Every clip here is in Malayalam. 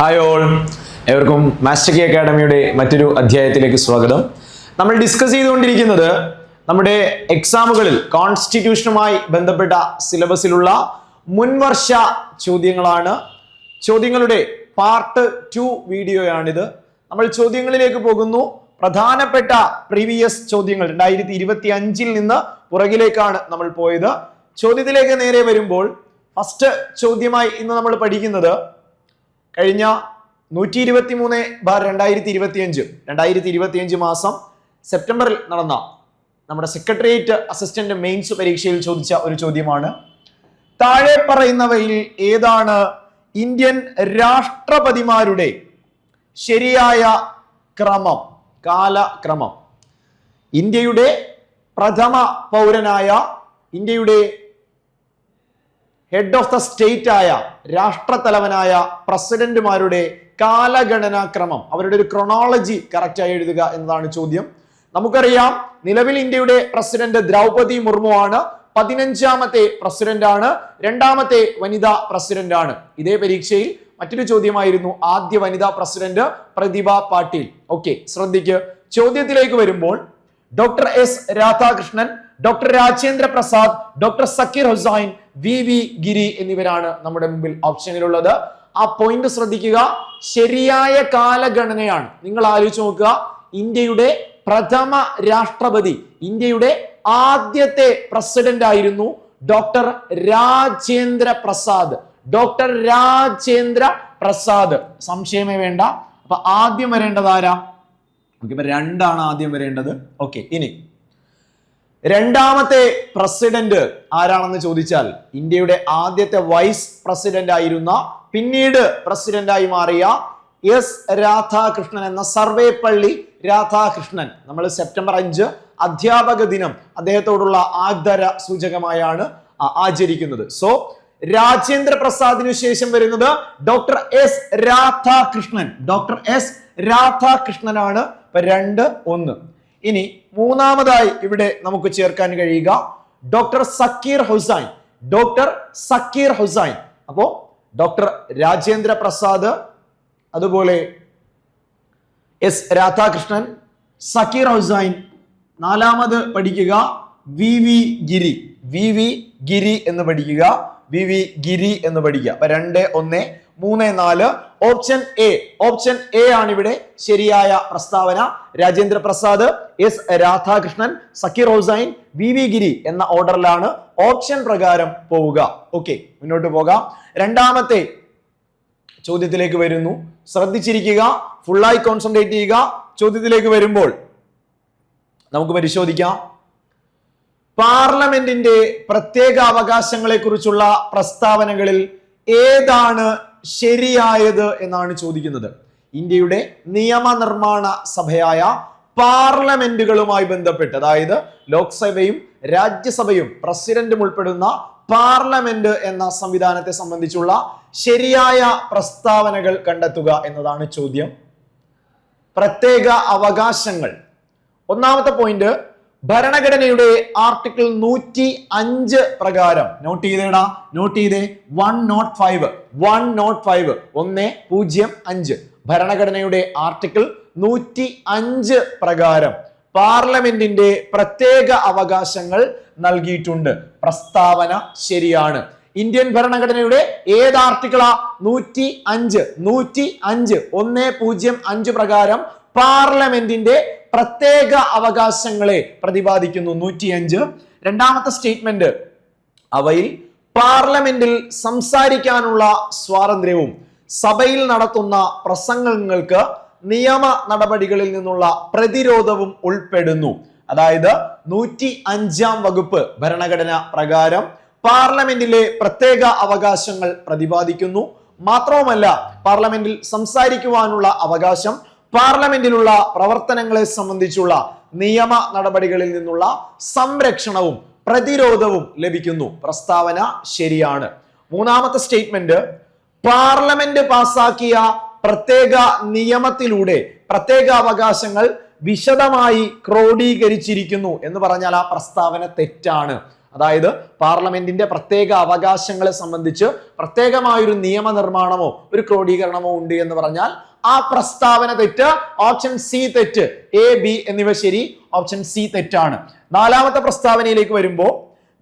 ഹായ് ഓൾ, എവർക്കും മാസ്റ്റർ കീ അക്കാഡമിയുടെ മറ്റൊരു അധ്യായത്തിലേക്ക് സ്വാഗതം. നമ്മൾ ഡിസ്കസ് ചെയ്തുകൊണ്ടിരിക്കുന്നത് നമ്മുടെ എക്സാമുകളിൽ കോൺസ്റ്റിറ്റ്യൂഷനുമായി ബന്ധപ്പെട്ട സിലബസിലുള്ള മുൻവർഷ ചോദ്യങ്ങളാണ്. ചോദ്യങ്ങളുടെ പാർട്ട് 2 വീഡിയോയാണിത്. നമ്മൾ ചോദ്യങ്ങളിലേക്ക് പോകുന്നു. പ്രധാനപ്പെട്ട പ്രീവിയസ് ചോദ്യങ്ങൾ 2025 നിന്ന് പുറകിലേക്കാണ് നമ്മൾ പോയത്. ചോദ്യത്തിലേക്ക് നേരെ വരുമ്പോൾ ഫസ്റ്റ് ചോദ്യമായി ഇന്ന് നമ്മൾ പഠിക്കുന്നത് കഴിഞ്ഞ 123/2025 മാസം സെപ്റ്റംബറിൽ നടന്ന നമ്മുടെ സെക്രട്ടേറിയറ്റ് അസിസ്റ്റന്റ് മെയിൻസ് പരീക്ഷയിൽ ചോദിച്ച ഒരു ചോദ്യമാണ്. താഴെ പറയുന്നവയിൽ ഏതാണ് ഇന്ത്യൻ രാഷ്ട്രപതിമാരുടെ ശരിയായ ക്രമം, കാലക്രമം? ഇന്ത്യയുടെ പ്രഥമ പൗരനായ, ഇന്ത്യയുടെ ഹെഡ് ഓഫ് ദ സ്റ്റേറ്റ് ആയ, രാഷ്ട്രത്തലവനായ പ്രസിഡന്റുമാരുടെ കാലഗണനാക്രമം, അവരുടെ ഒരു ക്രോണോളജി കറക്റ്റായി എഴുതുക എന്നതാണ് ചോദ്യം. നമുക്കറിയാം, നിലവിൽ ഇന്ത്യയുടെ പ്രസിഡന്റ് ദ്രൗപദി മുർമു ആണ്. 15ാമത്തെ പ്രസിഡന്റ് ആണ്, രണ്ടാമത്തെ വനിതാ പ്രസിഡന്റ് ആണ്. ഇതേ പരീക്ഷയിൽ മറ്റൊരു ചോദ്യമായിരുന്നു ആദ്യ വനിതാ പ്രസിഡന്റ് പ്രതിഭ പാട്ടീൽ. ഓക്കെ, ശ്രദ്ധിക്ക്. ചോദ്യത്തിലേക്ക് വരുമ്പോൾ doctor S Radhakrishnan, doctor Rajendra Prasad, doctor Zakir Hussain, V Giri എന്നിവരാണ് നമ്മുടെ മുമ്പിൽ ഓപ്ഷനിലുള്ളത്. ആ പോയിന്റ് ശ്രദ്ധിക്കുക. ശരിയായ കാലഗണനയാണ്. നിങ്ങൾ ആലോചിച്ച് നോക്കുക, ഇന്ത്യയുടെ പ്രഥമ രാഷ്ട്രപതി, ഇന്ത്യയുടെ ആദ്യത്തെ പ്രസിഡന്റ് ആയിരുന്നു ഡോക്ടർ രാജേന്ദ്ര പ്രസാദ്. ഡോക്ടർ രാജേന്ദ്ര പ്രസാദ്, സംശയമേ വേണ്ട. അപ്പൊ ആദ്യം വരേണ്ടത് ആരാ? ഇപ്പൊ 2 ആണ് ആദ്യം വരേണ്ടത്. ഓക്കെ, ഇനി രണ്ടാമത്തെ പ്രസിഡന്റ് ആരാണെന്ന് ചോദിച്ചാൽ ഇന്ത്യയുടെ ആദ്യത്തെ വൈസ് പ്രസിഡന്റ് ആയിരുന്ന, പിന്നീട് പ്രസിഡന്റായി മാറിയ എസ് രാധാകൃഷ്ണൻ എന്ന സർവേപ്പള്ളി രാധാകൃഷ്ണൻ. നമ്മൾ സെപ്റ്റംബർ 5 അധ്യാപക ദിനം അദ്ദേഹത്തോടുള്ള ആദര സൂചകമായാണ് ആചരിക്കുന്നത്. സോ രാജേന്ദ്ര പ്രസാദിനു ശേഷം വരുന്നത് doctor S Radhakrishnan. Doctor S രാധാകൃഷ്ണനാണ്. 2-1. ഇനി മൂന്നാമതായി ഇവിടെ നമുക്ക് ചേർക്കാൻ കഴിയുക ഡോക്ടർ സക്കീർ ഹുസൈൻ. ഡോക്ടർ സക്കീർ ഹുസൈൻ. അപ്പോ ഡോക്ടർ രാജേന്ദ്ര പ്രസാദ്, അതുപോലെ എസ് രാധാകൃഷ്ണൻ, സക്കീർ ഹുസൈൻ. നാലാമത് പഠിക്കുക വി ഗിരി. വി ഗിരി എന്ന് പഠിക്കുക. വി ഗിരി എന്ന് പഠിക്കുക. 2-1, 3-4. ഓപ്ഷൻ എ ആണ് ഇവിടെ ശരിയായ പ്രസ്താവന. രാജേന്ദ്ര പ്രസാദ്, എസ് രാധാകൃഷ്ണൻ, സക്കീർ ഹുസൈൻ, വി ഗിരി എന്ന ഓർഡറിലാണ് ഓപ്ഷൻ പ്രകാരം പോവുക. ഓക്കെ, മുന്നോട്ട് പോകാം. രണ്ടാമത്തെ ചോദ്യത്തിലേക്ക് വരുന്നു. ശ്രദ്ധിച്ചിരിക്കുക, ഫുള്ളായി കോൺസെൻട്രേറ്റ് ചെയ്യുക. ചോദ്യത്തിലേക്ക് വരുമ്പോൾ നമുക്ക് പരിശോധിക്കാം. പാർലമെന്റിന്റെ പ്രത്യേക അവകാശങ്ങളെ കുറിച്ചുള്ള പ്രസ്താവനകളിൽ ഏതാണ് ശരിയായത് എന്നാണ് ചോദിക്കുന്നത്. ഇന്ത്യയുടെ നിയമനിർമ്മാണ സഭയായ പാർലമെന്റുകളുമായി ബന്ധപ്പെട്ട്, അതായത് ലോക്സഭയും രാജ്യസഭയും പ്രസിഡന്റും ഉൾപ്പെടുന്ന പാർലമെന്റ് എന്ന സംവിധാനത്തെ സംബന്ധിച്ചുള്ള ശരിയായ പ്രസ്താവനകൾ കണ്ടെത്തുക എന്നതാണ് ചോദ്യം. പ്രത്യേക അവകാശങ്ങൾ. ഒന്നാമത്തെ പോയിന്റ്, ഭരണഘടനയുടെ ആർട്ടിക്കിൾ 105 പ്രകാരം. നോട്ട് ചെയ്തേടാ, നോട്ട് ചെയ്തേ. 105 105. ഭരണഘടനയുടെ ആർട്ടിക്കിൾ 105 പ്രകാരം പാർലമെന്റിന്റെ പ്രത്യേക അവകാശങ്ങൾ നൽകിയിട്ടുണ്ട്. പ്രസ്താവന ശരിയാണ്. ഇന്ത്യൻ ഭരണഘടനയുടെ ഏത് ആർട്ടിക്കിളാ? 105. 105 പ്രകാരം പാർലമെന്റിന്റെ പ്രത്യേക അവകാശങ്ങളെ പ്രതിപാദിക്കുന്നു 105. രണ്ടാമത്തെ സ്റ്റേറ്റ്മെന്റ്, അവയിൽ പാർലമെന്റിൽ സംസാരിക്കാനുള്ള സ്വാതന്ത്ര്യവും സഭയിൽ നടത്തുന്ന പ്രസംഗങ്ങൾക്ക് നിയമ നടപടികളിൽ നിന്നുള്ള പ്രതിരോധവും ഉൾപ്പെടുന്നു. അതായത് 105 വകുപ്പ് ഭരണഘടന പ്രകാരം പാർലമെന്റിലെ പ്രത്യേക അവകാശങ്ങൾ പ്രതിപാദിക്കുന്നു. മാത്രവുമല്ല, പാർലമെന്റിൽ സംസാരിക്കുവാനുള്ള അവകാശം, പാർലമെന്റിലുള്ള പ്രവർത്തനങ്ങളെ സംബന്ധിച്ചുള്ള നിയമ നടപടികളിൽ നിന്നുള്ള സംരക്ഷണവും പ്രതിരോധവും ലഭിക്കുന്നു. പ്രസ്താവന ശരിയാണ്. മൂന്നാമത്തെ സ്റ്റേറ്റ്മെന്റ്, പാർലമെന്റ് പാസാക്കിയ പ്രത്യേക നിയമത്തിലൂടെ പ്രത്യേക അവകാശങ്ങൾ വിശദമായി ക്രോഡീകരിച്ചിരിക്കുന്നു എന്ന് പറഞ്ഞാൽ ആ പ്രസ്താവന തെറ്റാണ്. അതായത് പാർലമെന്റിന്റെ പ്രത്യേക അവകാശങ്ങളെ സംബന്ധിച്ച് പ്രത്യേകമായൊരു നിയമനിർമ്മാണമോ ഒരു ക്രോഡീകരണമോ ഉണ്ട് എന്ന് പറഞ്ഞാൽ ആ പ്രസ്താവന തെറ്റ്. ഓപ്ഷൻ സി തെറ്റ്. എ, ബി എന്നിവ ശരി, ഓപ്ഷൻ സി തെറ്റാണ്. നാലാമത്തെ പ്രസ്താവനയിലേക്ക് വരുമ്പോൾ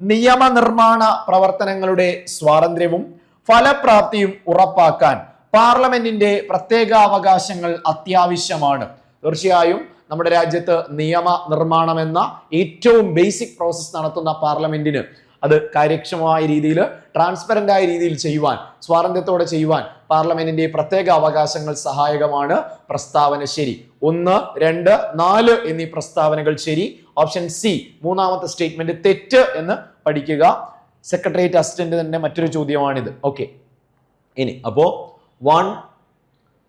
നിയമനിർമ്മാണ പ്രവർത്തനങ്ങളുടെ സ്വാതന്ത്ര്യവും ഫലപ്രാപ്തിയും ഉറപ്പാക്കാൻ പാർലമെന്റിന്റെ പ്രത്യേക അവകാശങ്ങൾ അത്യാവശ്യമാണ്. തീർച്ചയായും നമ്മുടെ രാജ്യത്ത് നിയമ നിർമ്മാണം എന്ന ഏറ്റവും ബേസിക് പ്രോസസ് നടത്തുന്ന പാർലമെന്റിന് അത് കാര്യക്ഷമമായ രീതിയിൽ ട്രാൻസ്പെറന്റ് ആയ രീതിയിൽ ചെയ്യുവാൻ, സ്വാതന്ത്ര്യത്തോടെ ചെയ്യുവാൻ പാർലമെന്റിന്റെ പ്രത്യേക അവകാശങ്ങൾ സഹായകമാണ്. പ്രസ്താവന ശരി. 1, 2, 4 എന്നീ പ്രസ്താവനകൾ ശരി. ഓപ്ഷൻ സി മൂന്നാമത്തെ സ്റ്റേറ്റ്മെന്റ് തെറ്റ് എന്ന് പഠിക്കുക. സെക്രട്ടേറിയറ്റ് അസിസ്റ്റന്റ് തന്നെ മറ്റൊരു ചോദ്യമാണിത്. ഓക്കെ, ഇനി അപ്പോ 1,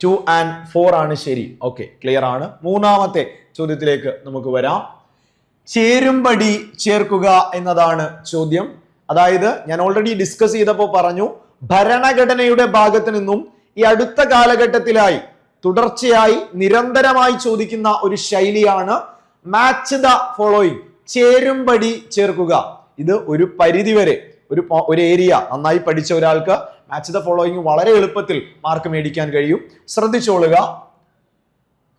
2 and 4 ആണ് ശരി. ഓക്കെ, ക്ലിയർ ആണ്. മൂന്നാമത്തെ ചോദ്യത്തിലേക്ക് നമുക്ക് വരാം. ചേരുംപടി ചേർക്കുക എന്നതാണ് ചോദ്യം. അതായത് ഞാൻ ഓൾറെഡി ഡിസ്കസ് ചെയ്തപ്പോൾ പറഞ്ഞു, ഭരണഘടനയുടെ ഭാഗത്ത് നിന്നും ഈ അടുത്ത കാലഘട്ടത്തിലായി തുടർച്ചയായി നിരന്തരമായി ചോദിക്കുന്ന ഒരു ശൈലിയാണ് മാച്ച് ദ ഫോളോയിങ്, ചേരുംപടി ചേർക്കുക. ഇത് ഒരു പരിധിവരെ ഒരു ഏരിയ നന്നായി പഠിച്ച ഒരാൾക്ക് മാച്ച് ദ ഫോളോയിങ് വളരെ എളുപ്പത്തിൽ മാർക്ക് മേടിക്കാൻ കഴിയും. ശ്രദ്ധിച്ചോളുക.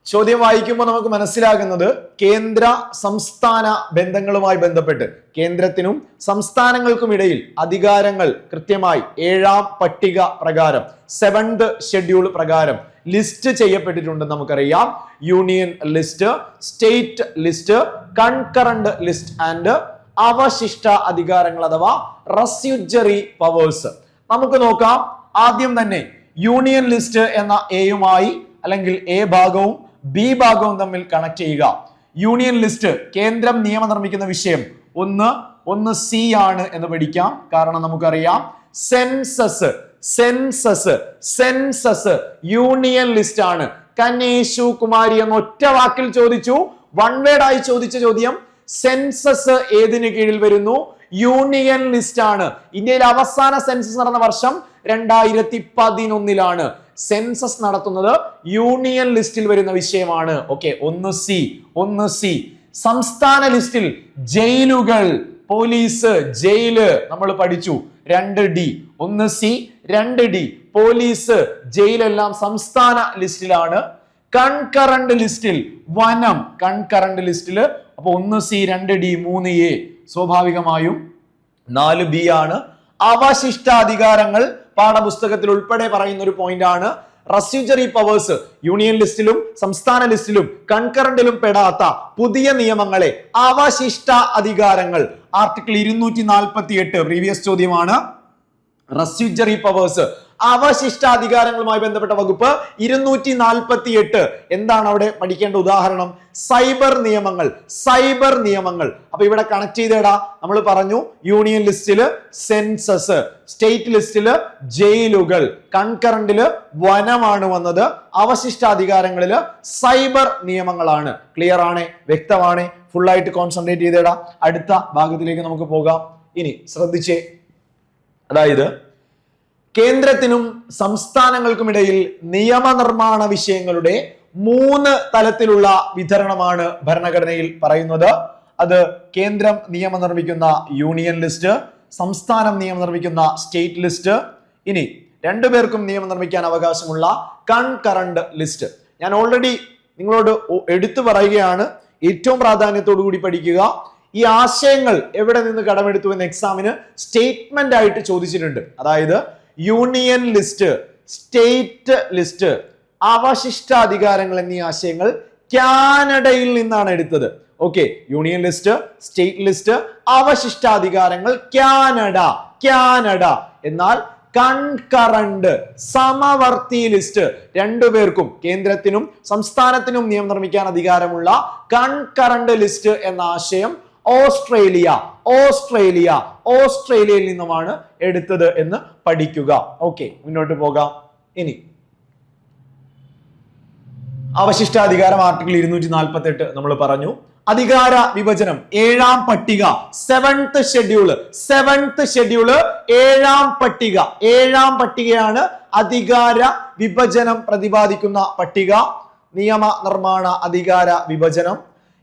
ചോദ്യം വായിക്കുമ്പോൾ നമുക്ക് മനസ്സിലാകുന്നത് കേന്ദ്ര സംസ്ഥാന ബന്ധങ്ങളുമായി ബന്ധപ്പെട്ട് കേന്ദ്രത്തിനും സംസ്ഥാനങ്ങൾക്കും ഇടയിൽ അധികാരങ്ങൾ കൃത്യമായി 7ാം പട്ടിക പ്രകാരം 7th ഷെഡ്യൂൾ പ്രകാരം ലിസ്റ്റ് ചെയ്യപ്പെട്ടിട്ടുണ്ടെന്ന് നമുക്കറിയാം. Union list, state list, concurrent list and അവശിഷ്ട അധികാരങ്ങൾ അഥവാ റെസ്യൂജറി പവേഴ്സ്. നമുക്ക് നോക്കാം. ആദ്യം തന്നെ യൂണിയൻ ലിസ്റ്റ് എന്ന എയുമായി അല്ലെങ്കിൽ എ ഭാഗവും ബി ഭാഗവും തമ്മിൽ കണക്ട് ചെയ്യുക. യൂണിയൻ ലിസ്റ്റ് കേന്ദ്രം നിയമം നിർമ്മിക്കുന്ന വിഷയം ഒന്ന് സി ആണ് എന്ന് പഠിക്കാം. കാരണം നമുക്കറിയാം സെൻസസ് യൂണിയൻ ലിസ്റ്റ് ആണ്. കനേശു കുമാരി എന്ന ഒറ്റ വാക്കിൽ ചോദിച്ചു, വൺ വേർഡ് ആയി ചോദിച്ച ചോദ്യം സെൻസസ് ഏതിന് കീഴിൽ വരുന്നു? യൂണിയൻ ലിസ്റ്റ് ആണ്. ഇന്ത്യയിൽ അവസാന സെൻസസ് നടന്ന വർഷം 2011 സെൻസസ് നടത്തുന്നത് യൂണിയൻ ലിസ്റ്റിൽ വരുന്ന വിഷയമാണ്. ഓക്കെ, ഒന്ന് സി. സംസ്ഥാന ലിസ്റ്റിൽ ജയിലുകൾ, പോലീസ്, ജയില് നമ്മൾ പഠിച്ചു. 2D. 1C, 2D. പോലീസ്, ജയിലെല്ലാം സംസ്ഥാന ലിസ്റ്റിലാണ്. കൺകറന്റ് ലിസ്റ്റിൽ വനം, കൺകറന്റ് ലിസ്റ്റില് അപ്പൊ 1C, 2D, 3A. സ്വാഭാവികമായും 4B ആണ്. അവശിഷ്ടാധികാരങ്ങൾ പാഠപുസ്തകത്തിൽ ഉൾപ്പെടെ പറയുന്ന ഒരു പോയിന്റ് ആണ്. റെസ്യൂജറി പവേഴ്സ് യൂണിയൻ ലിസ്റ്റിലും സംസ്ഥാന ലിസ്റ്റിലും കൺകറന്റിലും പെടാത്ത പുതിയ നിയമങ്ങളെ അവശിഷ്ട അധികാരങ്ങൾ ആർട്ടിക്കിൾ 248 പ്രീവിയസ് ചോദ്യമാണ്. റെസ്യൂജറി പവേഴ്സ് അവശിഷ്ട അധികാരങ്ങളുമായി ബന്ധപ്പെട്ട വകുപ്പ് 248. എന്താണ് അവിടെ പഠിക്കേണ്ട ഉദാഹരണം? സൈബർ നിയമങ്ങൾ. അപ്പൊ ഇവിടെ കണക്ട് ചെയ്തേടാ. നമ്മൾ പറഞ്ഞു യൂണിയൻ ലിസ്റ്റില് സെൻസസ്, സ്റ്റേറ്റ് ലിസ്റ്റില് ജയിലുകൾ, കൺകറന്റില് വനമാണ് വന്നത്, അവശിഷ്ടാധികാരങ്ങളില് സൈബർ നിയമങ്ങളാണ്. ക്ലിയർ ആണ്? വ്യക്തമാണ്? ഫുൾ ആയിട്ട് കോൺസെൻട്രേറ്റ് ചെയ്തേടാ. അടുത്ത ഭാഗത്തിലേക്ക് നമുക്ക് പോകാം. ഇനി ശ്രദ്ധിച്ചേ. അതായത് കേന്ദ്രത്തിനും സംസ്ഥാനങ്ങൾക്കുമിടയിൽ നിയമനിർമ്മാണ വിഷയങ്ങളുടെ 3 തലത്തിലുള്ള വിതരണമാണ് ഭരണഘടനയിൽ പറയുന്നത്. അത് കേന്ദ്രം നിയമം നിർമ്മിക്കുന്ന യൂണിയൻ ലിസ്റ്റ്, സംസ്ഥാനം നിയമം നിർമ്മിക്കുന്ന സ്റ്റേറ്റ് ലിസ്റ്റ്, ഇനി രണ്ടുപേർക്കും നിയമം നിർമ്മിക്കാൻ അവകാശമുള്ള കൺകറന്റ് ലിസ്റ്റ്. ഞാൻ ഓൾറെഡി നിങ്ങളോട് എടുത്തു പറയുകയാണ്, ഏറ്റവും പ്രാധാന്യത്തോടു കൂടി പഠിക്കുക. ഈ ആശയങ്ങൾ എവിടെ നിന്ന് കടമെടുത്തു എന്ന് എക്സാമിന് സ്റ്റേറ്റ്മെന്റ് ആയിട്ട് ചോദിച്ചിട്ടുണ്ട്. അതായത് യൂണിയൻ ലിസ്റ്റ്, സ്റ്റേറ്റ് ലിസ്റ്റ്, അവശിഷ്ടാധികാരങ്ങൾ എന്നീ ആശയങ്ങൾ കാനഡയിൽ നിന്നാണ് എടുത്തത്. Okay, union list, state list, അവശിഷ്ടാധികാരങ്ങൾ കാനഡ. എന്നാൽ കൺകറന്റ്, സമവർത്തി ലിസ്റ്റ്, രണ്ടുപേർക്കും കേന്ദ്രത്തിനും സംസ്ഥാനത്തിനും നിയമം നിർമ്മിക്കാൻ അധികാരമുള്ള കൺകറന്റ് ലിസ്റ്റ് എന്ന ആശയം ഓസ്ട്രേലിയയിൽ നിന്നുമാണ് എടുത്തത് എന്ന് പഠിക്കുക. ഓക്കെ, മുന്നോട്ട് പോകാം. ഇനി അവശിഷ്ടാധികാരം ആർട്ടിക്കിൾ 248 നമ്മൾ പറഞ്ഞു. അധികാര വിഭജനം 7ാം പട്ടിക, 7th ഷെഡ്യൂള് 7ാം പട്ടികയാണ് അധികാര വിഭജനം പ്രതിപാദിക്കുന്ന പട്ടിക. നിയമ നിർമ്മാണ അധികാര വിഭജനം.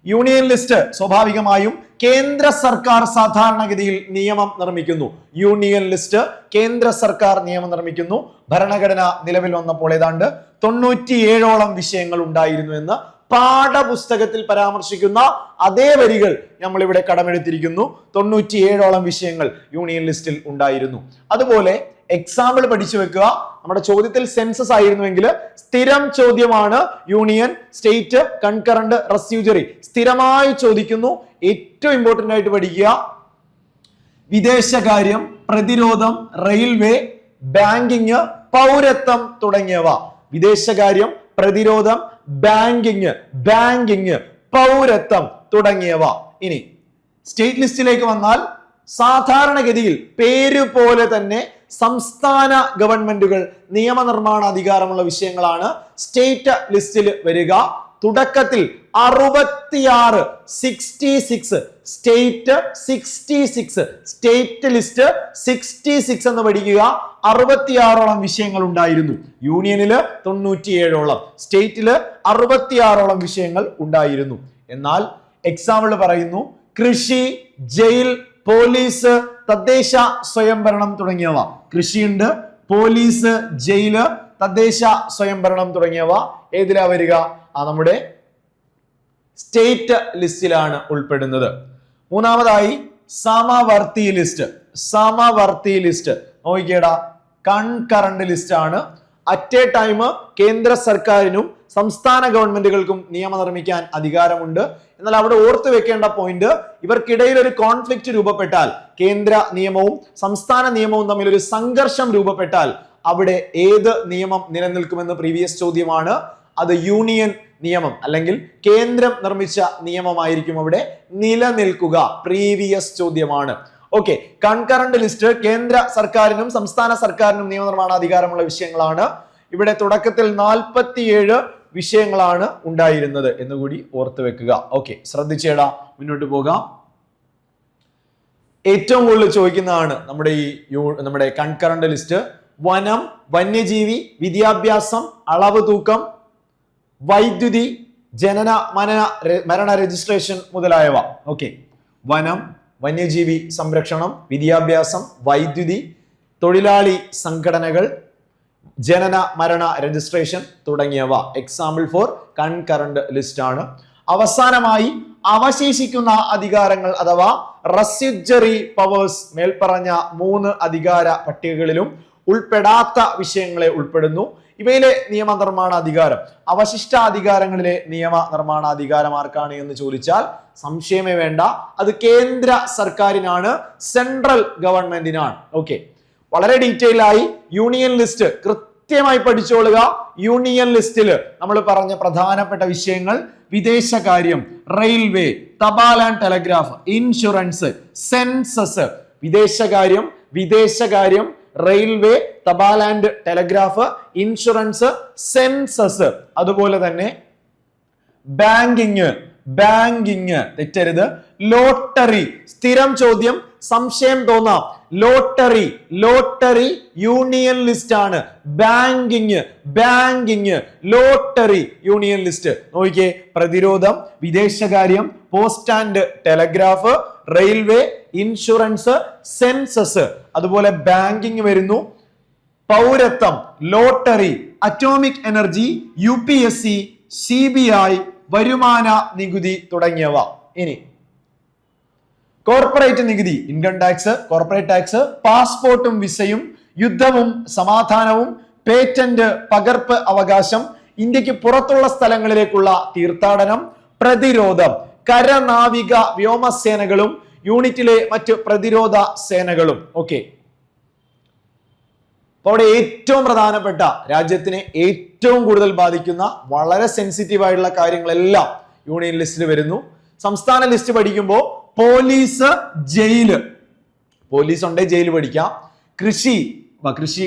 യൂണിയൻ ലിസ്റ്റ് സ്വാഭാവികമായും കേന്ദ്ര സർക്കാർ സാധാരണഗതിയിൽ നിയമം നിർമ്മിക്കുന്നു. യൂണിയൻ ലിസ്റ്റ് കേന്ദ്ര സർക്കാർ നിയമം നിർമ്മിക്കുന്നു. ഭരണഘടന നിലവിൽ വന്നപ്പോൾ ഏതാണ്ട് 97ഓളം വിഷയങ്ങൾ ഉണ്ടായിരുന്നു എന്ന് പാഠപുസ്തകത്തിൽ പരാമർശിക്കുന്ന അതേ വരികൾ നമ്മൾ ഇവിടെ കടമെടുത്തിരിക്കുന്നു. 97ഓളം വിഷയങ്ങൾ യൂണിയൻ ലിസ്റ്റിൽ ഉണ്ടായിരുന്നു. അതുപോലെ എക്സാമ്പിൾ പഠിച്ചു വെക്കുക. നമ്മുടെ ചോദ്യത്തിൽ സെൻസസ് ആയിരുന്നുവെങ്കിൽ സ്ഥിരം ചോദ്യമാണ് യൂണിയൻ, സ്റ്റേറ്റ്, കൺകറന്റ്, റെസ്യൂജറി സ്ഥിരമായി ചോദിക്കുന്നു. ഏറ്റവും ഇമ്പോർട്ടന്റ് ആയിട്ട് പഠിക്കുക. വിദേശകാര്യം, പ്രതിരോധം, റെയിൽവേ, ബാങ്കിങ്, പൗരത്വം തുടങ്ങിയവ. വിദേശകാര്യം, പ്രതിരോധം, ബാങ്കിങ്, പൗരത്വം തുടങ്ങിയവ. ഇനി സ്റ്റേറ്റ് ലിസ്റ്റിലേക്ക് വന്നാൽ സാധാരണഗതിയിൽ പേര് പോലെ തന്നെ സംസ്ഥാന ഗവൺമെന്റുകൾ നിയമനിർമ്മാണ അധികാരമുള്ള വിഷയങ്ങളാണ് സ്റ്റേറ്റ് ലിസ്റ്റിൽ വരിക. തുടക്കത്തിൽ 66 സ്റ്റേറ്റ് 66 സ്റ്റേറ്റ് ലിസ്റ്റ് 66 എന്ന് പഠിക്കുക. 66ഓളം വിഷയങ്ങൾ ഉണ്ടായിരുന്നു. യൂണിയനില് 97ഓളം, സ്റ്റേറ്റില് 66ഓളം വിഷയങ്ങൾ ഉണ്ടായിരുന്നു. എന്നാൽ എക്സാമ്പിൾ പറയുന്നു, കൃഷി, ജയിൽ, പോലീസ്, തദ്ദേശ സ്വയംഭരണം തുടങ്ങിയവ. കൃഷിയുണ്ട്, പോലീസ്, ജയില്, തദ്ദേശ സ്വയംഭരണം തുടങ്ങിയവ ഏതിലാ വരിക? നമ്മുടെ സ്റ്റേറ്റ് ലിസ്റ്റിലാണ് ഉൾപ്പെടുന്നത്. മൂന്നാമതായി സമവർത്തി ലിസ്റ്റ്. നോക്കിക്കേടാ, കൺകറന്റ് ലിസ്റ്റ് ആണ്. അറ്റ് എ ടൈം കേന്ദ്ര സർക്കാരിനും സംസ്ഥാന ഗവൺമെന്റുകൾക്കും നിയമം നിർമ്മിക്കാൻ അധികാരമുണ്ട്. എന്നാൽ അവിടെ ഓർത്തു വെക്കേണ്ട പോയിന്റ്, ഇവർക്കിടയിൽ ഒരു കോൺഫ്ലിക്റ്റ് രൂപപ്പെട്ടാൽ, കേന്ദ്ര നിയമവും സംസ്ഥാന നിയമവും തമ്മിൽ ഒരു സംഘർഷം രൂപപ്പെട്ടാൽ അവിടെ ഏത് നിയമം നിലനിൽക്കുമെന്ന് പ്രീവിയസ് ചോദ്യമാണ്. അത് യൂണിയൻ നിയമം അല്ലെങ്കിൽ കേന്ദ്രം നിർമ്മിച്ച നിയമമായിരിക്കും അവിടെ നിലനിൽക്കുക. പ്രീവിയസ് ചോദ്യമാണ്. ഓക്കെ, കൺകറന്റ് ലിസ്റ്റ് കേന്ദ്ര സർക്കാരിനും സംസ്ഥാന സർക്കാരിനും നിയമനിർമ്മാണ അധികാരമുള്ള വിഷയങ്ങളാണ്. ഇവിടെ തുടക്കത്തിൽ 47 വിഷയങ്ങളാണ് ഉണ്ടായിരുന്നത് എന്നുകൂടി ഓർത്തു വെക്കുക. ഓക്കെ, ശ്രദ്ധിച്ചേടാ, മുന്നോട്ട് പോകാം. ഏറ്റവും കൂടുതൽ ചോദിക്കുന്നതാണ് നമ്മുടെ കൺകറന്റ് ലിസ്റ്റ്. വനം, വന്യജീവി, വിദ്യാഭ്യാസം, അളവ് തൂക്കം, വൈദ്യുതി, ജനന മരണ രജിസ്ട്രേഷൻ മുതലായവ. ഓക്കെ, വനം, വന്യജീവി സംരക്ഷണം, വിദ്യാഭ്യാസം, വൈദ്യുതി, തൊഴിലാളി സംഘടനകൾ, ജനന മരണ രജിസ്ട്രേഷൻ തുടങ്ങിയവ എക്സാമ്പിൾ ഫോർ കൺകറന്റ് ലിസ്റ്റ് ആണ്. അവസാനമായി അവശേഷിക്കുന്ന അധികാരങ്ങൾ അഥവാ റെസ്യൂജറി പവേഴ്സ് മേൽപ്പറഞ്ഞ 3 അധികാര പട്ടികകളിലും ഉൾപ്പെടാത്ത വിഷയങ്ങളെ ഉൾപ്പെടുന്നു. ഇവയിലെ നിയമനിർമ്മാണ അധികാരം, അവശിഷ്ട അധികാരങ്ങളിലെ നിയമനിർമ്മാണ അധികാരം ആർക്കാണ് എന്ന് ചോദിച്ചാൽ സംശയമേ വേണ്ട, അത് കേന്ദ്ര സർക്കാരിനാണ്, സെൻട്രൽ ഗവൺമെന്റിനാണ്. ഓക്കെ, വളരെ ഡീറ്റെയിൽ ആയി യൂണിയൻ ലിസ്റ്റ് കൃത്യമായി പഠിച്ചോളുക. യൂണിയൻ ലിസ്റ്റിൽ നമ്മൾ പറഞ്ഞ പ്രധാനപ്പെട്ട വിഷയങ്ങൾ വിദേശകാര്യം, റെയിൽവേ, തപാൽ ആൻഡ് ടെലഗ്രാഫ്, ഇൻഷുറൻസ്, സെൻസസ്. വിദേശകാര്യം, റെയിൽവേ, തപാൽ ആൻഡ് ടെലഗ്രാഫ്, ഇൻഷുറൻസ്, സെൻസസ്. അതുപോലെ തന്നെ ബാങ്കിങ് തെറ്റരുത്. ലോട്ടറി, സ്ഥിരം ചോദ്യം, സംശയം തോന്നാം. ലോട്ടറി യൂണിയൻ ലിസ്റ്റ് ആണ്. Banking, lottery union list. നോക്കിക്കേ, പ്രതിരോധം, വിദേശകാര്യം, post and telegraph, railway, insurance, census. അതുപോലെ ബാങ്കിങ് വരുന്നു, പൗരത്വം, lottery, atomic energy, UPSC, CBI, വരുമാന നികുതി തുടങ്ങിയവ. ഇനി കോർപ്പറേറ്റ് നികുതി, ഇൻകം ടാക്സ്, കോർപ്പറേറ്റ് ടാക്സ്, പാസ്പോർട്ടും വിസയും, യുദ്ധവും സമാധാനവും, പേറ്റന്റ്, പകർപ്പ് അവകാശം, ഇന്ത്യക്ക് പുറത്തുള്ള സ്ഥലങ്ങളിലേക്കുള്ള തീർത്ഥാടനം, പ്രതിരോധം, കരനാവിക വ്യോമസേനകളും യൂണിറ്റിലെ മറ്റ് പ്രതിരോധ സേനകളും. ഓക്കെ, അവിടെ ഏറ്റവും പ്രധാനപ്പെട്ട, രാജ്യത്തിനെ ഏറ്റവും കൂടുതൽ ബാധിക്കുന്ന വളരെ സെൻസിറ്റീവ് ആയിട്ടുള്ള കാര്യങ്ങളെല്ലാം യൂണിയൻ ലിസ്റ്റിൽ വരുന്നു. സംസ്ഥാന ലിസ്റ്റ് പഠിക്കുമ്പോൾ പോലീസ്, ജയില്, പോലീസ് ഉണ്ടേ ജയിൽ പഠിക്കാം. കൃഷി,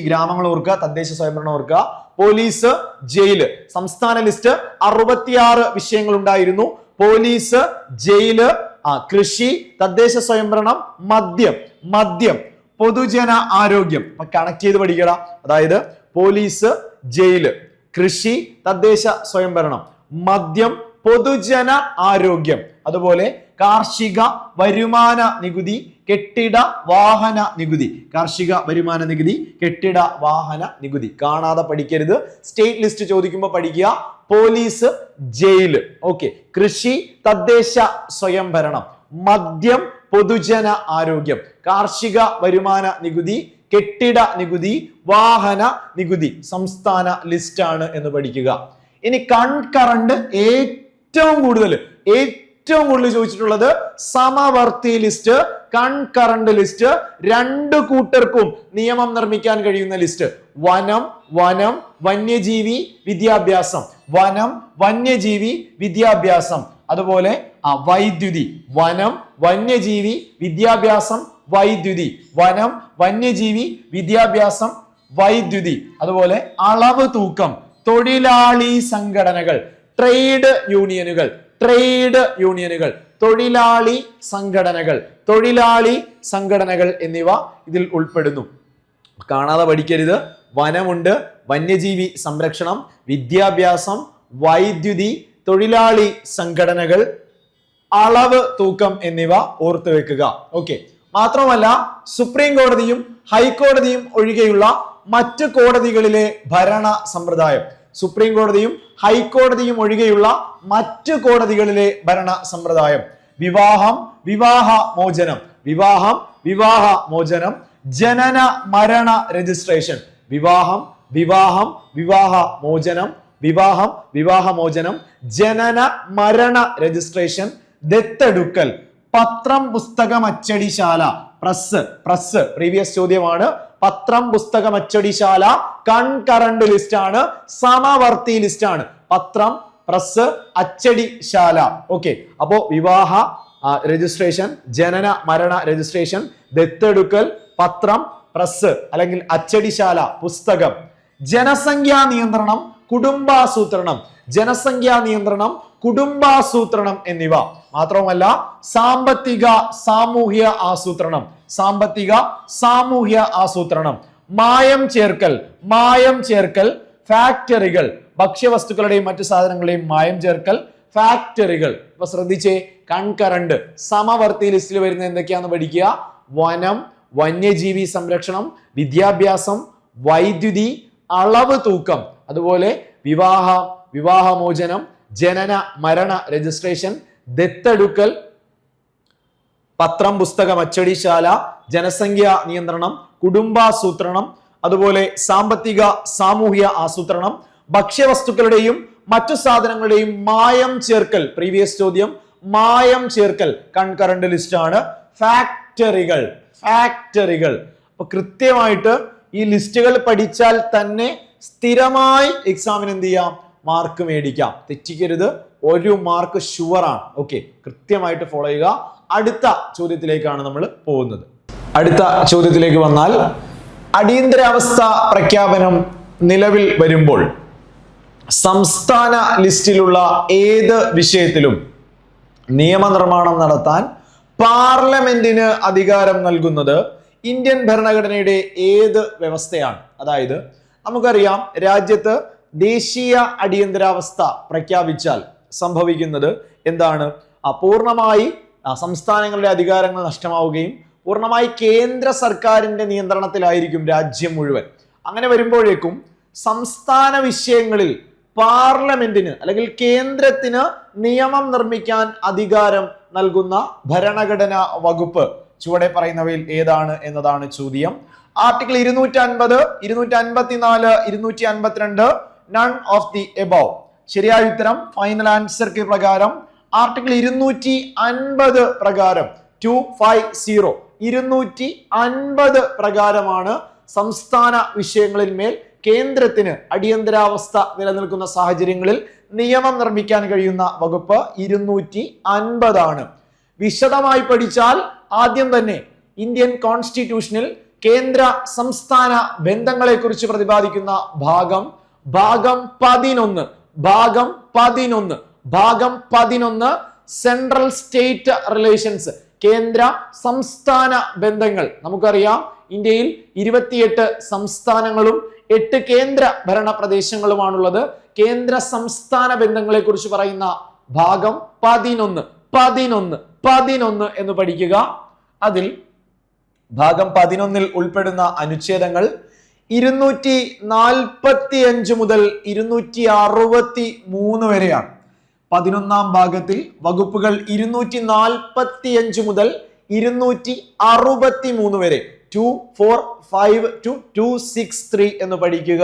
ഗ്രാമങ്ങൾ ഓർക്കുക, തദ്ദേശ സ്വയംഭരണം ഓർക്കുക, പോലീസ്, ജയില്. സംസ്ഥാന ലിസ്റ്റ് 66 വിഷയങ്ങൾ ഉണ്ടായിരുന്നു. പോലീസ്, ജയില്, കൃഷി, തദ്ദേശ സ്വയംഭരണം, മദ്യം, പൊതുജന ആരോഗ്യം. അപ്പൊ കണക്ട് ചെയ്ത് പഠിക്കണം. അതായത് പോലീസ്, ജയില്, കൃഷി, തദ്ദേശ സ്വയംഭരണം, മദ്യം, പൊതുജന ആരോഗ്യം. അതുപോലെ കാർഷിക വരുമാന നികുതി, കെട്ടിട വാഹന നികുതി. കാർഷിക വരുമാന നികുതി, കെട്ടിട വാഹന നികുതി. കാണാതെ പഠിക്കരുത്. സ്റ്റേറ്റ് ലിസ്റ്റ് ചോദിക്കുമ്പോൾ പഠിക്കുക. Police, jail. ഓക്കെ. കൃഷി, തദ്ദേശ സ്വയംഭരണം, മദ്യം, പൊതുജന ആരോഗ്യം, കാർഷിക വരുമാന നികുതി, കെട്ടിട നികുതി, വാഹന നികുതി. സംസ്ഥാന ലിസ്റ്റാണ് എന്ന് പഠിക്കുക. ഇനി കൺകറന്റ് ഏറ്റവും കൂടുതൽ ചോദിച്ചിട്ടുള്ളത് സമവർത്തി ലിസ്റ്റ്, കൺകറന്റ് ലിസ്റ്റ്. രണ്ടു കൂട്ടർക്കും നിയമം നിർമ്മിക്കാൻ കഴിയുന്ന ലിസ്റ്റ്. വനം, വന്യജീവി, വിദ്യാഭ്യാസം. വനം, വന്യജീവി, വിദ്യാഭ്യാസം. അതുപോലെ വൈദ്യുതി. വനം, വന്യജീവി, വിദ്യാഭ്യാസം, വൈദ്യുതി. വനം, വന്യജീവി, വിദ്യാഭ്യാസം, വൈദ്യുതി. അതുപോലെ അളവ് തൂക്കം, തൊഴിലാളി സംഘടനകൾ, ട്രേഡ് യൂണിയനുകൾ, തൊഴിലാളി സംഘടനകൾ എന്നിവ ഇതിൽ ഉൾപ്പെടുന്നു. കാണാതെ പഠിക്കരുത്. വനമുണ്ട്, വന്യജീവി സംരക്ഷണം, വിദ്യാഭ്യാസം, വൈദ്യുതി, തൊഴിലാളി സംഘടനകൾ, അളവ് തൂക്കം എന്നിവ ഓർത്തു വെക്കുക. ഓക്കെ. മാത്രമല്ല സുപ്രീം കോടതിയും ഹൈക്കോടതിയും ഒഴികെയുള്ള മറ്റ് കോടതികളിലെ ഭരണ സമ്പ്രദായം. സുപ്രീം കോടതിയും ഹൈക്കോടതിയും ഒഴികെയുള്ള മറ്റ് കോടതികളിലെ ഭരണ സമ്പ്രദായം. വിവാഹം, വിവാഹ മോചനം, ജനന മരണ രജിസ്ട്രേഷൻ. വിവാഹം, വിവാഹ മോചനം, ജനന മരണ രജിസ്ട്രേഷൻ, ദത്തെടുക്കൽ, പത്രം, പുസ്തകം, അച്ചടിശാല, പ്രസ്. പ്രീവിയസ് ചോദ്യമാണ്. പത്രം, പുസ്തകം, അച്ചടിശാല കൺകറന്റ് ലിസ്റ്റ് ആണ്, സമവർത്തി ലിസ്റ്റ് ആണ്. പത്രം, പ്രസ്, അച്ചടിശാല. ഓക്കെ. അപ്പോ വിവാഹ രജിസ്ട്രേഷൻ, ജനന മരണ രജിസ്ട്രേഷൻ, ദത്തെടുക്കൽ, പത്രം, പ്രസ് അല്ലെങ്കിൽ അച്ചടിശാല, പുസ്തകം. ജനസംഖ്യാ നിയന്ത്രണം, കുടുംബാസൂത്രണം എന്നിവ. മാത്രവുമല്ല സാമ്പത്തിക സാമൂഹ്യ ആസൂത്രണം, മായം ചേർക്കൽ, ഫാക്ടറികൾ, ഭക്ഷ്യവസ്തുക്കളുടെയും മറ്റു സാധനങ്ങളുടെയും മായം ചേർക്കൽ, ഫാക്ടറികൾ. ഇപ്പൊ ശ്രദ്ധിച്ചേ, കൺകറന്റ് സമവർത്തി ലിസ്റ്റിൽ വരുന്ന എന്തൊക്കെയാന്ന് പഠിക്കുക. വനം, വന്യജീവി സംരക്ഷണം, വിദ്യാഭ്യാസം, വൈദ്യുതി, അളവ് തൂക്കം, അതുപോലെ വിവാഹമോചനം, ജനന മരണ രജിസ്ട്രേഷൻ, ദത്തെടുക്കൽ, പത്രം, പുസ്തകം, അച്ചടിശാല, ജനസംഖ്യാ നിയന്ത്രണം, കുടുംബാസൂത്രണം, അതുപോലെ സാമ്പത്തിക സാമൂഹ്യ ആസൂത്രണം, ഭക്ഷ്യവസ്തുക്കളുടെയും മറ്റു സാധനങ്ങളുടെയും മായം ചേർക്കൽ. പ്രീവിയസ് ചോദ്യം, മായം ചേർക്കൽ കൺകറന്റ് ലിസ്റ്റ് ആണ്. ഫാക്ടറികൾ. അപ്പൊ കൃത്യമായിട്ട് ഈ ലിസ്റ്റുകൾ പഠിച്ചാൽ തന്നെ സ്ഥിരമായി എക്സാമിന് എന്ത് ചെയ്യാം, മാർക്ക് മേടിക്കാം. തെറ്റിക്കരുത്. 1 മാർക്ക് ഷുവർ ആണ്. ഓക്കെ. കൃത്യമായിട്ട് ഫോളോ ചെയ്യുക. അടുത്ത ചോദ്യത്തിലേക്കാണ് നമ്മൾ പോകുന്നത്. അടുത്ത ചോദ്യത്തിലേക്ക് വന്നാൽ, അടിയന്തരാവസ്ഥ പ്രഖ്യാപനം നിലവിൽ വരുമ്പോൾ സംസ്ഥാന ലിസ്റ്റിലുള്ള ഏത് വിഷയത്തിലും നിയമനിർമ്മാണം നടത്താൻ പാർലമെന്റിന് അധികാരം നൽകുന്നത് ഇന്ത്യൻ ഭരണഘടനയുടെ ഏത് വ്യവസ്ഥയാണ്? അതായത് നമുക്കറിയാം, രാജ്യത്ത് ദേശീയ അടിയന്തരാവസ്ഥ പ്രഖ്യാപിച്ചാൽ സംഭവിക്കുന്നത് എന്താണ്? പൂർണ്ണമായി സംസ്ഥാനങ്ങളുടെ അധികാരങ്ങൾ നഷ്ടമാവുകയും പൂർണ്ണമായി കേന്ദ്ര സർക്കാരിന്റെ നിയന്ത്രണത്തിലായിരിക്കും രാജ്യം മുഴുവൻ. അങ്ങനെ വരുമ്പോഴേക്കും സംസ്ഥാന വിഷയങ്ങളിൽ പാർലമെന്റിന് അല്ലെങ്കിൽ കേന്ദ്രത്തിന് നിയമം നിർമ്മിക്കാൻ അധികാരം നൽകുന്ന ഭരണഘടനാ വകുപ്പ് ചുവടെ പറയുന്നവയിൽ ഏതാണ് എന്നതാണ് ചോദ്യം. Article 250, 254, 252 none of the above. ശരിയായ ഉത്തരം ഫൈനൽ ആൻസർ പ്രകാരം ആർട്ടിക്കിൾ 250 പ്രകാരം 250 250 പ്രകാരമാണ് സംസ്ഥാന വിഷയങ്ങളിൽ മേൽ കേന്ദ്രത്തിന് അടിയന്തരാവസ്ഥ നിലനിൽക്കുന്ന സാഹചര്യങ്ങളിൽ നിയമം നിർമ്മിക്കാൻ കഴിയുന്ന വകുപ്പ് 250 ആണ്. വിശദമായി പഠിച്ചാൽ ആദ്യം തന്നെ ഇന്ത്യൻ കോൺസ്റ്റിറ്റ്യൂഷനിൽ കേന്ദ്ര സംസ്ഥാന ബന്ധങ്ങളെ കുറിച്ച് പ്രതിപാദിക്കുന്ന ഭാഗം 11 സെൻട്രൽ സ്റ്റേറ്റ് റിലേഷൻസ്, കേന്ദ്ര സംസ്ഥാന ബന്ധങ്ങൾ. നമുക്കറിയാം, ഇന്ത്യയിൽ 28 സംസ്ഥാനങ്ങളും 8 കേന്ദ്ര ഭരണ പ്രദേശങ്ങളുമാണുള്ളത്. കേന്ദ്ര സംസ്ഥാന ബന്ധങ്ങളെ കുറിച്ച് പറയുന്ന ഭാഗം 11 11 എന്ന് പഠിക്കുക. അതിൽ ഭാഗം 11 ഉൾപ്പെടുന്ന അനുച്ഛേദങ്ങൾ 245 മുതൽ 263 വരെയാണ്. 11-ാം ഭാഗത്തിൽ വകുപ്പുകൾ 245 മുതൽ 263 വരെ 245 to 263 എന്ന് പഠിക്കുക.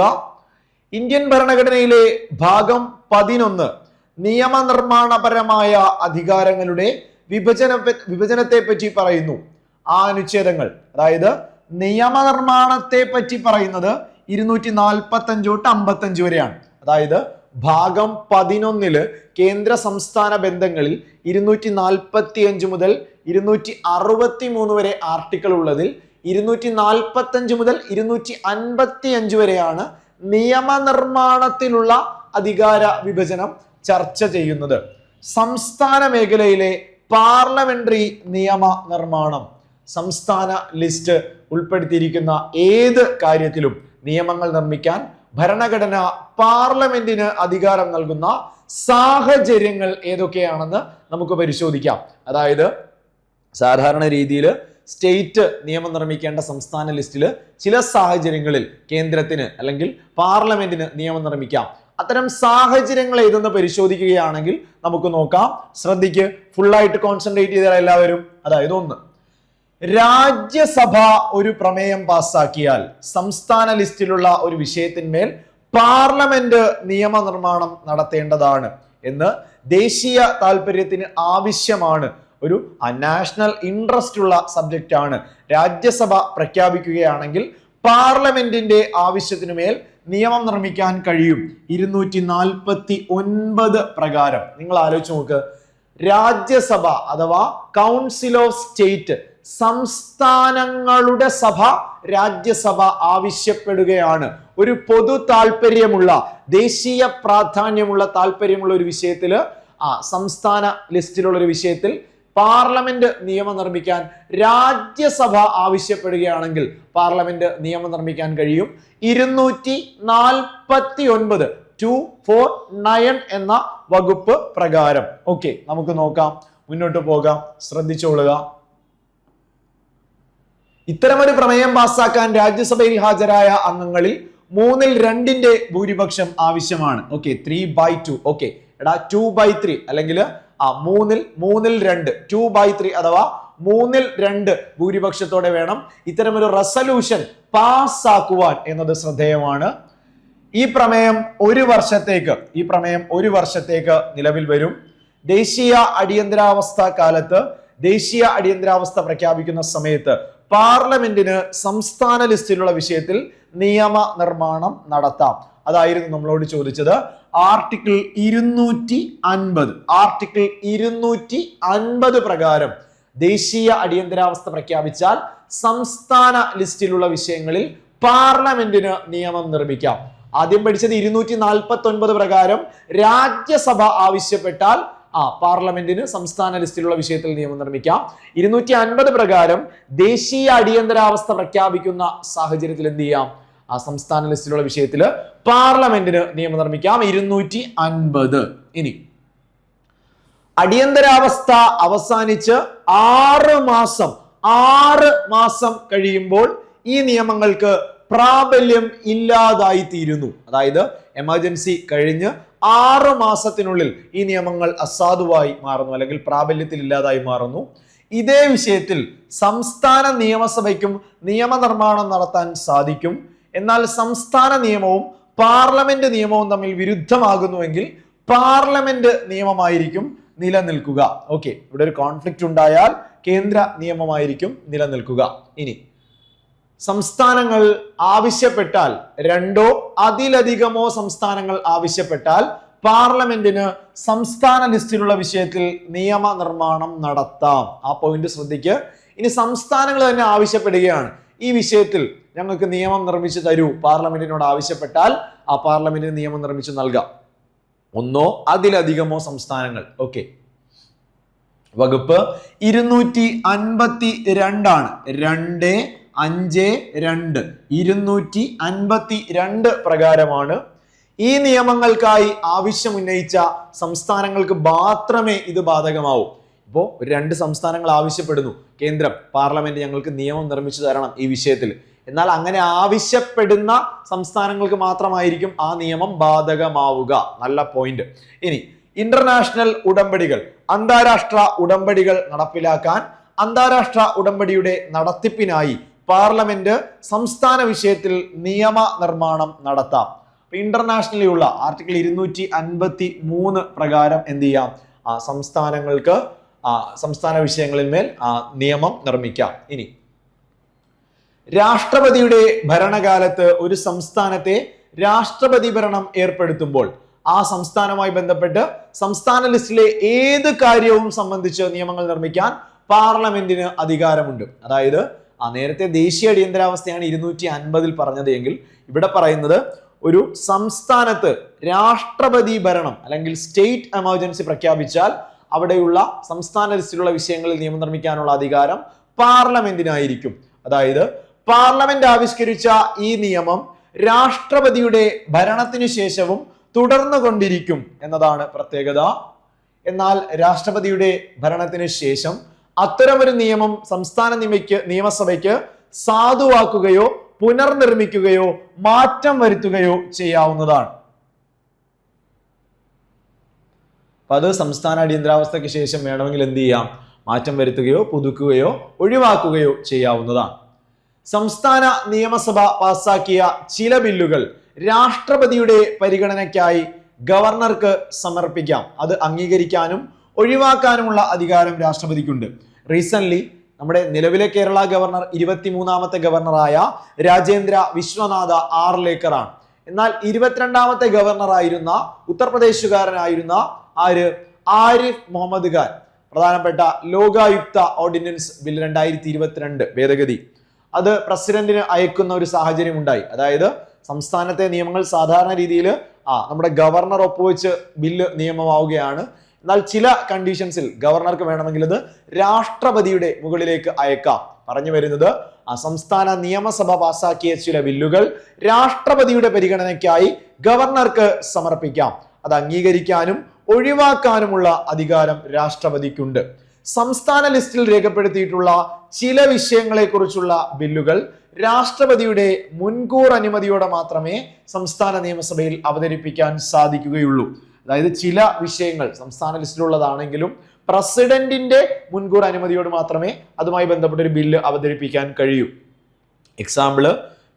ഇന്ത്യൻ ഭരണഘടനയിലെ ഭാഗം 11 നിയമനിർമ്മാണപരമായ അധികാരങ്ങളുടെ വിഭജനത്തെ പറ്റി പറയുന്നു. ആ അനുച്ഛേദങ്ങൾ, അതായത് നിയമനിർമ്മാണത്തെ പറ്റി പറയുന്നത് 245 തൊട്ട് 55 വരെയാണ്. അതായത് ഭാഗം 11 കേന്ദ്ര സംസ്ഥാന ബന്ധങ്ങളിൽ 245 മുതൽ 263 വരെ ആർട്ടിക്കിൾ ഉള്ളതിൽ 245 മുതൽ 255 വരെയാണ് നിയമനിർമ്മാണത്തിലുള്ള അധികാര വിഭജനം ചർച്ച ചെയ്യുന്നത്. സംസ്ഥാന മേഖലയിലെ പാർലമെന്ററി നിയമ നിർമ്മാണം, സംസ്ഥാന ലിസ്റ്റ് ഉൾപ്പെടുത്തിയിരിക്കുന്ന ഏത് കാര്യത്തിലും നിയമങ്ങൾ നിർമ്മിക്കാൻ ഭരണഘടന പാർലമെന്റിന് അധികാരം നൽകുന്ന സാഹചര്യങ്ങൾ ഏതൊക്കെയാണെന്ന് നമുക്ക് പരിശോധിക്കാം. അതായത് സാധാരണ രീതിയിൽ സ്റ്റേറ്റ് നിയമം നിർമ്മിക്കേണ്ട സംസ്ഥാന ലിസ്റ്റിൽ ചില സാഹചര്യങ്ങളിൽ കേന്ദ്രത്തിന് അല്ലെങ്കിൽ പാർലമെന്റിന് നിയമം നിർമ്മിക്കാം. അത്തരം സാഹചര്യങ്ങൾ ഏതെന്ന് പരിശോധിക്കുകയാണെങ്കിൽ നമുക്ക് നോക്കാം. ശ്രദ്ധിക്ക്, ഫുള്ളായിട്ട് കോൺസെൻട്രേറ്റ് ചെയ്താൽ എല്ലാവരും. അതായത് 1, രാജ്യസഭ ഒരു പ്രമേയം പാസ്സാക്കിയാൽ സംസ്ഥാന ലിസ്റ്റിലുള്ള ഒരു വിഷയത്തിന്മേൽ പാർലമെന്റ് നിയമനിർമ്മാണം നടത്തേണ്ടതാണ് എന്ന് ദേശീയ താല്പര്യത്തിന് ആവശ്യമാണ്, ഒരു നാഷണൽ ഇൻട്രസ്റ്റ് ഉള്ള സബ്ജക്റ്റ് ആണ്. രാജ്യസഭ പ്രഖ്യാപിക്കുകയാണെങ്കിൽ പാർലമെന്റിന്റെ ആവശ്യത്തിനുമേൽ നിയമം നിർമ്മിക്കാൻ കഴിയും. 249 പ്രകാരം. നിങ്ങൾ ആലോചിച്ച് നോക്ക്, രാജ്യസഭ അഥവാ കൗൺസിൽ ഓഫ് സ്റ്റേറ്റ്, സംസ്ഥാനങ്ങളുടെ സഭ രാജ്യസഭ ആവശ്യപ്പെടുകയാണ്. ഒരു പൊതു താല്പര്യമുള്ള, ദേശീയ പ്രാധാന്യമുള്ള താല്പര്യമുള്ള ഒരു വിഷയത്തില്, സംസ്ഥാന ലിസ്റ്റിലുള്ള ഒരു വിഷയത്തിൽ പാർലമെന്റ് നിയമം നിർമ്മിക്കാൻ രാജ്യസഭ ആവശ്യപ്പെടുകയാണെങ്കിൽ പാർലമെന്റ് നിയമം നിർമ്മിക്കാൻ കഴിയും. 249 249 എന്ന വകുപ്പ് പ്രകാരം. ഓക്കെ, നമുക്ക് നോക്കാം, മുന്നോട്ട് പോകാം. ശ്രദ്ധിച്ചോളുക. ഇത്തരമൊരു പ്രമേയം പാസ്സാക്കാൻ രാജ്യസഭയിൽ ഹാജരായ അംഗങ്ങളിൽ 2/3 ഭൂരിപക്ഷം ആവശ്യമാണ്. ഓക്കെ, 3/2. ഓക്കെ, എടാ 2/3 അല്ലെങ്കിൽ 3/2 2/3 അഥവാ 3/2 ഭൂരിപക്ഷത്തോടെ വേണം ഇത്തരമൊരു റെസല്യൂഷൻ പാസ്സാക്കുവാൻ എന്നത് ശ്രദ്ധേയമാണ്. ഈ പ്രമേയം ഒരു വർഷത്തേക്ക് നിലവിൽ വരും. ദേശീയ അടിയന്തരാവസ്ഥ കാലത്ത്, ദേശീയ അടിയന്തരാവസ്ഥ പ്രഖ്യാപിക്കുന്ന സമയത്ത് പാർലമെന്റിന് സംസ്ഥാന ലിസ്റ്റിലുള്ള വിഷയത്തിൽ നിയമ നിർമ്മാണം നടത്താം. അതായിരുന്നു നമ്മളോട് ചോദിച്ചത്. ആർട്ടിക്കിൾ 250 പ്രകാരം ദേശീയ അടിയന്തരാവസ്ഥ പ്രഖ്യാപിച്ചാൽ സംസ്ഥാന ലിസ്റ്റിലുള്ള വിഷയങ്ങളിൽ പാർലമെന്റിന് നിയമം നിർമ്മിക്കാം. ആദ്യം പഠിച്ചത് 249 പ്രകാരം രാജ്യസഭ ആവശ്യപ്പെട്ടാൽ പാർലമെന്റിന് സംസ്ഥാന ലിസ്റ്റിലുള്ള വിഷയത്തിൽ നിയമം നിർമ്മിക്കാം. 250 പ്രകാരം ദേശീയ അടിയന്തരാവസ്ഥ പ്രഖ്യാപിക്കുന്ന സാഹചര്യത്തിൽ എന്ത് ചെയ്യാം? സംസ്ഥാന ലിസ്റ്റിലുള്ള വിഷയത്തിൽ പാർലമെന്റിന് നിയമം നിർമ്മിക്കാം. 250. ഇനി അടിയന്തരാവസ്ഥ അവസാനിച്ച് 6 മാസം കഴിയുമ്പോൾ ഈ നിയമങ്ങൾക്ക് പ്രാബല്യം ഇല്ലാതായി തീരുന്നു. അതായത് എമർജൻസി കഴിഞ്ഞ് 6 മാസത്തിനുള്ളിൽ ഈ നിയമങ്ങൾ അസാധുവായി മാറുന്നു, അല്ലെങ്കിൽ പ്രാബല്യത്തിൽ ഇല്ലാതായി മാറുന്നു. ഇതേ വിഷയത്തിൽ സംസ്ഥാന നിയമസഭയ്ക്കും നിയമനിർമ്മാണം നടത്താൻ സാധിക്കും. എന്നാൽ സംസ്ഥാന നിയമവും പാർലമെന്റ് നിയമവും തമ്മിൽ വിരുദ്ധമാകുന്നുവെങ്കിൽ പാർലമെന്റ് നിയമമായിരിക്കും നിലനിൽക്കുക. ഓക്കെ, ഇവിടെ ഒരു കോൺഫ്ലിക്റ്റ് ഉണ്ടായാൽ കേന്ദ്ര നിയമമായിരിക്കും നിലനിൽക്കുക. ഇനി സംസ്ഥാനങ്ങൾ ആവശ്യപ്പെട്ടാൽ, 2ഓ അതിലധികമോ സംസ്ഥാനങ്ങൾ ആവശ്യപ്പെട്ടാൽ പാർലമെന്റിന് സംസ്ഥാന ലിസ്റ്റിലുള്ള വിഷയത്തിൽ നിയമനിർമ്മാണം നടത്താം. ആ പോയിന്റ് ശ്രദ്ധിക്കുക. ഇനി സംസ്ഥാനങ്ങൾ തന്നെ ആവശ്യപ്പെടുകയാണ്, ഈ വിഷയത്തിൽ ഞങ്ങൾക്ക് നിയമം നിർമ്മിച്ചു തരൂ, പാർലമെന്റിനോട് ആവശ്യപ്പെട്ടാൽ ആ പാർലമെന്റിന് നിയമം നിർമ്മിച്ചു നൽകാം. 1ഓ അതിലധികമോ സംസ്ഥാനങ്ങൾ. ഓക്കെ, വകുപ്പ് 252 ആണ്. 252 252 പ്രകാരമാണ്. ഈ നിയമങ്ങൾക്കായി ആവശ്യം ഉന്നയിച്ച സംസ്ഥാനങ്ങൾക്ക് മാത്രമേ ഇത് ബാധകമാവൂ. അപ്പോൾ ഒരു 2 സംസ്ഥാനങ്ങൾ ആവശ്യപ്പെടുന്നു, കേന്ദ്രം പാർലമെന്റ് ഞങ്ങൾക്ക് നിയമം നിർമ്മിച്ചു തരണം ഈ വിഷയത്തിൽ. എന്നാൽ അങ്ങനെ ആവശ്യപ്പെടുന്ന സംസ്ഥാനങ്ങൾക്ക് മാത്രമായിരിക്കും ആ നിയമം ബാധകമാവുക. നല്ല പോയിന്റ്. ഇനി ഇന്റർനാഷണൽ ഉടമ്പടികൾ, അന്താരാഷ്ട്ര ഉടമ്പടികൾ നടപ്പിലാക്കാൻ അന്താരാഷ്ട്ര ഉടമ്പടിയുടെ നടത്തിപ്പിനായി പാർലമെന്റ് സംസ്ഥാന വിഷയത്തിൽ നിയമ നിർമ്മാണം നടത്താം. ഇന്റർനാഷണലി ഉള്ള ആർട്ടിക്കിൾ 253 പ്രകാരം എന്ത് ചെയ്യാം? സംസ്ഥാനങ്ങൾക്ക് സംസ്ഥാന വിഷയങ്ങളിൽ മേൽ നിയമം നിർമ്മിക്കാം. ഇനി രാഷ്ട്രപതിയുടെ ഭരണകാലത്ത് ഒരു സംസ്ഥാനത്തെ രാഷ്ട്രപതി ഭരണം ഏർപ്പെടുത്തുമ്പോൾ ആ സംസ്ഥാനവുമായി ബന്ധപ്പെട്ട് സംസ്ഥാന ലിസ്റ്റിലെ ഏത് കാര്യവും സംബന്ധിച്ച് നിയമങ്ങൾ നിർമ്മിക്കാൻ പാർലമെന്റിന് അധികാരമുണ്ട്. അതായത് നേരത്തെ ദേശീയ അടിയന്തരാവസ്ഥയാണ് 250 പറഞ്ഞത് എങ്കിൽ ഇവിടെ പറയുന്നത് ഒരു സംസ്ഥാനത്ത് രാഷ്ട്രപതി ഭരണം അല്ലെങ്കിൽ സ്റ്റേറ്റ് എമർജൻസി പ്രഖ്യാപിച്ചാൽ അവിടെയുള്ള സംസ്ഥാന ലിസ്റ്റിലുള്ള വിഷയങ്ങളിൽ നിയമം നിർമ്മിക്കാനുള്ള അധികാരം പാർലമെന്റിനായിരിക്കും. അതായത് പാർലമെന്റ് ആവിഷ്കരിച്ച ഈ നിയമം രാഷ്ട്രപതിയുടെ ഭരണത്തിനു ശേഷവും തുടർന്നു കൊണ്ടിരിക്കും എന്നതാണ് പ്രത്യേകത. എന്നാൽ രാഷ്ട്രപതിയുടെ ഭരണത്തിന് ശേഷം അത്തരമൊരു നിയമം സംസ്ഥാന നിയമസഭയ്ക്ക് സാധുവാക്കുകയോ പുനർനിർമ്മിക്കുകയോ മാറ്റം വരുത്തുകയോ ചെയ്യാവുന്നതാണ്. അപ്പൊ അത് സംസ്ഥാന അടിയന്തരാവസ്ഥയ്ക്ക് ശേഷം വേണമെങ്കിൽ എന്ത് ചെയ്യാം? മാറ്റം വരുത്തുകയോ പുതുക്കുകയോ ഒഴിവാക്കുകയോ ചെയ്യാവുന്നതാണ്. സംസ്ഥാന നിയമസഭ പാസാക്കിയ ചില ബില്ലുകൾ രാഷ്ട്രപതിയുടെ പരിഗണനയ്ക്കായി ഗവർണർക്ക് സമർപ്പിക്കാം. അത് അംഗീകരിക്കാനും ഒഴിവാക്കാനുമുള്ള അധികാരം രാഷ്ട്രപതിക്കുണ്ട്. റീസെന്റ് നമ്മുടെ നിലവിലെ കേരള ഗവർണർ 23ാമത്തെ ഗവർണറായ രാജേന്ദ്ര വിശ്വനാഥ ആർലേക്കറാണ്. എന്നാൽ 22ാമത്തെ ഗവർണറായിരുന്ന ഉത്തർപ്രദേശുകാരനായിരുന്ന ആരിഫ് മുഹമ്മദ് ഖാൻ പ്രധാനപ്പെട്ട ലോകായുക്ത ഓർഡിനൻസ് ബിൽ 2022 ഭേദഗതി അത് പ്രസിഡന്റിന് അയക്കുന്ന ഒരു സാഹചര്യം ഉണ്ടായി. അതായത് സംസ്ഥാനത്തെ നിയമങ്ങൾ സാധാരണ രീതിയിൽ നമ്മുടെ ഗവർണർ ഒപ്പുവെച്ച് ബില്ല് നിയമമാവുകയാണ്. എന്നാൽ ചില കണ്ടീഷൻസിൽ ഗവർണർക്ക് വേണമെങ്കിൽ ഇത് രാഷ്ട്രപതിയുടെ മുകളിലേക്ക് അയക്കാം. പറഞ്ഞു വരുന്നത് സംസ്ഥാന നിയമസഭ പാസാക്കിയ ചില ബില്ലുകൾ രാഷ്ട്രപതിയുടെ പരിഗണനയ്ക്കായി ഗവർണർക്ക് സമർപ്പിക്കാം. അത് അംഗീകരിക്കാനും ഒഴിവാക്കാനുമുള്ള അധികാരം രാഷ്ട്രപതിക്കുണ്ട്. സംസ്ഥാന ലിസ്റ്റിൽ രേഖപ്പെടുത്തിയിട്ടുള്ള ചില വിഷയങ്ങളെ കുറിച്ചുള്ള ബില്ലുകൾ രാഷ്ട്രപതിയുടെ മുൻകൂർ അനുമതിയോടെ മാത്രമേ സംസ്ഥാന നിയമസഭയിൽ അവതരിപ്പിക്കാൻ സാധിക്കുകയുള്ളൂ. അതായത് ചില വിഷയങ്ങൾ സംസ്ഥാന ലിസ്റ്റിലുള്ളതാണെങ്കിലും പ്രസിഡന്റിന്റെ മുൻകൂർ അനുമതിയോട് മാത്രമേ അതുമായി ബന്ധപ്പെട്ട ഒരു ബില്ല് അവതരിപ്പിക്കാൻ കഴിയൂ. എക്സാമ്പിള്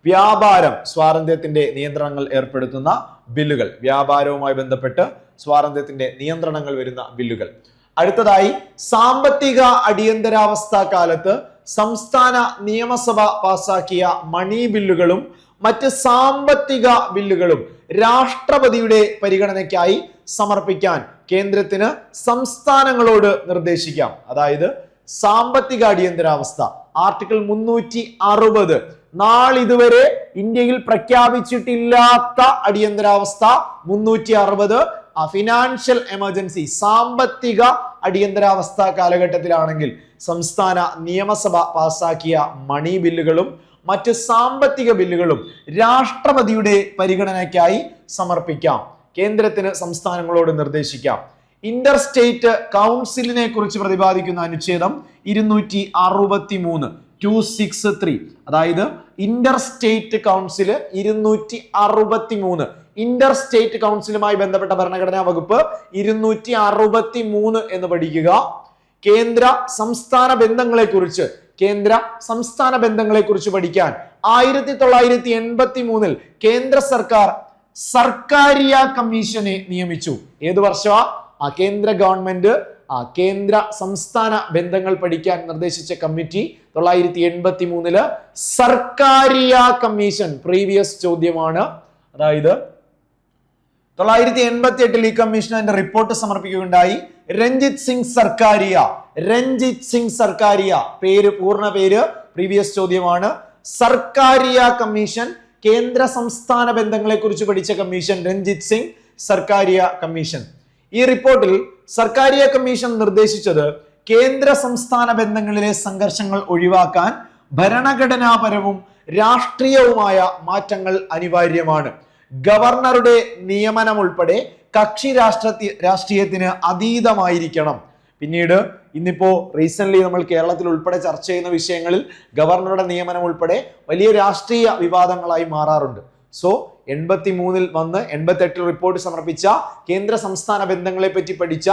വ്യാപാരം, സ്വാതന്ത്ര്യത്തിന്റെ നിയന്ത്രണങ്ങൾ ഏർപ്പെടുത്തുന്ന ബില്ലുകൾ, വ്യാപാരവുമായി ബന്ധപ്പെട്ട് സ്വാതന്ത്ര്യത്തിന്റെ നിയന്ത്രണങ്ങൾ വരുന്ന ബില്ലുകൾ. അടുത്തതായി സാമ്പത്തിക അടിയന്തരാവസ്ഥ കാലത്ത് സംസ്ഥാന നിയമസഭ പാസാക്കിയ മണി ബില്ലുകളും മറ്റ് സാമ്പത്തിക ബില്ലുകളും രാഷ്ട്രപതിയുടെ പരിഗണനയ്ക്കായി സമർപ്പിക്കാൻ കേന്ദ്രത്തിന് സംസ്ഥാനങ്ങളോട് നിർദ്ദേശിക്കാം. അതായത് സാമ്പത്തിക അടിയന്തരാവസ്ഥ ആർട്ടിക്കിൾ 360 നാളിതുവരെ ഇന്ത്യയിൽ പ്രഖ്യാപിച്ചിട്ടില്ലാത്ത അടിയന്തരാവസ്ഥ 360 ഫിനാൻഷ്യൽ എമർജൻസി സാമ്പത്തിക അടിയന്തരാവസ്ഥ കാലഘട്ടത്തിലാണെങ്കിൽ സംസ്ഥാന നിയമസഭ പാസാക്കിയ മണി ബില്ലുകളും മറ്റ് സാമ്പത്തിക ബില്ലുകളും രാഷ്ട്രപതിയുടെ പരിഗണനയ്ക്കായി സമർപ്പിക്കാം. കേന്ദ്രത്തിന് സംസ്ഥാനങ്ങളോട് നിർദ്ദേശിക്കാം. ഇന്റർ സ്റ്റേറ്റ് കൗൺസിലിനെ കുറിച്ച് പ്രതിപാദിക്കുന്ന അനുച്ഛേദം 263 263 അതായത് inter state council 263 inter state കൗൺസിലുമായി ബന്ധപ്പെട്ട ഭരണഘടനാ വകുപ്പ് 263 എന്ന് പഠിക്കുക. കേന്ദ്ര സംസ്ഥാന ബന്ധങ്ങളെ കുറിച്ച് പഠിക്കാൻ 1983 കേന്ദ്ര സർക്കാർ സർക്കാരിയ കമ്മീഷനെ നിയമിച്ചു. ഏത് വർഷമാ? കേന്ദ്ര ഗവൺമെന്റ് കേന്ദ്ര സംസ്ഥാന ബന്ധങ്ങൾ പഠിക്കാൻ നിർദ്ദേശിച്ച കമ്മിറ്റി 1983 സർക്കാരിയ കമ്മീഷൻ. പ്രീവിയസ് ചോദ്യമാണ്. അതായത് 1988 ഈ കമ്മീഷൻ അതിന്റെ റിപ്പോർട്ട് സമർപ്പിക്കുകയുണ്ടായി. രഞ്ജിത് സിംഗ് സർക്കാരിയ പൂർണ്ണ പേര് പ്രീവിയസ് ചോദ്യമാണ്. സർക്കാരിയ കമ്മീഷൻ കേന്ദ്ര സംസ്ഥാന ബന്ധങ്ങളെ കുറിച്ച് പഠിച്ച കമ്മീഷൻ രഞ്ജിത് സിംഗ് സർക്കാരിയ കമ്മീഷൻ. ഈ റിപ്പോർട്ടിൽ സർക്കാരിയ കമ്മീഷൻ നിർദ്ദേശിച്ചത് കേന്ദ്ര സംസ്ഥാന ബന്ധങ്ങളിലെ സംഘർഷങ്ങൾ ഒഴിവാക്കാൻ ഭരണഘടനാപരവും രാഷ്ട്രീയവുമായ മാറ്റങ്ങൾ അനിവാര്യമാണ്. ഗവർണറുടെ നിയമനം ഉൾപ്പെടെ കക്ഷി രാഷ്ട്രീയത്തിന് അതീതമായിരിക്കണം. പിന്നീട് ഇന്നിപ്പോ റീസെന്റ് നമ്മൾ കേരളത്തിൽ ഉൾപ്പെടെ ചർച്ച ചെയ്യുന്ന വിഷയങ്ങളിൽ ഗവർണറുടെ നിയമനം ഉൾപ്പെടെ വലിയ രാഷ്ട്രീയ വിവാദങ്ങളായി മാറാറുണ്ട്. സോ 83-ൽ വന്ന് 88-ൽ റിപ്പോർട്ട് സമർപ്പിച്ച കേന്ദ്ര സംസ്ഥാന ബന്ധങ്ങളെ പറ്റി പഠിച്ച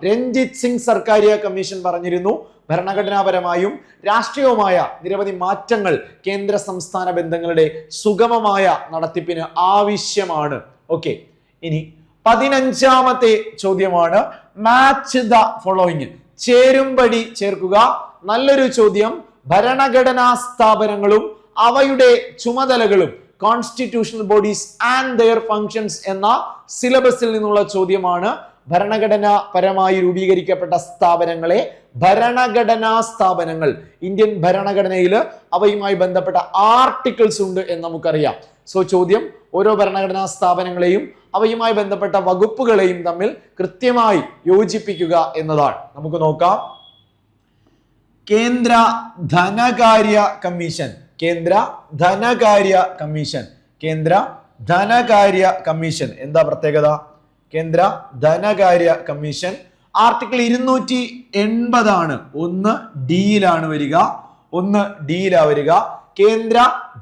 രഞ്ജിത് സിംഗ് സർക്കാരിയ കമ്മീഷൻ പറഞ്ഞിരുന്നു, ഭരണഘടനാപരമായും രാഷ്ട്രീയവുമായ നിരവധി മാറ്റങ്ങൾ കേന്ദ്ര സംസ്ഥാന ബന്ധങ്ങളുടെ സുഗമമായ നടത്തിപ്പിന് ആവശ്യമാണ്. ഓക്കെ, ഇനി 15ാമത്തെ ചോദ്യമാണ് മാച്ച് ദ ഫോളോയിങ്. ചേരുംപടി ചേർക്കുക. നല്ലൊരു ചോദ്യം. ഭരണഘടനാ സ്ഥാപനങ്ങളും അവയുടെ ചുമതലകളും constitutional bodies and their functions എന്ന സിലബസിൽ നിന്നുള്ള ചോദ്യമാണ്. ഭരണഘടനാപരമായി രൂപീകരിക്കപ്പെട്ട സ്ഥാപനങ്ങളെ ഭരണഘടനാ സ്ഥാപനങ്ങൾ. ഇന്ത്യൻ ഭരണഘടനയിൽ അവയുമായി ബന്ധപ്പെട്ട ആർട്ടിക്കിൾസ് ഉണ്ട് എന്ന് നമുക്കറിയാം. സോ ചോദ്യം ഓരോ ഭരണഘടനാ സ്ഥാപനങ്ങളെയും അവയുമായി ബന്ധപ്പെട്ട വകുപ്പുകളെയും തമ്മിൽ കൃത്യമായി യോജിപ്പിക്കുക എന്നതാണ്. നമുക്ക് നോക്കാം. കേന്ദ്ര ധനകാര്യ കമ്മീഷൻ. കേന്ദ്ര ധനകാര്യ കമ്മീഷൻ. കേന്ദ്ര ധനകാര്യ കമ്മീഷൻ എന്താ പ്രത്യേകത? കേന്ദ്ര ധനകാര്യ കമ്മീഷൻ ആർട്ടിക്കിൾ 280 ആണ്. 1 ഡിയിലാണ് വരിക. 1 ഡിയിലാ വരിക. കേന്ദ്ര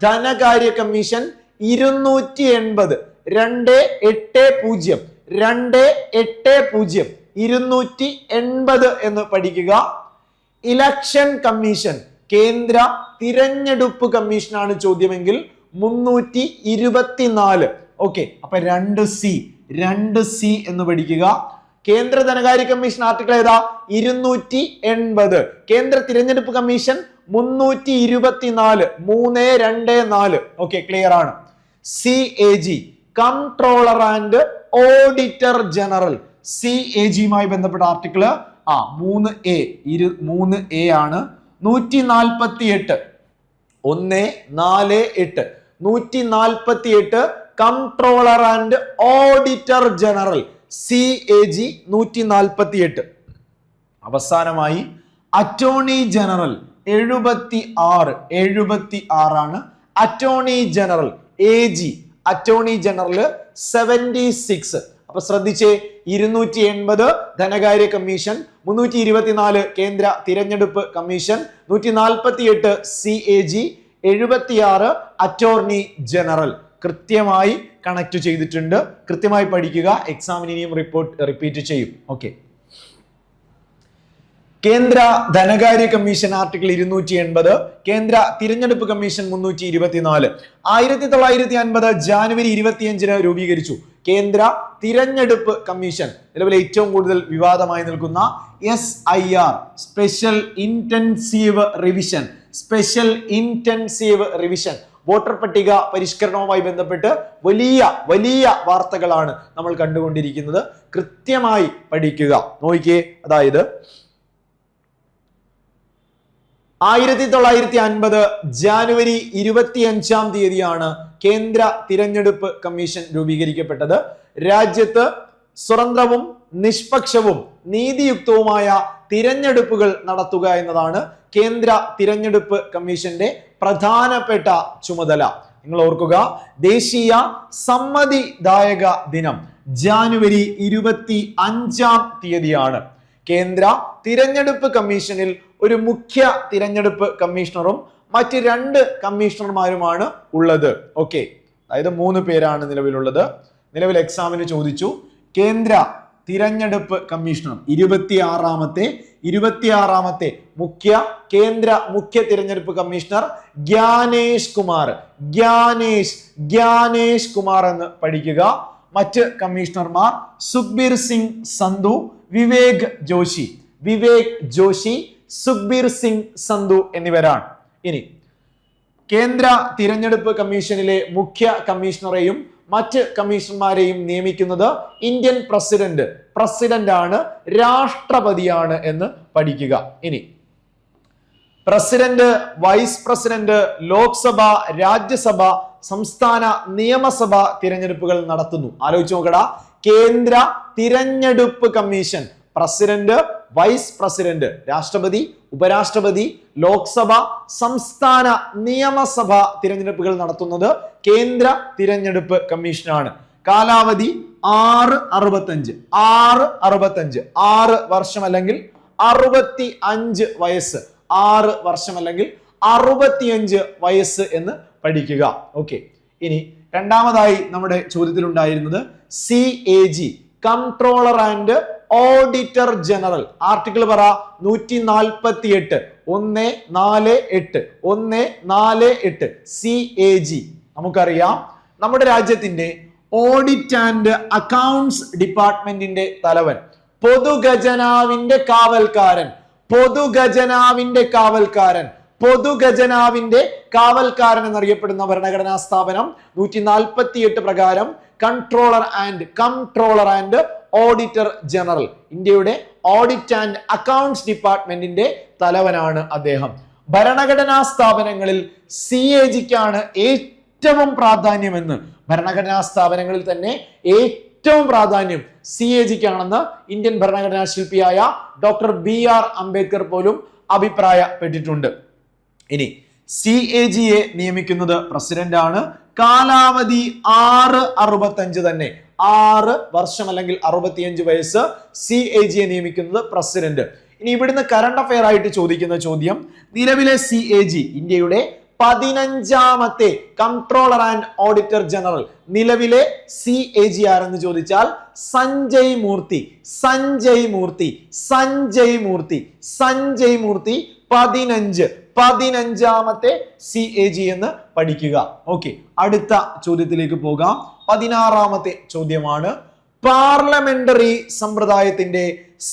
ധനകാര്യ കമ്മീഷൻ 280 280 280 280 എന്ന് പഠിക്കുക. ഇലക്ഷൻ കമ്മീഷൻ കേന്ദ്ര തിരഞ്ഞെടുപ്പ് കമ്മീഷനാണ് ചോദ്യമെങ്കിൽ 324. ഓക്കെ, അപ്പൊ 2C എന്ന് പഠിക്കുക. കേന്ദ്ര ധനകാര്യ കമ്മീഷൻ ആർട്ടിക്കിൾ ഏതാ? 280. കേന്ദ്ര തിരഞ്ഞെടുപ്പ് കമ്മീഷൻ 324. 324. ഓക്കെ, ക്ലിയർ ആണ്. CAG controller and auditor general. CAG-യുമായി ബന്ധപ്പെട്ട ആർട്ടിക്കിൾ 3A ആണ്. 148 148 148 controller and auditor general CAG 148. അവസാനമായി അറ്റോർണി ജനറൽ 76 ആണ്. Attorney general AG attorney general 76. അപ്പൊ ശ്രദ്ധിച്ചേ, 280 ധനകാര്യ കമ്മീഷൻ, 324 കേന്ദ്ര തിരഞ്ഞെടുപ്പ് കമ്മീഷൻ, 148 CAG, 76 അറ്റോർണി ജനറൽ. കൃത്യമായി കണക്ട് ചെയ്തിട്ടുണ്ട്. കൃത്യമായി പഠിക്കുക. എക്സാമിന് ഇനിയും റിപ്പീറ്റ് ചെയ്യും. ഓക്കെ, കേന്ദ്ര ധനകാര്യ കമ്മീഷൻ ആർട്ടിക്കിൾ 280, കേന്ദ്ര തിരഞ്ഞെടുപ്പ് കമ്മീഷൻ 324. 1950 ജാനുവരി 25-ന് രൂപീകരിച്ചു കേന്ദ്ര തിരഞ്ഞെടുപ്പ് കമ്മീഷൻ. നിലവിലെ ഏറ്റവും കൂടുതൽ വിവാദമായി നിൽക്കുന്ന SIR special intensive revision. Special intensive revision voter പട്ടിക പരിഷ്കരണവുമായി ബന്ധപ്പെട്ട് വലിയ വാർത്തകളാണ് നമ്മൾ കണ്ടുകൊണ്ടിരിക്കുന്നത്. കൃത്യമായി പഠിക്കുക. നോക്കിയേ, അതായത് 1950 ജാനുവരി 25-ാം തീയതിയാണ് കേന്ദ്ര തിരഞ്ഞെടുപ്പ് കമ്മീഷൻ രൂപീകരിക്കപ്പെട്ടത്. രാജ്യത്ത് സ്വതന്ത്രവും നിഷ്പക്ഷവും നീതിയുക്തവുമായ തിരഞ്ഞെടുപ്പുകൾ നടത്തുക എന്നതാണ് കേന്ദ്ര തിരഞ്ഞെടുപ്പ് കമ്മീഷന്റെ പ്രധാനപ്പെട്ട ചുമതല. നിങ്ങൾ ഓർക്കുക, ദേശീയ സമ്മതിദായക ദിനം ജാനുവരി 25-ാം തീയതിയാണ്. കേന്ദ്ര തിരഞ്ഞെടുപ്പ് കമ്മീഷനിൽ ഒരു മുഖ്യ തിരഞ്ഞെടുപ്പ് കമ്മീഷണറും മറ്റ് 2 കമ്മീഷണർമാരുമാണ് ഉള്ളത്. ഓക്കെ, അതായത് 3 പേരാണ് നിലവിലുള്ളത്. നിലവിൽ എക്സാമിന് ചോദിച്ചു കേന്ദ്ര തിരഞ്ഞെടുപ്പ് കമ്മീഷണർ 26ാമത്തെ കേന്ദ്ര മുഖ്യ തിരഞ്ഞെടുപ്പ് കമ്മീഷണർ ഗ്യാനേഷ് കുമാർ എന്ന് പഠിക്കുക. മറ്റ് കമ്മീഷണർമാർ സുഖ്ബീർ സിംഗ് സന്ധു, വിവേക് ജോഷി, സുഖ്ബീർ സിംഗ് സന്ധു എന്നിവരാണ്. ഇനി കേന്ദ്ര തിരഞ്ഞെടുപ്പ് കമ്മീഷനിലെ മുഖ്യ കമ്മീഷണറെയും മറ്റ് കമ്മീഷണർമാരെയും നിയമിക്കുന്നത് ഇന്ത്യൻ പ്രസിഡന്റ് ആണ്, രാഷ്ട്രപതിയാണ് എന്ന് പഠിക്കുക. ഇനി president, vice president, Lok Sabha, Rajya Sabha, സംസ്ഥാന നിയമസഭ തിരഞ്ഞെടുപ്പുകൾ നടത്തുന്നു. ആലോചിച്ച് നോക്കടാ. കേന്ദ്ര തിരഞ്ഞെടുപ്പ് കമ്മീഷൻ പ്രസിഡന്റ്, വൈസ് പ്രസിഡന്റ്, രാഷ്ട്രപതി, ഉപരാഷ്ട്രപതി, ലോക്സഭ, സംസ്ഥാന നിയമസഭ തിരഞ്ഞെടുപ്പുകൾ നടത്തുന്നത് കേന്ദ്ര തിരഞ്ഞെടുപ്പ് കമ്മീഷനാണ്. കാലാവധി 6-65 6 വർഷം അല്ലെങ്കിൽ 65 വയസ്സ് 6 വർഷം അല്ലെങ്കിൽ 65 വയസ്സ് എന്ന് പഠിക്കുക. ഓക്കെ, ഇനി രണ്ടാമതായി നമ്മുടെ ചോദ്യത്തിൽ ഉണ്ടായിരുന്നത് CAG controller and auditor general. Article പറ 148 CAG. നമുക്കറിയാം നമ്മുടെ രാജ്യത്തിന്റെ ഓഡിറ്റ് ആൻഡ് അക്കൗണ്ട്സ് ഡിപ്പാർട്ട്മെന്റിന്റെ തലവൻ, പൊതുഖജനാവിന്റെ കാവൽക്കാരൻ എന്നറിയപ്പെടുന്ന ഭരണഘടനാ സ്ഥാപനം 148 പ്രകാരം കൺട്രോളർ ആൻഡ് ഓഡിറ്റർ ജനറൽ, ഇന്ത്യയുടെ ഓഡിറ്റ് ആൻഡ് അക്കൗണ്ട്സ് ഡിപ്പാർട്ട്മെന്റിന്റെ തലവനാണ് അദ്ദേഹം. ഭരണഘടനാ സ്ഥാപനങ്ങളിൽ CAGക്കാണ് ഏറ്റവും പ്രാധാന്യമെന്ന്, ഭരണഘടനാ സ്ഥാപനങ്ങളിൽ തന്നെ ഏറ്റവും പ്രാധാന്യം CAGക്കാണെന്ന് ഇന്ത്യൻ ഭരണഘടനാ ശില്പിയായ ഡോക്ടർ BR അംബേദ്കർ പോലും അഭിപ്രായപ്പെട്ടിട്ടുണ്ട്. ഇനി CAGയെ നിയമിക്കുന്നത് പ്രസിഡന്റ് ആണ്. കാലാവധി 6-65 തന്നെ, 6 വർഷം അല്ലെങ്കിൽ 65 വയസ്സ്. CAGയെ നിയമിക്കുന്നത് പ്രസിഡന്റ്. ഇനി ഇവിടുന്ന് കറണ്ട് അഫയർ ആയിട്ട് ചോദിക്കുന്ന ചോദ്യം, നിലവിലെ CAG ഇന്ത്യയുടെ 15ാമത്തെ കൺട്രോളർ ആൻഡ് ഓഡിറ്റർ ജനറൽ, നിലവിലെ CAG ആരെന്ന് ചോദിച്ചാൽ സഞ്ജയ് മൂർത്തി 15ാമത്തെ CAG എന്ന് പഠിക്കുക. ഓക്കെ, അടുത്ത ചോദ്യത്തിലേക്ക് പോകാം. 16ാമത്തെ ചോദ്യമാണ്, പാർലമെന്ററി സമ്പ്രദായത്തിന്റെ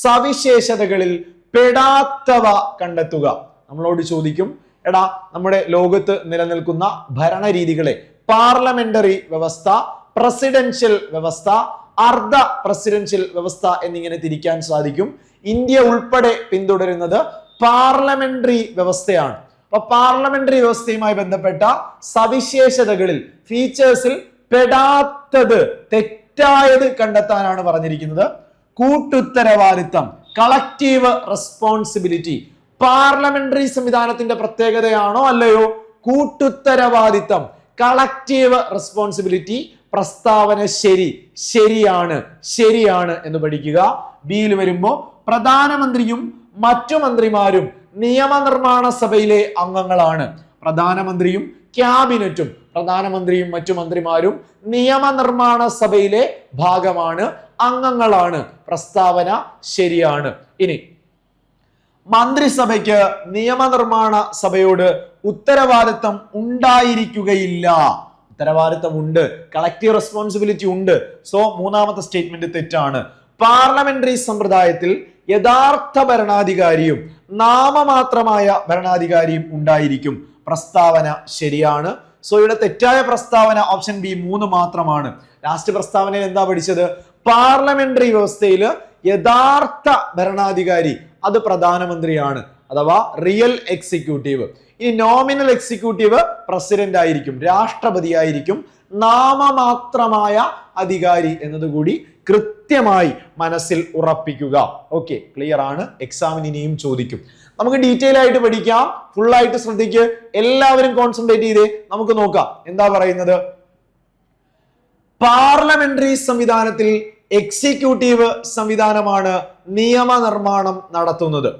സവിശേഷതകളിൽ പെടാത്തവ കണ്ടെത്തുക. നമ്മളോട് ചോദിക്കും, എടാ നമ്മുടെ ലോകത്ത് നിലനിൽക്കുന്ന ഭരണരീതികളെ പാർലമെന്ററി വ്യവസ്ഥ, പ്രസിഡൻഷ്യൽ വ്യവസ്ഥ, അർദ്ധ പ്രസിഡൻഷ്യൽ വ്യവസ്ഥ എന്നിങ്ങനെ തിരിക്കാൻ സാധിക്കും. ഇന്ത്യ ഉൾപ്പെടെ പിന്തുടരുന്നത് പാർലമെന്ററി വ്യവസ്ഥയാണ്. അപ്പൊ പാർലമെന്ററി വ്യവസ്ഥയുമായി ബന്ധപ്പെട്ട സവിശേഷതകളിൽ, ഫീച്ചേഴ്സിൽ പെടാത്തത്, തെറ്റായത് കണ്ടെത്താനാണ് പറഞ്ഞിരിക്കുന്നത്. കൂട്ടുത്തരവാദിത്തം, കളക്റ്റീവ് റെസ്പോൺസിബിലിറ്റി, പാർലമെന്ററി സംവിധാനത്തിന്റെ പ്രത്യേകതയാണോ അല്ലയോ കൂട്ടുത്തരവാദിത്തം, കളക്റ്റീവ് റെസ്പോൺസിബിലിറ്റി? പ്രസ്താവന ശരിയാണ് എന്ന് പഠിക്കുക. ബിയിൽ വരുമ്പോ പ്രധാനമന്ത്രിയും മറ്റു മന്ത്രിമാരും നിയമനിർമ്മാണ സഭയിലെ അംഗങ്ങളാണ്. പ്രധാനമന്ത്രിയും ക്യാബിനറ്റും, പ്രധാനമന്ത്രിയും മറ്റു മന്ത്രിമാരും നിയമനിർമ്മാണ സഭയിലെ ഭാഗമാണ്, അംഗങ്ങളാണ്. പ്രസ്താവന ശരിയാണ്. ഇനി മന്ത്രിസഭയ്ക്ക് നിയമനിർമ്മാണ സഭയോട് ഉത്തരവാദിത്തം ഉണ്ടായിരിക്കുകയില്ല. ഉത്തരവാദിത്തം ഉണ്ട്, കളക്റ്റീവ് റെസ്പോൺസിബിലിറ്റി ഉണ്ട്. സോ മൂന്നാമത്തെ സ്റ്റേറ്റ്മെന്റ് തെറ്റാണ്. പാർലമെന്ററി സമ്പ്രദായത്തിൽ യഥാർത്ഥ ഭരണാധികാരിയും നാമമാത്രമായ ഭരണാധികാരിയും ഉണ്ടായിരിക്കും. പ്രസ്താവന ശരിയാണ്. സോ ഇവിടെ തെറ്റായ പ്രസ്താവന ഓപ്ഷൻ ബി 3 മാത്രമാണ്. ലാസ്റ്റ് പ്രസ്താവനയിൽ എന്താ പഠിച്ചത്? പാർലമെന്ററി വ്യവസ്ഥയിൽ യഥാർത്ഥ ഭരണാധികാരി അത് പ്രധാനമന്ത്രിയാണ്, അഥവാ റിയൽ എക്സിക്യൂട്ടീവ്. ഇനി നോമിനൽ എക്സിക്യൂട്ടീവ് പ്രസിഡന്റ് ആയിരിക്കും, രാഷ്ട്രപതി ആയിരിക്കും. നാമമാത്രമായ അധികാരി എന്നതുകൂടി കൃത്യമായി മനസ്സിൽ ഉറപ്പിക്കുക. ഓക്കെ, ക്ലിയർ ആണ്. എക്സാമിന് ഇനിയും ചോദിക്കും. നമുക്ക് ഡീറ്റെയിൽ ആയിട്ട് പഠിക്കാം. ഫുൾ ആയിട്ട് ശ്രദ്ധിക്കുക, എല്ലാവരും കോൺസെൻട്രേറ്റ് ചെയ്തേ. നമുക്ക് നോക്കാം എന്താ പറയുന്നത്. പാർലമെന്ററി സംവിധാനത്തിൽ എക്സിക്യൂട്ടീവ് സംവിധാനമാണ് നിയമനിർമ്മാണം നടത്തുന്നത്.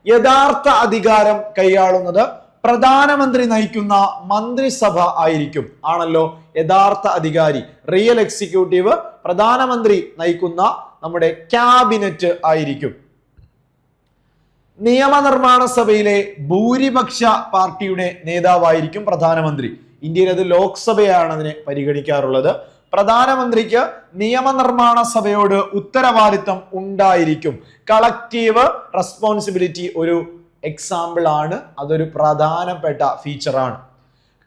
യഥാർത്ഥ അധികാരം കൈയാളുന്നത് പ്രധാനമന്ത്രി നയിക്കുന്ന മന്ത്രിസഭ ആയിരിക്കും. ആണല്ലോ യഥാർത്ഥ അധികാരി. റിയൽ എക്സിക്യൂട്ടീവ് പ്രധാനമന്ത്രി നയിക്കുന്ന നമ്മുടെ ക്യാബിനറ്റ് ആയിരിക്കും. നിയമനിർമ്മാണ സഭയിലെ ഭൂരിപക്ഷ പാർട്ടിയുടെ നേതാവായിരിക്കും പ്രധാനമന്ത്രി. ഇന്ത്യയിൽ അത് ലോക്സഭയാണ് അതിനെ പരിഗണിക്കാറുള്ളത്. പ്രധാനമന്ത്രിക്ക് നിയമനിർമ്മാണ സഭയോട് ഉത്തരവാദിത്തം ഉണ്ടായിരിക്കും. കളക്റ്റീവ് റെസ്പോൺസിബിലിറ്റി ഒരു എക്സാമ്പിൾ ആണ്, അതൊരു പ്രധാനപ്പെട്ട ഫീച്ചറാണ്.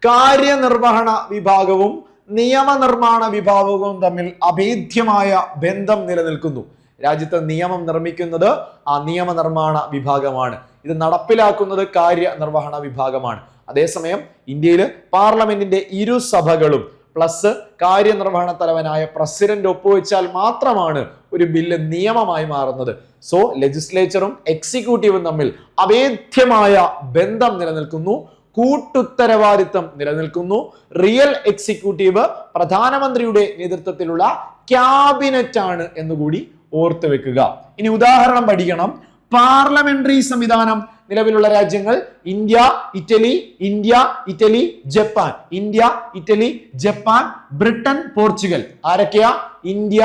കാര്യനിർവഹണ വിഭാഗവും നിയമനിർമ്മാണ വിഭാഗവും തമ്മിൽ അഭേദ്യമായ ബന്ധം നിലനിൽക്കുന്നു. രാജ്യത്ത് നിയമം നിർമ്മിക്കുന്നത് ആ നിയമനിർമ്മാണ വിഭാഗമാണ്, ഇത് നടപ്പിലാക്കുന്നത് കാര്യനിർവഹണ വിഭാഗമാണ്. അതേസമയം ഇന്ത്യയിൽ പാർലമെന്റിന്റെ ഇരു സഭകളും പ്ലസ് കാര്യനിർവഹണ തലവനായ പ്രസിഡന്റ് ഒപ്പുവെച്ചാൽ മാത്രമാണ് ഒരു ബില്ല് നിയമമായി മാറുന്നത്. സോ ലെജിസ്ലേച്ചറും എക്സിക്യൂട്ടീവും തമ്മിൽ അഭേദ്യമായ ബന്ധം നിലനിൽക്കുന്നു. കൂട്ടുത്തരവാദിത്തം നിലനിൽക്കുന്നു. റിയൽ എക്സിക്യൂട്ടീവ് പ്രധാനമന്ത്രിയുടെ നേതൃത്വത്തിലുള്ള ക്യാബിനറ്റ് ആണ് എന്നുകൂടി ഓർത്തു വെക്കുക. ഇനി ഉദാഹരണം പഠിക്കണം. പാർലമെന്ററി സംവിധാനം നിലവിലുള്ള രാജ്യങ്ങൾ India, Italy, India, Italy, Japan. India, Italy, Japan, Britain, Portugal. ആരൊക്കെയാ? India,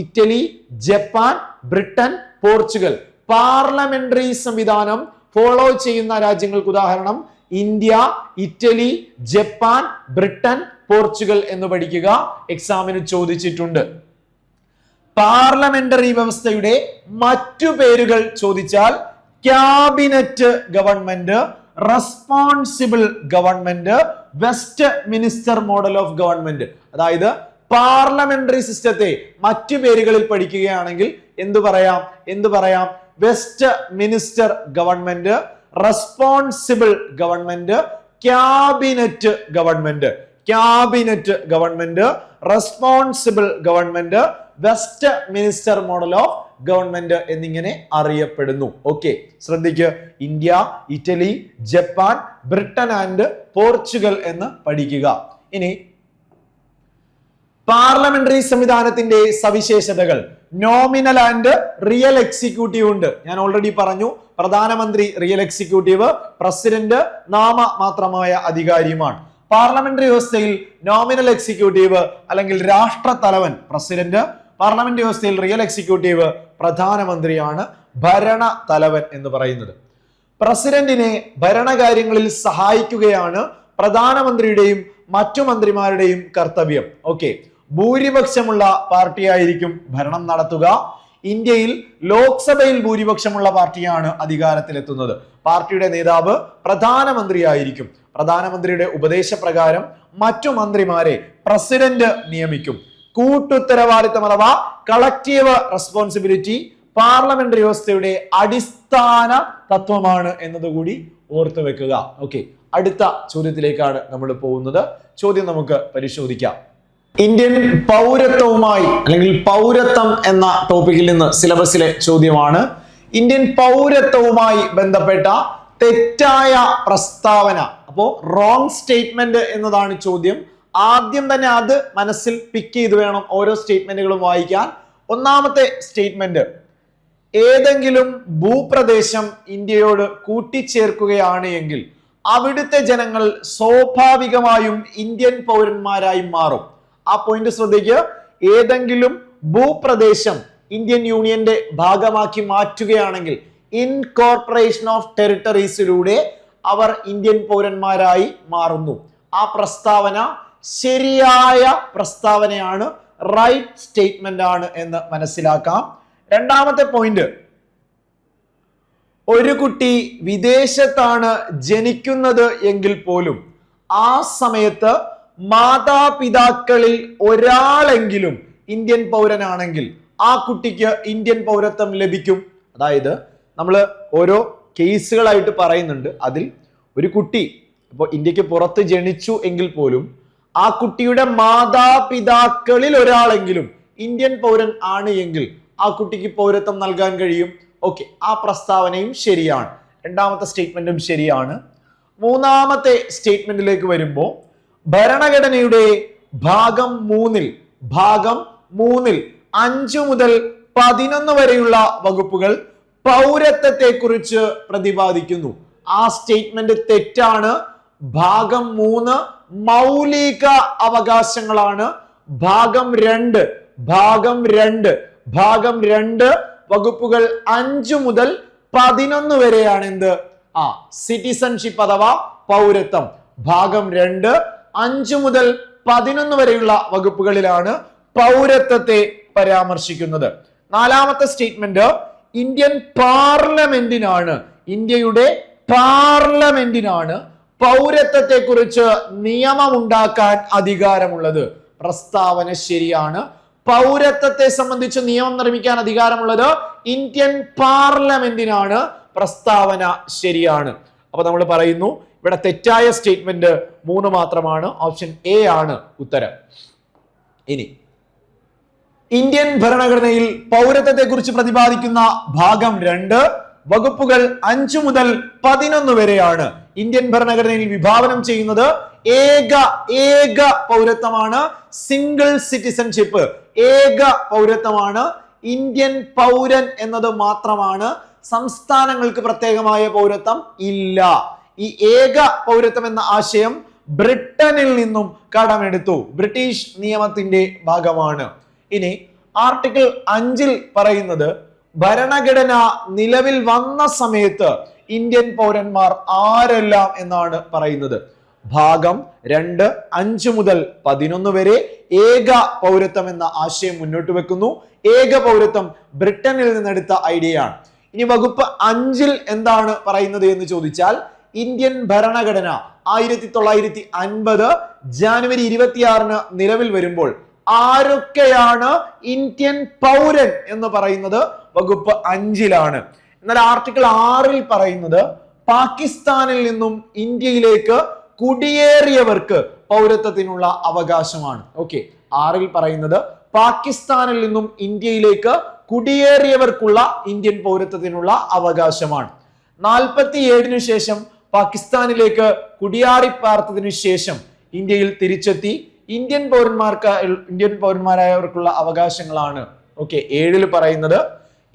Italy, Japan, Britain, Portugal. Parliamentary സംവിധാനം ഫോളോ ചെയ്യുന്ന രാജ്യങ്ങൾക്ക് ഉദാഹരണം India, Italy, Japan, Britain, Portugal എന്ന് പഠിക്കുക. എക്സാമിന് ചോദിച്ചിട്ടുണ്ട്. പാർലമെന്ററി വ്യവസ്ഥയുടെ മറ്റു പേരുകൾ ചോദിച്ചാൽ cabinet government, responsible government, Westminster model of government. അതായത് പാർലമെന്ററി സിസ്റ്റത്തെ മറ്റു പേരുകളിൽ പഠിക്കുകയാണെങ്കിൽ എന്തു പറയാം? Westminster government, responsible government, cabinet government. Cabinet government, responsible government, Westminster model of government എന്നിങ്ങനെ അറിയപ്പെടുന്നു. ഓക്കെ, ശ്രദ്ധിക്കുക. India, Italy, Japan, Britain and Portugal എന്ന് പഠിക്കുക. ഇനി പാർലമെന്ററി സംവിധാനത്തിന്റെ സവിശേഷതകൾ. നോമിനൽ ആൻഡ് റിയൽ എക്സിക്യൂട്ടീവ് ഉണ്ട്. ഞാൻ ഓൾറെഡി പറഞ്ഞു, പ്രധാനമന്ത്രി റിയൽ എക്സിക്യൂട്ടീവ്, പ്രസിഡന്റ് നാമമാത്രമായ അധികാരിയുമാണ്. പാർലമെന്ററി വ്യവസ്ഥയിൽ നോമിനൽ എക്സിക്യൂട്ടീവ് അല്ലെങ്കിൽ രാഷ്ട്രത്തലവൻ പ്രസിഡന്റ്, പാർലമെന്റ് വ്യവസ്ഥയിൽ റിയൽ എക്സിക്യൂട്ടീവ് പ്രധാനമന്ത്രിയാണ് ഭരണ തലവൻ എന്ന് പറയുന്നത്. പ്രസിഡന്റിനെ ഭരണകാര്യങ്ങളിൽ സഹായിക്കുകയാണ് പ്രധാനമന്ത്രിയുടെയും മറ്റു മന്ത്രിമാരുടെയും കർത്തവ്യം. ഓക്കെ, ഭൂരിപക്ഷമുള്ള പാർട്ടിയായിരിക്കും ഭരണം നടത്തുക. ഇന്ത്യയിൽ ലോക്സഭയിൽ ഭൂരിപക്ഷമുള്ള പാർട്ടിയാണ് അധികാരത്തിലെത്തുന്നത്. പാർട്ടിയുടെ നേതാവ് പ്രധാനമന്ത്രിയായിരിക്കും. പ്രധാനമന്ത്രിയുടെ ഉപദേശപ്രകാരം മറ്റു മന്ത്രിമാരെ പ്രസിഡന്റ് നിയമിക്കും. കൂട്ടുത്തരവാദിത്തം അഥവാ കളക്റ്റീവ് റെസ്പോൺസിബിലിറ്റി പാർലമെന്ററി വ്യവസ്ഥയുടെ അടിസ്ഥാന തത്വമാണ് എന്നതുകൂടി ഓർത്തു വെക്കുക. ഓക്കെ, അടുത്ത ചോദ്യത്തിലേക്കാണ് നമ്മൾ പോകുന്നത്. ചോദ്യം നമുക്ക് പരിശോധിക്കാം. ഇന്ത്യൻ പൗരത്വവുമായി അല്ലെങ്കിൽ പൗരത്വം എന്ന ടോപ്പിക്കിൽ നിന്ന് സിലബസിലെ ചോദ്യമാണ്. ഇന്ത്യൻ പൗരത്വവുമായി ബന്ധപ്പെട്ട തെറ്റായ പ്രസ്താവന. അപ്പോ റോങ് സ്റ്റേറ്റ്മെന്റ് എന്നതാണ് ചോദ്യം. ആദ്യം തന്നെ അത് മനസ്സിൽ പിക്ക് ചെയ്ത് വേണം ഓരോ സ്റ്റേറ്റ്മെന്റുകളും വായിക്കാൻ. ഒന്നാമത്തെ സ്റ്റേറ്റ്മെന്റ്, ഏതെങ്കിലും ഭൂപ്രദേശം ഇന്ത്യയോട് കൂട്ടിച്ചേർക്കുകയാണ് എങ്കിൽ അവിടുത്തെ ജനങ്ങൾ സ്വാഭാവികമായും ഇന്ത്യൻ പൗരന്മാരായി മാറും. ആ പോയിന്റ് ശ്രദ്ധിക്കുക. ഏതെങ്കിലും ഭൂപ്രദേശം ഇന്ത്യൻ യൂണിയന്റെ ഭാഗമാക്കി മാറ്റുകയാണെങ്കിൽ ഇൻകോർപ്പറേഷൻ ഓഫ് ടെറിട്ടറീസിലൂടെ അവർ ഇന്ത്യൻ പൗരന്മാരായി മാറുന്നു. ആ പ്രസ്താവന ശരിയായ പ്രസ്താവനയാണ്, റൈറ്റ് സ്റ്റേറ്റ്മെന്റ് ആണ് എന്ന് മനസ്സിലാക്കാം. രണ്ടാമത്തെ പോയിന്റ്, ഒരു കുട്ടി വിദേശത്താണ് ജനിക്കുന്നത് എങ്കിൽ പോലും ആ സമയത്ത് മാതാപിതാക്കളിൽ ഒരാളെങ്കിലും ഇന്ത്യൻ പൗരനാണെങ്കിൽ ആ കുട്ടിക്ക് ഇന്ത്യൻ പൗരത്വം ലഭിക്കും. അതായത് നമ്മൾ ഓരോ കേസുകളായിട്ട് പറയുന്നുണ്ട്. അതിൽ ഒരു കുട്ടി ഇപ്പോൾ ഇന്ത്യക്ക് പുറത്ത് ജനിച്ചു എങ്കിൽ പോലും ആ കുട്ടിയുടെ മാതാപിതാക്കളിൽ ഒരാളെങ്കിലും ഇന്ത്യൻ പൗരൻ ആണ് എങ്കിൽ ആ കുട്ടിക്ക് പൗരത്വം നൽകാൻ കഴിയും. ഓക്കെ, ആ പ്രസ്താവനയും ശരിയാണ്. രണ്ടാമത്തെ സ്റ്റേറ്റ്മെന്റും ശരിയാണ്. മൂന്നാമത്തെ സ്റ്റേറ്റ്മെന്റിലേക്ക് വരുമ്പോൾ ഭരണഘടനയുടെ ഭാഗം 3-ൽ 5 മുതൽ 11 വരെയുള്ള വകുപ്പുകൾ പൗരത്വത്തെ കുറിച്ച് പ്രതിപാദിക്കുന്നു. ആ സ്റ്റേറ്റ്മെന്റ് തെറ്റാണ്. ഭാഗം 3 മൗലിക അവകാശങ്ങളാണ്. ഭാഗം 2 വകുപ്പുകൾ 5 മുതൽ 11 വരെയാണ് എന്ത്? സിറ്റിസൺഷിപ്പ് അഥവാ പൗരത്വം. ഭാഗം 2 5 മുതൽ 11 വരെയുള്ള വകുപ്പുകളിലാണ് പൗരത്വത്തെ പരാമർശിക്കുന്നത്. നാലാമത്തെ സ്റ്റേറ്റ്മെന്റ്, ഇന്ത്യയുടെ പാർലമെന്റിനാണ് പൗരത്വത്തെ കുറിച്ച് നിയമം ഉണ്ടാക്കാൻ അധികാരമുള്ളത്. പ്രസ്താവന ശരിയാണ്. പൗരത്വത്തെ സംബന്ധിച്ച് നിയമം നിർമ്മിക്കാൻ അധികാരമുള്ളത് ഇന്ത്യൻ പാർലമെന്റിനാണ്. പ്രസ്താവന ശരിയാണ്. അപ്പൊ നമ്മൾ പറയുന്നു ഇവിടെ തെറ്റായ സ്റ്റേറ്റ്മെന്റ് 3 മാത്രമാണ്. ഓപ്ഷൻ എ ആണ് ഉത്തരം. ഇനി ഇന്ത്യൻ ഭരണഘടനയിൽ പൗരത്വത്തെ കുറിച്ച് പ്രതിപാദിക്കുന്ന ഭാഗം 2 വകുപ്പുകൾ 5 മുതൽ 11 വരെയാണ്. ഇന്ത്യൻ ഭരണഘടനയിൽ വിഭാവനം ചെയ്യുന്നത് ഏക പൗരത്വമാണ്, സിംഗിൾ സിറ്റിസൺഷിപ്പ്. ഏക പൗരത്വമാണ്, ഇന്ത്യൻ പൗരൻ എന്നത് മാത്രമാണ്. സംസ്ഥാനങ്ങൾക്ക് പ്രത്യേകമായ പൗരത്വം ഇല്ല. ഈ ഏക പൗരത്വം എന്ന ആശയം ബ്രിട്ടനിൽ നിന്നും കടമെടുത്തു, ബ്രിട്ടീഷ് നിയമത്തിന്റെ ഭാഗമാണ്. ഇനി ആർട്ടിക്കിൾ 5 പറയുന്നത് ഭരണഘടന നിലവിൽ വന്ന സമയത്ത് ഇന്ത്യൻ പൗരന്മാർ ആരെല്ലാം എന്നാണ് പറയുന്നത്. ഭാഗം 2 5 മുതൽ 11 വരെ ഏക പൗരത്വം എന്ന ആശയം മുന്നോട്ട് വെക്കുന്നു. ഏക പൗരത്വം ബ്രിട്ടനിൽ നിന്നെടുത്ത ഐഡിയയാണ്. ഇനി വകുപ്പ് 5 എന്താണ് പറയുന്നത് എന്ന് ചോദിച്ചാൽ, ഇന്ത്യൻ ഭരണഘടന 1950 ജാനുവരി 26 നിലവിൽ വരുമ്പോൾ ആരൊക്കെയാണ് ഇന്ത്യൻ പൗരൻ എന്ന് പറയുന്നത് വകുപ്പ് 5 എന്നാൽ ആർട്ടിക്കിൾ 6 പറയുന്നത് പാകിസ്ഥാനിൽ നിന്നും ഇന്ത്യയിലേക്ക് കുടിയേറിയവർക്ക് പൗരത്വത്തിനുള്ള അവകാശമാണ്. ഓക്കെ, 6 പറയുന്നത് പാകിസ്ഥാനിൽ നിന്നും ഇന്ത്യയിലേക്ക് കുടിയേറിയവർക്കുള്ള ഇന്ത്യൻ പൗരത്വത്തിനുള്ള അവകാശമാണ്. 47 ശേഷം പാകിസ്ഥാനിലേക്ക് കുടിയേറിപ്പാർത്തതിനു ശേഷം ഇന്ത്യയിൽ തിരിച്ചെത്തി ഇന്ത്യൻ പൗരന്മാരായവർക്കുള്ള അവകാശങ്ങളാണ്. ഓക്കെ, 7 പറയുന്നത്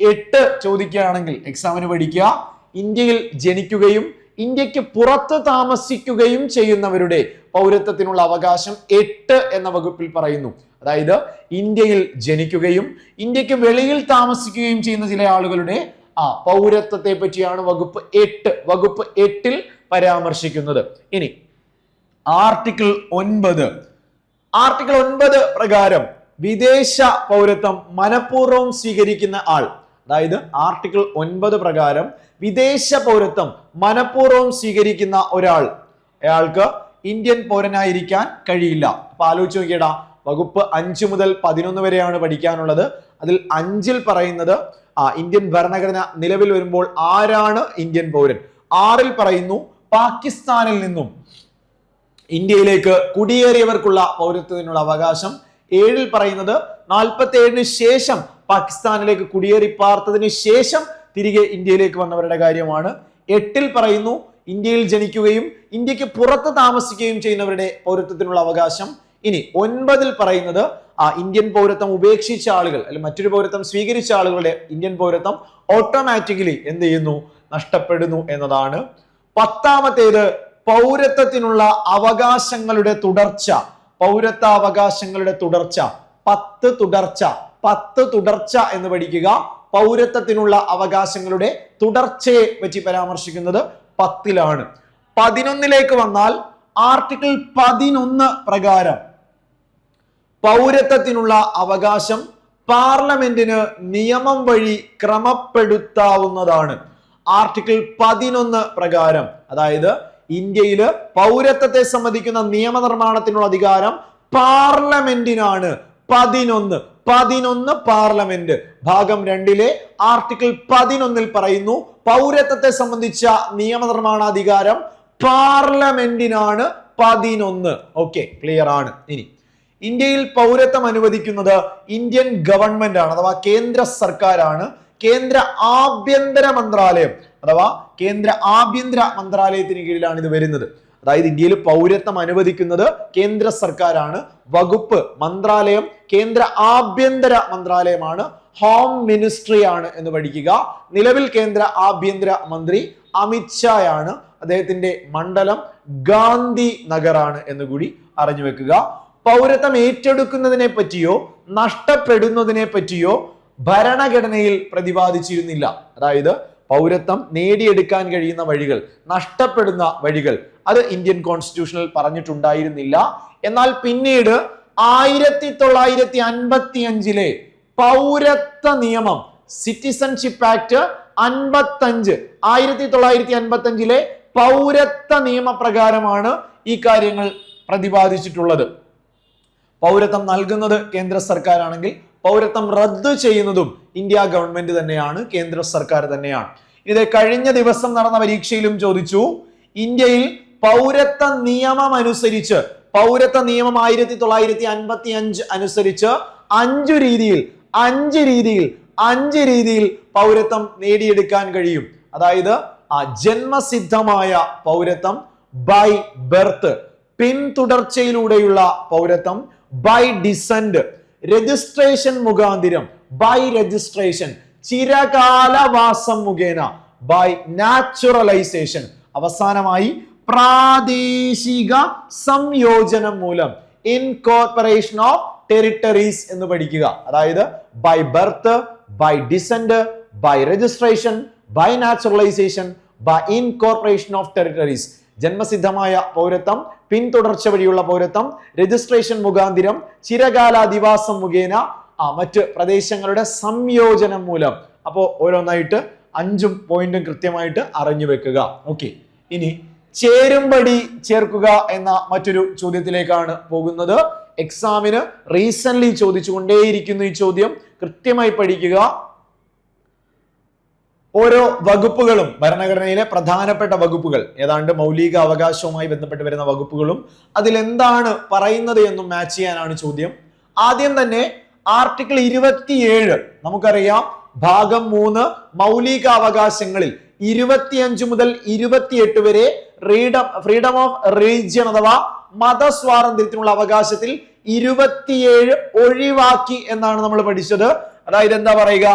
8 ചോദിക്കുകയാണെങ്കിൽ എക്സാമിന് പഠിക്കുക. ഇന്ത്യയിൽ ജനിക്കുകയും ഇന്ത്യക്ക് പുറത്ത് താമസിക്കുകയും ചെയ്യുന്നവരുടെ പൗരത്വത്തിനുള്ള അവകാശം 8 എന്ന വകുപ്പിൽ പറയുന്നു. അതായത് ഇന്ത്യയിൽ ജനിക്കുകയും ഇന്ത്യക്ക് വെളിയിൽ താമസിക്കുകയും ചെയ്യുന്ന ചില ആളുകളുടെ പൗരത്വത്തെ പറ്റിയാണ് വകുപ്പ് 8 പരാമർശിക്കുന്നത്. ഇനി ആർട്ടിക്കിൾ 9 പ്രകാരം വിദേശ പൗരത്വം മനഃപൂർവ്വം സ്വീകരിക്കുന്ന ആൾ, അതായത് ആർട്ടിക്കിൾ 9 പ്രകാരം വിദേശ പൗരത്വം മനഃപൂർവ്വം സ്വീകരിക്കുന്ന അയാൾക്ക് ഇന്ത്യൻ പൗരനായിരിക്കാൻ കഴിയില്ല. അപ്പൊ ആലോചിച്ച് നോക്കിയടാ, വകുപ്പ് 5 മുതൽ 11 വരെയാണ് പഠിക്കാനുള്ളത്. അതിൽ 5 പറയുന്നത് ഇന്ത്യൻ ഭരണഘടന നിലവിൽ വരുമ്പോൾ ആരാണ് ഇന്ത്യൻ പൗരൻ. 6 പറയുന്നു പാകിസ്ഥാനിൽ നിന്നും ഇന്ത്യയിലേക്ക് കുടിയേറിയവർക്കുള്ള പൗരത്വത്തിനുള്ള അവകാശം. 7 പറയുന്നത് 47 ശേഷം പാകിസ്ഥാനിലേക്ക് കുടിയേറി പാർത്തതിന് ശേഷം തിരികെ ഇന്ത്യയിലേക്ക് വന്നവരുടെ കാര്യമാണ്. 8 പറയുന്നു ഇന്ത്യയിൽ ജനിക്കുകയും ഇന്ത്യക്ക് പുറത്ത് താമസിക്കുകയും ചെയ്യുന്നവരുടെ പൗരത്വത്തിനുള്ള അവകാശം. ഇനി 9 പറയുന്നത് ഇന്ത്യൻ പൗരത്വം ഉപേക്ഷിച്ച ആളുകൾ അല്ലെങ്കിൽ മറ്റൊരു പൗരത്വം സ്വീകരിച്ച ആളുകളുടെ ഇന്ത്യൻ പൗരത്വം ഓട്ടോമാറ്റിക്കലി എന്ത് ചെയ്യുന്നു, നഷ്ടപ്പെടുന്നു എന്നതാണ്. 10 പൗരത്വത്തിനുള്ള അവകാശങ്ങളുടെ തുടർച്ച. പൗരത്വാവകാശങ്ങളുടെ തുടർച്ച 10 തുടർച്ച എന്ന് പഠിക്കുക. പൗരത്വത്തിനുള്ള അവകാശങ്ങളുടെ തുടർച്ചയെ പറ്റി പരാമർശിക്കുന്നത് 10 11 വന്നാൽ ആർട്ടിക്കിൾ 11 പ്രകാരം പൗരത്വത്തിനുള്ള അവകാശം പാർലമെന്റിന് നിയമം വഴി ക്രമപ്പെടുത്താവുന്നതാണ്. ആർട്ടിക്കിൾ 11 പ്രകാരം, അതായത് ഇന്ത്യയില് പൗരത്വത്തെ സംബന്ധിക്കുന്ന നിയമനിർമ്മാണത്തിനുള്ള അധികാരം പാർലമെന്റിനാണ്. 11 പാർലമെന്റ്. ഭാഗം 2 ആർട്ടിക്കിൾ 11 പറയുന്നു പൗരത്വത്തെ സംബന്ധിച്ച നിയമനിർമ്മാണാധികാരം പാർലമെന്റിനാണ്. 11. ഓക്കെ, ക്ലിയർ ആണ്. ഇനി ഇന്ത്യയിൽ പൗരത്വം അനുവദിക്കുന്നത് ഇന്ത്യൻ ഗവൺമെന്റ് ആണ്, അഥവാ കേന്ദ്ര സർക്കാരാണ്. കേന്ദ്ര ആഭ്യന്തര മന്ത്രാലയം അഥവാ കേന്ദ്ര ആഭ്യന്തര മന്ത്രാലയത്തിന് കീഴിലാണ് ഇത് വരുന്നത്. അതായത് ഇന്ത്യയിൽ പൗരത്വം അനുവദിക്കുന്നത് കേന്ദ്ര സർക്കാരാണ്. വകുപ്പ് മന്ത്രാലയം കേന്ദ്ര ആഭ്യന്തര മന്ത്രാലയമാണ്, ഹോം മിനിസ്ട്രി ആണ് എന്ന് പഠിക്കുക. നിലവിൽ കേന്ദ്ര ആഭ്യന്തര മന്ത്രി അമിത് ഷായാണ്. അദ്ദേഹത്തിന്റെ മണ്ഡലം ഗാന്ധി നഗറാണ് എന്ന് കൂടി അറിഞ്ഞു വെക്കുക. പൗരത്വം ഏറ്റെടുക്കുന്നതിനെ പറ്റിയോ നഷ്ടപ്പെടുന്നതിനെ പറ്റിയോ ഭരണഘടനയിൽ പ്രതിപാദിച്ചിരുന്നില്ല. അതായത് പൗരത്വം നേടിയെടുക്കാൻ കഴിയുന്ന വഴികൾ, നഷ്ടപ്പെടുന്ന വഴികൾ, അത് ഇന്ത്യൻ കോൺസ്റ്റിറ്റ്യൂഷനിൽ പറഞ്ഞിട്ടുണ്ടായിരുന്നില്ല. എന്നാൽ പിന്നീട് 1955 പൗരത്വ നിയമം, സിറ്റിസൺഷിപ്പ് ആക്ട് 55, 1955 പൗരത്വ നിയമപ്രകാരമാണ് ഈ കാര്യങ്ങൾ പ്രതിപാദിച്ചിട്ടുള്ളത്. പൗരത്വം നൽകുന്നത് കേന്ദ്ര സർക്കാരാണെങ്കിൽ പൗരത്വം റദ്ദു ചെയ്യുന്നതും ഇന്ത്യ ഗവൺമെന്റ് തന്നെയാണ്, കേന്ദ്ര സർക്കാർ തന്നെയാണ്. ഇത് കഴിഞ്ഞ ദിവസം നടന്ന പരീക്ഷയിലും ചോദിച്ചു. ഇന്ത്യയിൽ പൗരത്വ നിയമം അനുസരിച്ച്, പൗരത്വ നിയമം 1955 അനുസരിച്ച് 5 രീതിയിൽ പൗരത്വം നേടിയെടുക്കാൻ കഴിയും. അതായത് ജന്മസിദ്ധമായ പൗരത്വം ബൈ ബർത്ത്, പിന്തുടർച്ചയിലൂടെയുള്ള പൗരത്വം ബൈ ഡിസെന്റ്, രജിസ്ട്രേഷൻ മുഖാന്തിരം ബൈ രജിസ്ട്രേഷൻ, ചിരകാലവാസം മുഖേന ബൈ നാച്ചുറലൈസേഷൻ, അവസാനമായി പ്രാദേശിക സംയോജനം മൂലം ഇൻകോർപ്പറേഷൻ ഓഫ് ടെറിട്ടറീസ് എന്ന് പഠിക്കുക. അതായത് by birth, by descent, by registration, by naturalisation, by incorporation of territories. ജന്മസിദ്ധമായ പൗരത്വം, പിന്തുടർച്ച വഴിയുള്ള പൗരത്വം, രജിസ്ട്രേഷൻ മുഖാന്തിരം, ചിരകാലാധിവാസം മുഖേന മറ്റ് പ്രദേശങ്ങളുടെ സംയോജനം മൂലം. അപ്പോൾ ഓരോന്നായിട്ട് 5 പോയിന്റും കൃത്യമായിട്ട് അറിഞ്ഞു വെക്കുക. ഓക്കെ, ഇനി ചേരുംപടി ചേർക്കുക എന്ന മറ്റൊരു ചോദ്യത്തിലേക്കാണ് പോകുന്നത്. എക്സാമിന് റീസെന്റ് ചോദിച്ചുകൊണ്ടേയിരിക്കുന്നു ഈ ചോദ്യം. കൃത്യമായി പഠിക്കുക. ഓരോ വകുപ്പുകളും ഭരണഘടനയിലെ പ്രധാനപ്പെട്ട വകുപ്പുകൾ, ഏതാണ്ട് മൗലിക അവകാശവുമായി ബന്ധപ്പെട്ട് വരുന്ന വകുപ്പുകളും അതിലെന്താണ് പറയുന്നത് എന്നും മാച്ച് ചെയ്യാനാണ് ചോദ്യം. ആദ്യം തന്നെ ആർട്ടിക്കിൾ 27 നമുക്കറിയാം. ഭാഗം 3 മൗലിക അവകാശങ്ങളിൽ 25 മുതൽ 28 വരെ ഫ്രീഡം ഓഫ് റിലിജിയൻ അഥവാ മതസ്വാതന്ത്ര്യത്തിനുള്ള അവകാശത്തിൽ 27 ഒഴിവാക്കി എന്നാണ് നമ്മൾ പഠിച്ചത്. അതായത് എന്താ പറയുക,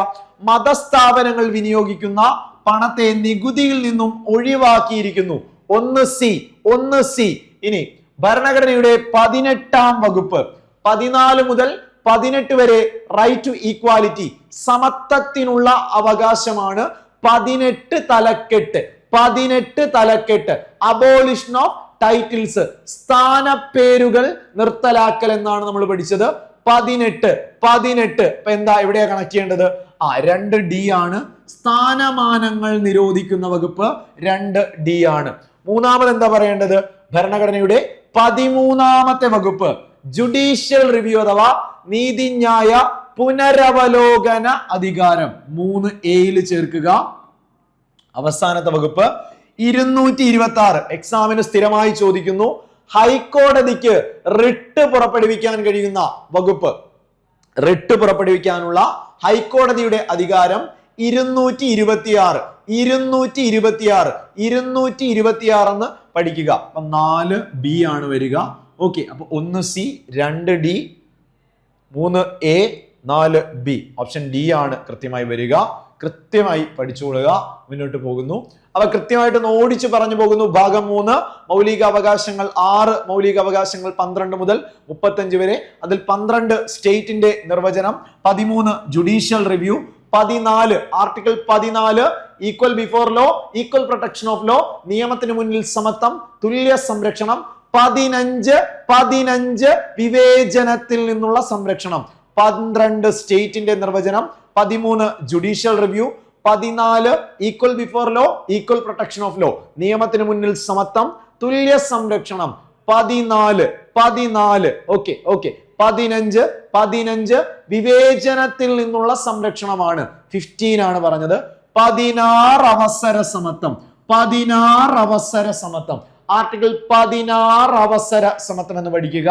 മതസ്ഥാപനങ്ങൾ വിനിയോഗിക്കുന്ന പണത്തെ നികുതിയിൽ നിന്നും ഒഴിവാക്കിയിരിക്കുന്നു. 1C. ഇനി ഭരണഘടനയുടെ 18ാം വകുപ്പ് 14 മുതൽ 18 വരെ റൈറ്റ് ടു ഈക്വാലിറ്റി, സമത്വത്തിനുള്ള അവകാശമാണ്. 18 തലക്കെട്ട് അബോളിഷൻ ഓഫ് ടൈറ്റിൽസ്, സ്ഥാനപ്പേരുകൾ നിർത്തലാക്കൽ എന്നാണ് നമ്മൾ പഠിച്ചത്. 18 ഇപ്പൊ എന്താ ഇവിടെ കണക്ട് ചെയ്യേണ്ടത്? 2D ആണ്. സ്ഥാനമാനങ്ങൾ നിരോധിക്കുന്ന വകുപ്പ് 2D ആണ്. മൂന്നാമത് എന്താ പറയേണ്ടത്? ഭരണഘടനയുടെ 13ാമത്തെ വകുപ്പ് ജുഡീഷ്യൽ റിവ്യൂ അഥവാ നീതിന്യായ പുനരവലോകന അധികാരം 3A ചേർക്കുക. അവസാനത്തെ വകുപ്പ് 226 എക്സാമിന് സ്ഥിരമായി ചോദിക്കുന്നു. ഹൈക്കോടതിക്ക് റിട്ട് പുറപ്പെടുവിക്കാൻ കഴിയുന്ന വകുപ്പ്, റിട്ട് പുറപ്പെടുവിക്കാനുള്ള ഹൈക്കോടതിയുടെ അധികാരം 226 എന്ന് പഠിക്കുക. അപ്പൊ 4B ആണ് വരിക. ഓക്കെ, അപ്പൊ 1C, 2D, 3A, 4B. Option D ആണ് കൃത്യമായി വരിക. കൃത്യമായി പഠിച്ചുകൊള്ളുക. മുന്നോട്ട് പോകുന്നു. അവ കൃത്യമായിട്ട് ഓടിച്ച് പറഞ്ഞു പോകുന്നു. ഭാഗം 3 മൗലിക അവകാശങ്ങൾ 6 മൗലിക അവകാശങ്ങൾ 12 മുതൽ 35 വരെ. അതിൽ 12 സ്റ്റേറ്റിന്റെ നിർവചനം, 13 judicial review, 14 article 14 equal before law, equal protection of law, നിയമത്തിന് മുന്നിൽ സമത്വം, തുല്യ സംരക്ഷണം, 15 വിവേചനത്തിൽ നിന്നുള്ള സംരക്ഷണം, 12 സ്റ്റേറ്റിന്റെ നിർവചനം, 13 judicial review, 14 equal before law, equal protection of law, നിയമത്തിന് മുന്നിൽ സമത്വം, തുല്യ സംരക്ഷണം, 14 ഓക്കെ 15 വിവേചനത്തിൽ നിന്നുള്ള സംരക്ഷണമാണ്. 15 ആണ് പറഞ്ഞത്. 16 അവസര സമത്വം, 16 അവസര സമത്വം, ആർട്ടിക്കിൾ 16 അവസര സമത്വം എന്ന് പഠിക്കുക.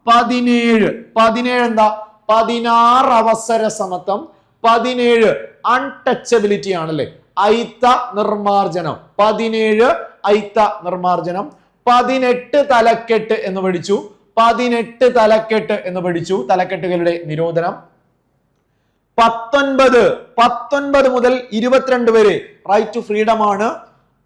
17 എന്താ? 16 അവസര സമത്വം, 17 അൺടച്ചബിലിറ്റി ആണല്ലേ, ഐത്ത നിർമാർജനം, 17 ഐത്ത നിർമാർജനം, 18 തലക്കെട്ട് എന്ന് പഠിച്ചു, 18 തലക്കെട്ട് എന്ന് പഠിച്ചു, തലക്കെട്ടുകളുടെ നിരോധനം. 19 മുതൽ 22 വരെ റൈറ്റ് ടു ഫ്രീഡം ആണ്.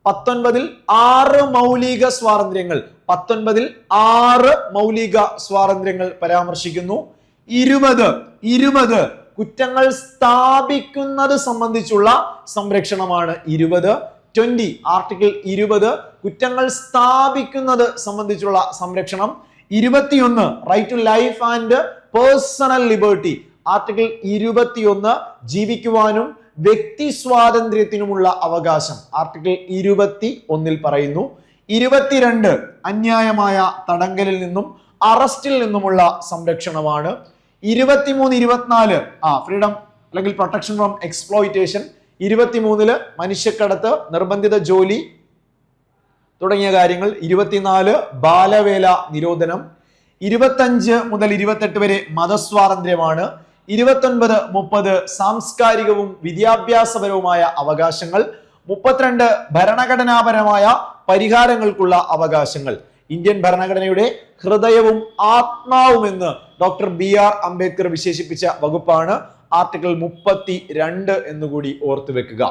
19 6 മൗലിക സ്വാതന്ത്ര്യങ്ങൾ, 19 6 മൗലിക സ്വാതന്ത്ര്യങ്ങൾ പരാമർശിക്കുന്നു. 20 കുറ്റങ്ങൾ സ്ഥാപിക്കുന്നത് സംബന്ധിച്ചുള്ള സംരക്ഷണമാണ്. 20 ആർട്ടിക്കിൾ 20 കുറ്റങ്ങൾ സ്ഥാപിക്കുന്നത് സംബന്ധിച്ചുള്ള സംരക്ഷണം. 21 right to life and personal liberty, article 21 ജീവിക്കുവാനും വ്യക്തി സ്വാതന്ത്ര്യത്തിനുമുള്ള അവകാശം, ആർട്ടിക്കിൾ 21 പറയുന്നു. 22 അന്യായമായ തടങ്കലിൽ നിന്നും അറസ്റ്റിൽ നിന്നുമുള്ള സംരക്ഷണമാണ്. 23 24 ഫ്രീഡം അല്ലെങ്കിൽ പ്രൊട്ടക്ഷൻ ഫ്രോം എക്സ്പ്ലോയിറ്റേഷൻ. 23 മനുഷ്യക്കടത്ത്, നിർബന്ധിത ജോലി തുടങ്ങിയ കാര്യങ്ങൾ. 24 ബാലവേല നിരോധനം. 25 മുതൽ 28 വരെ മതസ്വാതന്ത്ര്യമാണ്. 29 30 സാംസ്കാരികവും വിദ്യാഭ്യാസപരവുമായ അവകാശങ്ങൾ. 32 ഭരണഘടനാപരമായ പരിഹാരങ്ങൾക്കുള്ള അവകാശങ്ങൾ. ഇന്ത്യൻ ഭരണഘടനയുടെ ഹൃദയവും ആത്മാവുമെന്ന് ഡോക്ടർ BR അംബേദ്കർ വിശേഷിപ്പിച്ച വകുപ്പാണ് ആർട്ടിക്കിൾ 32 എന്നുകൂടി ഓർത്തു വെക്കുക.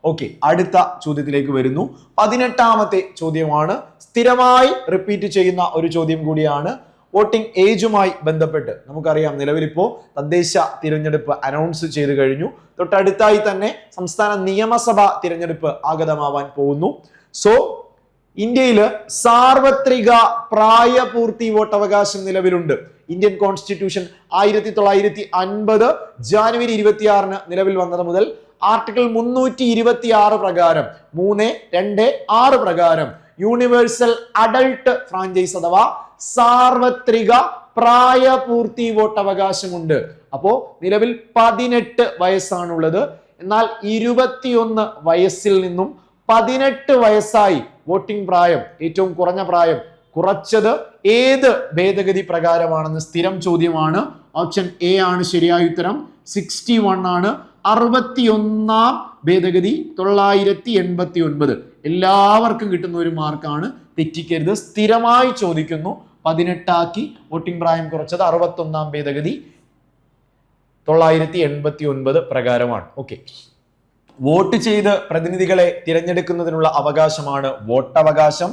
ഓക്കെ, അടുത്ത ചോദ്യത്തിലേക്ക് വരുന്നു. 18ാമത്തെ ചോദ്യമാണ്. സ്ഥിരമായി റിപ്പീറ്റ് ചെയ്യുന്ന ഒരു ചോദ്യം കൂടിയാണ്. വോട്ടിംഗ് ഏജുമായി ബന്ധപ്പെട്ട് നമുക്കറിയാം, നിലവിലിപ്പോ തദ്ദേശ തിരഞ്ഞെടുപ്പ് അനൗൺസ് ചെയ്തു കഴിഞ്ഞു. തൊട്ടടുത്തായി തന്നെ സംസ്ഥാന നിയമസഭാ തിരഞ്ഞെടുപ്പ് ആഗതമാവാൻ പോകുന്നു. സോ ഇന്ത്യയിൽ സാർവത്രിക പ്രായപൂർത്തി വോട്ടവകാശം നിലവിലുണ്ട്. ഇന്ത്യൻ കോൺസ്റ്റിറ്റ്യൂഷൻ 1950 ജാനുവരി 26 നിലവിൽ വന്നത് മുതൽ ആർട്ടിക്കിൾ 326 പ്രകാരം 326 പ്രകാരം യൂണിവേഴ്സൽ അഡൾട്ട് ഫ്രാഞ്ചൈസ് അഥവാ സാർവത്രിക പ്രായപൂർത്തി വോട്ടവകാശമുണ്ട്. അപ്പോ നിലവിൽ 18 വയസ്സാണുള്ളത്. എന്നാൽ 21 വയസ്സിൽ നിന്നും 18 വയസ്സായി വോട്ടിംഗ് പ്രായം, ഏറ്റവും കുറഞ്ഞ പ്രായം കുറച്ചത് ഏത് ഭേദഗതി പ്രകാരമാണെന്ന് സ്ഥിരം ചോദ്യമാണ്. ഓപ്ഷൻ എ ആണ് ശരിയായ ഉത്തരം. 61 ആണ്. 61ാം ഭേദഗതി 989. എല്ലാവർക്കും കിട്ടുന്ന ഒരു മാർക്കാണ്, തെറ്റിക്കരുത്. സ്ഥിരമായി ചോദിക്കുന്നു. 18 ആക്കി വോട്ടിംഗ് പ്രായം കുറച്ചത് 61ാം ഭേദഗതി 989 പ്രകാരമാണ്. ഓക്കെ, വോട്ട് ചെയ്ത് പ്രതിനിധികളെ തിരഞ്ഞെടുക്കുന്നതിനുള്ള അവകാശമാണ് വോട്ടവകാശം.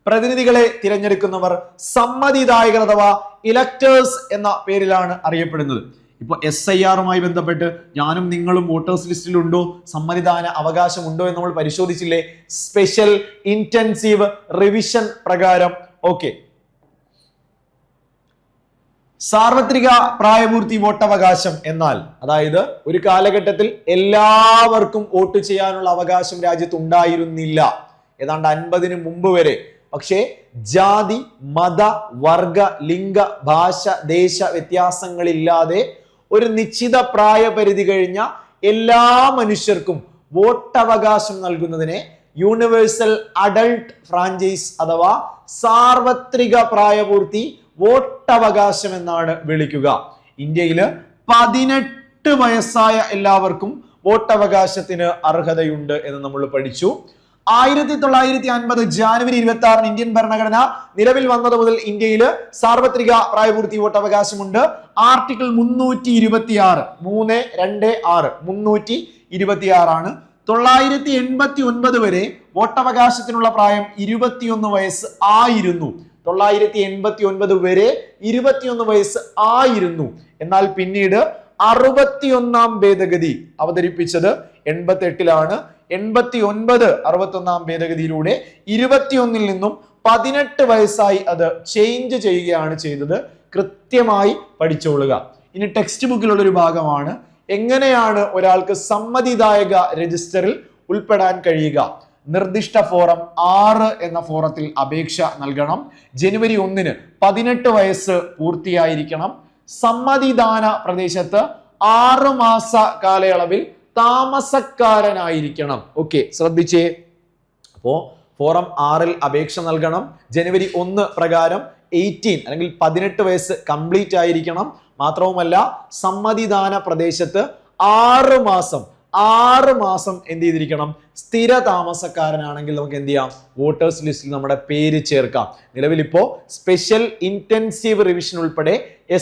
പ്രതിനിധികളെ തിരഞ്ഞെടുക്കുന്നവർ സമ്മതിദായകർ അഥവാ ഇലക്ടേഴ്സ് എന്ന പേരിലാണ് അറിയപ്പെടുന്നത്. ഇപ്പോൾ SIRമായി ബന്ധപ്പെട്ട് ഞാനും നിങ്ങളും വോട്ടേഴ്സ് ലിസ്റ്റിലുണ്ടോ, സമ്മതിദാന അവകാശമുണ്ടോ എന്ന് നമ്മൾ പരിശോധിച്ചില്ലേ, സ്പെഷ്യൽ ഇന്റൻസീവ് റിവിഷൻ പ്രകാരം. ഓക്കെ, സാർവത്രിക പ്രായപൂർത്തി വോട്ടവകാശം എന്നാൽ അതായത് ഒരു കാലഘട്ടത്തിൽ എല്ലാവർക്കും വോട്ട് ചെയ്യാനുള്ള അവകാശം രാജ്യത്ത് ഉണ്ടായിരുന്നില്ല, ഏതാണ്ട് 50-ന് മുമ്പ് വരെ. പക്ഷേ ജാതി, മത, വർഗ, ലിംഗ, ഭാഷ, ദേശ വ്യത്യാസങ്ങളില്ലാതെ ഒരു നിശ്ചിത പ്രായപരിധി കഴിഞ്ഞ എല്ലാ മനുഷ്യർക്കും വോട്ടവകാശം നൽകുന്നതിനെ യൂണിവേഴ്സൽ അഡൾട്ട് ഫ്രാഞ്ചൈസ് അഥവാ സാർവത്രിക പ്രായപൂർത്തി വോട്ടവകാശം എന്നാണ് വിളിക്കുക. ഇന്ത്യയില് 18 വയസ്സായ എല്ലാവർക്കും വോട്ടവകാശത്തിന് അർഹതയുണ്ട് എന്ന് നമ്മൾ പഠിച്ചു. 1950 ജാനുവരി 26 ഇന്ത്യൻ ഭരണഘടന നിലവിൽ വന്നത് മുതൽ ഇന്ത്യയിൽ സാർവത്രിക പ്രായപൂർത്തി വോട്ടവകാശമുണ്ട്. ആർട്ടിക്കിൾ 326 326 ആണ്. 989 വരെ വോട്ടവകാശത്തിനുള്ള പ്രായം 21 വയസ്സ് ആയിരുന്നു. 989 വരെ 21 വയസ്സ് ആയിരുന്നു. എന്നാൽ പിന്നീട് 61ാം ഭേദഗതി അവതരിപ്പിച്ചത് 88-ലാണ്. 89 61ാം ഭേദഗതിയിലൂടെ 21-ൽ നിന്നും 18 വയസ്സായി അത് ചേഞ്ച് ചെയ്യുകയാണ് ചെയ്തത്. കൃത്യമായി പഠിച്ചോളുക. ഇനി ടെക്സ്റ്റ് ബുക്കിലുള്ള ഒരു ഭാഗമാണ്, എങ്ങനെയാണ് ഒരാൾക്ക് സമ്മതിദായക രജിസ്റ്ററിൽ ഉൾപ്പെടാൻ കഴിയുക. നിർദ്ദിഷ്ട ഫോറം 6 എന്ന ഫോറത്തിൽ അപേക്ഷ നൽകണം. ജനുവരി 1-ന് 18 വയസ്സ് പൂർത്തിയായിരിക്കണം. സമ്മതിദാന പ്രദേശത്ത് 6 മാസ കാലയളവിൽ താമസക്കാരനായിരിക്കണം. ഓക്കെ, ശ്രദ്ധിച്ചേ. അപ്പോ ഫോറം 6-ൽ അപേക്ഷ നൽകണം. ജനുവരി 1 പ്രകാരം 18 അല്ലെങ്കിൽ 18 വയസ്സ് കംപ്ലീറ്റ് ആയിരിക്കണം. മാത്രവുമല്ല സമ്മതിദാന പ്രദേശത്ത് 6 മാസം എന്ത് ചെയ്തിരിക്കണം, സ്ഥിര താമസക്കാരനാണെങ്കിൽ നമുക്ക് എന്ത് ചെയ്യാം, വോട്ടേഴ്സ് ലിസ്റ്റിൽ നമ്മുടെ പേര് ചേർക്കാം. നിലവിലിപ്പോ സ്പെഷ്യൽ ഇന്റൻസീവ് റിവിഷൻ ഉൾപ്പെടെ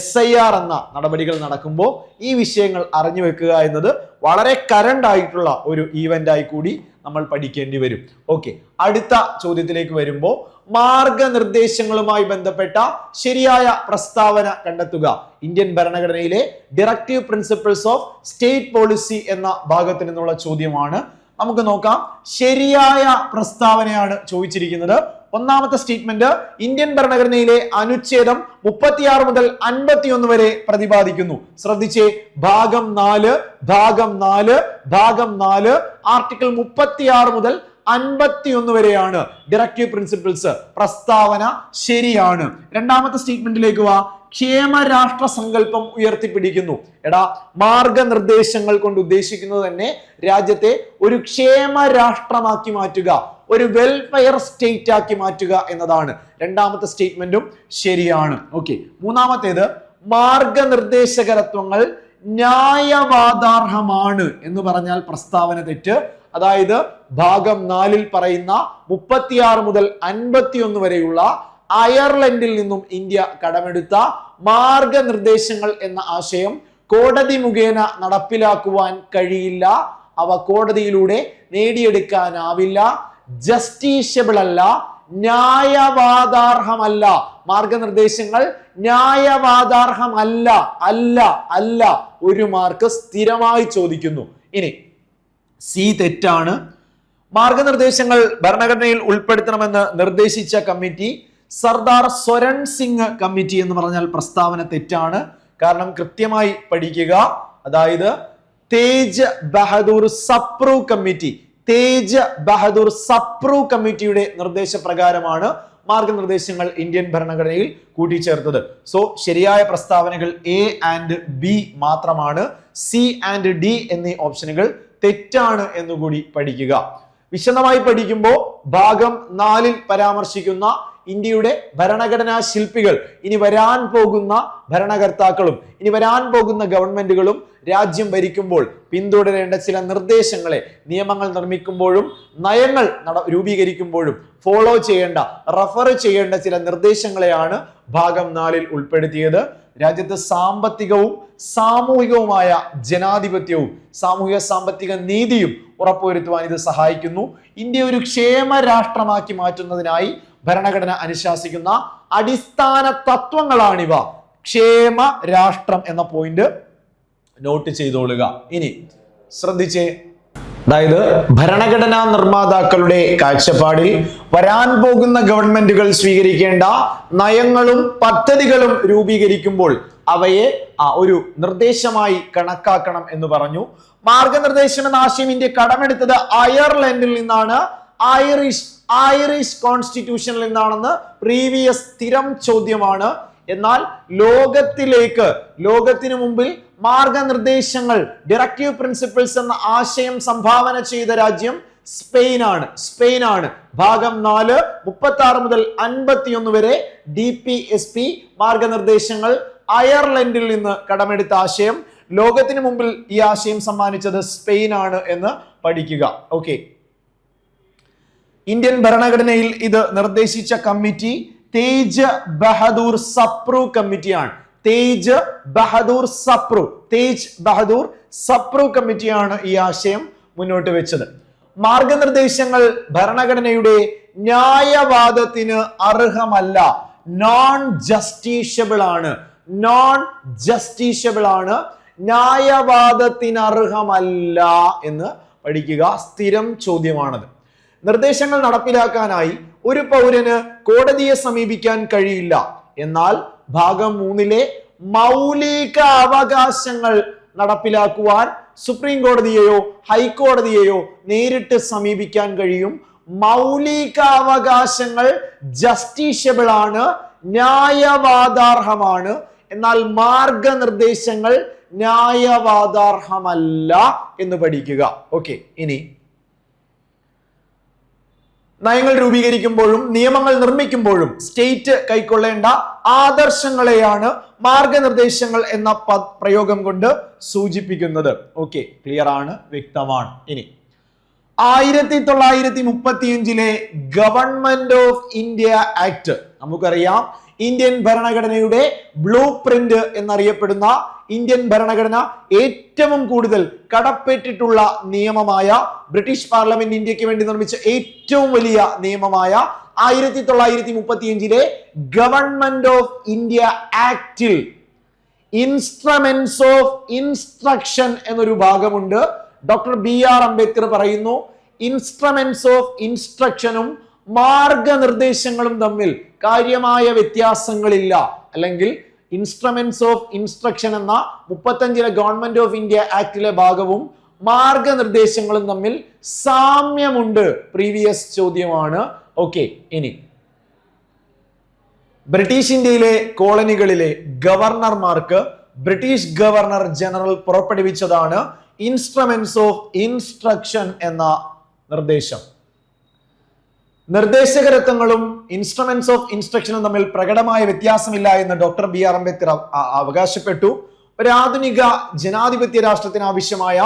SIR എന്ന നടപടികൾ നടക്കുമ്പോൾ ഈ വിഷയങ്ങൾ അറിഞ്ഞു വെക്കുക എന്നത് വളരെ കറണ്ട് ആയിട്ടുള്ള ഒരു ഈവന്റ് ആയി കൂടി നമ്മൾ പഠിക്കേണ്ടി വരും. ഓക്കെ, അടുത്ത ചോദ്യത്തിലേക്ക് വരുമ്പോൾ മാർഗനിർദ്ദേശങ്ങളുമായി ബന്ധപ്പെട്ട ശരിയായ പ്രസ്താവന കണ്ടെത്തുക. ഇന്ത്യൻ ഭരണഘടനയിലെ directive principles of state policy എന്ന ഭാഗത്തിൽ നിന്നുള്ള ചോദ്യമാണ്. നമുക്ക് നോക്കാം. ശരിയായ പ്രസ്താവനയാണ് ചോദിച്ചിരിക്കുന്നത്. ഒന്നാമത്തെ സ്റ്റേറ്റ്മെന്റ് ഇന്ത്യൻ ഭരണഘടനയിലെ അനുച്ഛേദം 36 മുതൽ 51 വരെ പ്രതിപാദിക്കുന്നു. ശ്രദ്ധിച്ചേ, ഭാഗം 4 ആർട്ടിക്കിൾ 36 മുതൽ 51 വരെയാണ് ഡയറക്റ്റീവ് പ്രിൻസിപ്പിൾസ്. പ്രസ്താവന ശരിയാണ്. രണ്ടാമത്തെ സ്റ്റേറ്റ്മെന്റിലേക്ക് വാ. ക്ഷേമ രാഷ്ട്ര സങ്കല്പം ഉയർത്തിപ്പിടിക്കുന്നു. എടാ, മാർഗനിർദ്ദേശങ്ങൾ കൊണ്ട് ഉദ്ദേശിക്കുന്നത് തന്നെ രാജ്യത്തെ ഒരു ക്ഷേമ രാഷ്ട്രമാക്കി മാറ്റുക, ഒരു വെൽഫെയർ സ്റ്റേറ്റ് ആക്കി മാറ്റുക എന്നതാണ്. രണ്ടാമത്തെ സ്റ്റേറ്റ്മെന്റും ശരിയാണ്. ഓക്കെ, മൂന്നാമത്തേത് മാർഗനിർദ്ദേശകരത്വങ്ങൾ ന്യായവാദാർഹമാണ് എന്ന് പറഞ്ഞാൽ പ്രസ്താവന തെറ്റ്. അതായത് ഭാഗം 4-ൽ പറയുന്ന 36 മുതൽ 51 വരെയുള്ള അയർലൻഡിൽ നിന്നും ഇന്ത്യ കടമെടുത്ത മാർഗനിർദ്ദേശങ്ങൾ എന്ന ആശയം കോടതി മുഖേന നടപ്പിലാക്കുവാൻ കഴിയില്ല, അവ കോടതിയിലൂടെ നേടിയെടുക്കാനാവില്ല, ജസ്റ്റീഷ്യബിൾ അല്ല, ന്യായവാദാർഹമല്ല. മാർഗനിർദ്ദേശങ്ങൾ ന്യായവാദാർഹമല്ല, അല്ല അല്ല, ഒരു മാർക്ക് സ്ഥിരമായി ചോദിക്കുന്നു. ഇനി സി തെറ്റാണ്. മാർഗനിർദ്ദേശങ്ങൾ ഭരണഘടനയിൽ ഉൾപ്പെടുത്തണമെന്ന് നിർദ്ദേശിച്ച കമ്മിറ്റി സർദാർ സ്വരൺ സിംഗ് കമ്മിറ്റി എന്ന് പറഞ്ഞാൽ പ്രസ്താവന തെറ്റാണ്. കാരണം കൃത്യമായി പഠിക്കുക. അതായത് തേജ് ബഹദൂർ സപ്രു കമ്മിറ്റി, തേജ് ബഹദൂർ സപ്രു കമ്മിറ്റിയുടെ നിർദ്ദേശപ്രകാരമാണ് മാർഗനിർദ്ദേശങ്ങൾ ഇന്ത്യൻ ഭരണഘടനയിൽ കൂട്ടിച്ചേർത്തത്. സോ ശരിയായ പ്രസ്താവനകൾ എ ആൻഡ് ബി മാത്രമാണ്. സി ആൻഡ് ഡി എന്നീ ഓപ്ഷനുകൾ തെറ്റാണ് എന്നുകൂടി പഠിക്കുക. വിശദമായി പഠിക്കുമ്പോൾ ഭാഗം 4-ൽ പരാമർശിക്കുന്ന ഇന്ത്യയുടെ ഭരണഘടനാ ശില്പികൾ, ഇനി വരാൻ പോകുന്ന ഭരണകർത്താക്കളും ഇനി വരാൻ പോകുന്ന ഗവൺമെന്റുകളും രാജ്യം ഭരിക്കുമ്പോൾ പിന്തുടരേണ്ട ചില നിർദ്ദേശങ്ങളെ നിയമങ്ങൾ നിർമ്മിക്കുമ്പോഴും നയങ്ങൾ രൂപീകരിക്കുമ്പോഴും ഫോളോ ചെയ്യേണ്ട, റഫർ ചെയ്യേണ്ട ചില നിർദ്ദേശങ്ങളെയാണ് ഭാഗം 4-ൽ ഉൾപ്പെടുത്തിയത്. രാജ്യത്ത് സാമ്പത്തികവും സാമൂഹികവുമായ ജനാധിപത്യവും സാമൂഹിക സാമ്പത്തിക നീതിയും ഉറപ്പുവരുത്തുവാൻ ഇത് സഹായിക്കുന്നു. ഇന്ത്യ ഒരു ക്ഷേമ രാഷ്ട്രമാക്കി മാറ്റുന്നതിനായി ഭരണഘടന അനുശാസിക്കുന്ന അടിസ്ഥാന തത്വങ്ങളാണിവ. ക്ഷേമ രാഷ്ട്രം എന്ന പോയിന്റ് നോട്ട് ചെയ്തോളുക. ഇനി ശ്രദ്ധിച്ചേ, അതായത് ഭരണഘടനാ നിർമ്മാതാക്കളുടെ കാഴ്ചപ്പാടിൽ വരാൻ പോകുന്ന ഗവൺമെന്റുകൾ സ്വീകരിക്കേണ്ട നയങ്ങളും പദ്ധതികളും രൂപീകരിക്കുമ്പോൾ അവയെ ഒരു നിർദ്ദേശമായി കണക്കാക്കണം എന്ന് പറഞ്ഞു. മാർഗനിർദ്ദേശം എന്ന ആശയം ഇന്ത്യ കടമെടുത്തത് അയർലൻഡിൽ നിന്നാണ്. ഐറിഷ് കോൺസ്റ്റിറ്റ്യൂഷനിൽ നിന്നാണെന്ന് പ്രീവിയസ് സ്ഥിരം ചോദ്യമാണ്. എന്നാൽ ലോകത്തിനു മുമ്പിൽ മാർഗനിർദ്ദേശങ്ങൾ, ഡയറക്റ്റീവ് പ്രിൻസിപ്പിൾസ് എന്ന ആശയം സംഭാവന ചെയ്ത രാജ്യം സ്പെയിനാണ്. ഭാഗം 4 36 മുതൽ 51 വരെ DPSP മാർഗനിർദ്ദേശങ്ങൾ അയർലൻഡിൽ നിന്ന് കടമെടുത്ത ആശയം. ലോകത്തിന് മുമ്പിൽ ഈ ആശയം സമ്മാനിച്ചത് സ്പെയിനാണ് എന്ന് പഠിക്കുക. ഓക്കെ, ഇന്ത്യൻ ഭരണഘടനയിൽ ഇത് നിർദ്ദേശിച്ച കമ്മിറ്റി തേജ് ബഹദൂർ സപ്രു കമ്മിറ്റിയാണ്. തേജ് ബഹദൂർ സപ്രു കമ്മിറ്റിയാണ് ഈ ആശയം മുന്നോട്ട് വെച്ചത്. മാർഗനിർദ്ദേശങ്ങൾ ഭരണഘടനയുടെ ന്യായവാദത്തിന് അർഹമല്ല, നോൺ ജസ്റ്റീഷ്യബിൾ ആണ്, ന്യായവാദത്തിന് അർഹമല്ല എന്ന് പഠിക്കുക. സ്ഥിരം ചോദ്യമാണത്. നിർദ്ദേശങ്ങൾ നടപ്പിലാക്കാനായി ഒരു പൗരന് കോടതിയെ സമീപിക്കാൻ കഴിയില്ല. എന്നാൽ ഭാഗം 3-ലെ മൗലിക അവകാശങ്ങൾ നടപ്പിലാക്കുവാൻ സുപ്രീം കോടതിയെയോ ഹൈക്കോടതിയെയോ നേരിട്ട് സമീപിക്കാൻ കഴിയും. മൗലിക അവകാശങ്ങൾ ജസ്റ്റീഷ്യബിൾ ആണ്, ന്യായവാദാർഹമാണ്. എന്നാൽ മാർഗനിർദ്ദേശങ്ങൾ ന്യായവാദാർഹമല്ല എന്ന് പഠിക്കുക. ഓക്കെ, ഇനി നയങ്ങൾ രൂപീകരിക്കുമ്പോഴും നിയമങ്ങൾ നിർമ്മിക്കുമ്പോഴും സ്റ്റേറ്റ് കൈക്കൊള്ളേണ്ട ആദർശങ്ങളെയാണ് മാർഗനിർദ്ദേശങ്ങൾ എന്ന പ്രയോഗം കൊണ്ട് സൂചിപ്പിക്കുന്നത്. ഓക്കെ, ക്ലിയർ ആണ്, വ്യക്തമാണ്. ഇനി 1935-ലെ ഗവൺമെന്റ് ഓഫ് ഇന്ത്യ ആക്ട്, നമുക്കറിയാം ഇന്ത്യൻ ഭരണഘടനയുടെ ബ്ലൂ പ്രിന്റ് എന്നറിയപ്പെടുന്ന ഇന്ത്യൻ ഭരണഘടന ഏറ്റവും കൂടുതൽ കടപ്പെട്ടിട്ടുള്ള നിയമമായ, ബ്രിട്ടീഷ് പാർലമെന്റ് ഇന്ത്യക്ക് വേണ്ടി നിർമ്മിച്ച ഏറ്റവും വലിയ നിയമമായ 1935-ലെ ഗവൺമെന്റ് ഓഫ് ഇന്ത്യ ആക്ടിൽ ഇൻസ്ട്രുമെന്റ്സ് ഓഫ് ഇൻസ്ട്രക്ഷൻ എന്നൊരു ഭാഗമുണ്ട്. ഡോക്ടർ BR അംബേദ്കർ പറയുന്നു, ഇൻസ്ട്രുമെന്റ്സ് ഓഫ് ഇൻസ്ട്രക്ഷനും മാർഗനിർദ്ദേശങ്ങളും തമ്മിൽ കാര്യമായ വ്യത്യാസങ്ങളില്ല. അല്ലെങ്കിൽ ഇൻസ്ട്രുമെന്റ്സ് ഓഫ് ഇൻസ്ട്രക്ഷൻ എന്ന 35-ലെ ഗവൺമെന്റ് ഓഫ് ഇന്ത്യ ആക്ടിലെ ഭാഗവും മാർഗനിർദ്ദേശങ്ങളും തമ്മിൽ സാമ്യമുണ്ട്. പ്രീവിയസ് ചോദ്യമാണ്. ഓക്കെ, ഇനി ബ്രിട്ടീഷ് ഇന്ത്യയിലെ കോളനികളിലെ ഗവർണർമാർക്ക് ബ്രിട്ടീഷ് ഗവർണർ ജനറൽ പുറപ്പെടുവിച്ചതാണ് ഇൻസ്ട്രുമെന്റ്സ് ഓഫ് ഇൻസ്ട്രക്ഷൻ എന്ന നിർദ്ദേശം. നിർദ്ദേശകരത്വങ്ങളും ഇൻസ്ട്രുമെന്റ്സ് ഓഫ് ഇൻസ്ട്രക്ഷനും തമ്മിൽ പ്രകടമായ വ്യത്യാസമില്ല എന്ന് ഡോക്ടർ BR അംബേദ്കർ അവകാശപ്പെട്ടു. ഒരാധുനിക ജനാധിപത്യ രാഷ്ട്രത്തിന് ആവശ്യമായ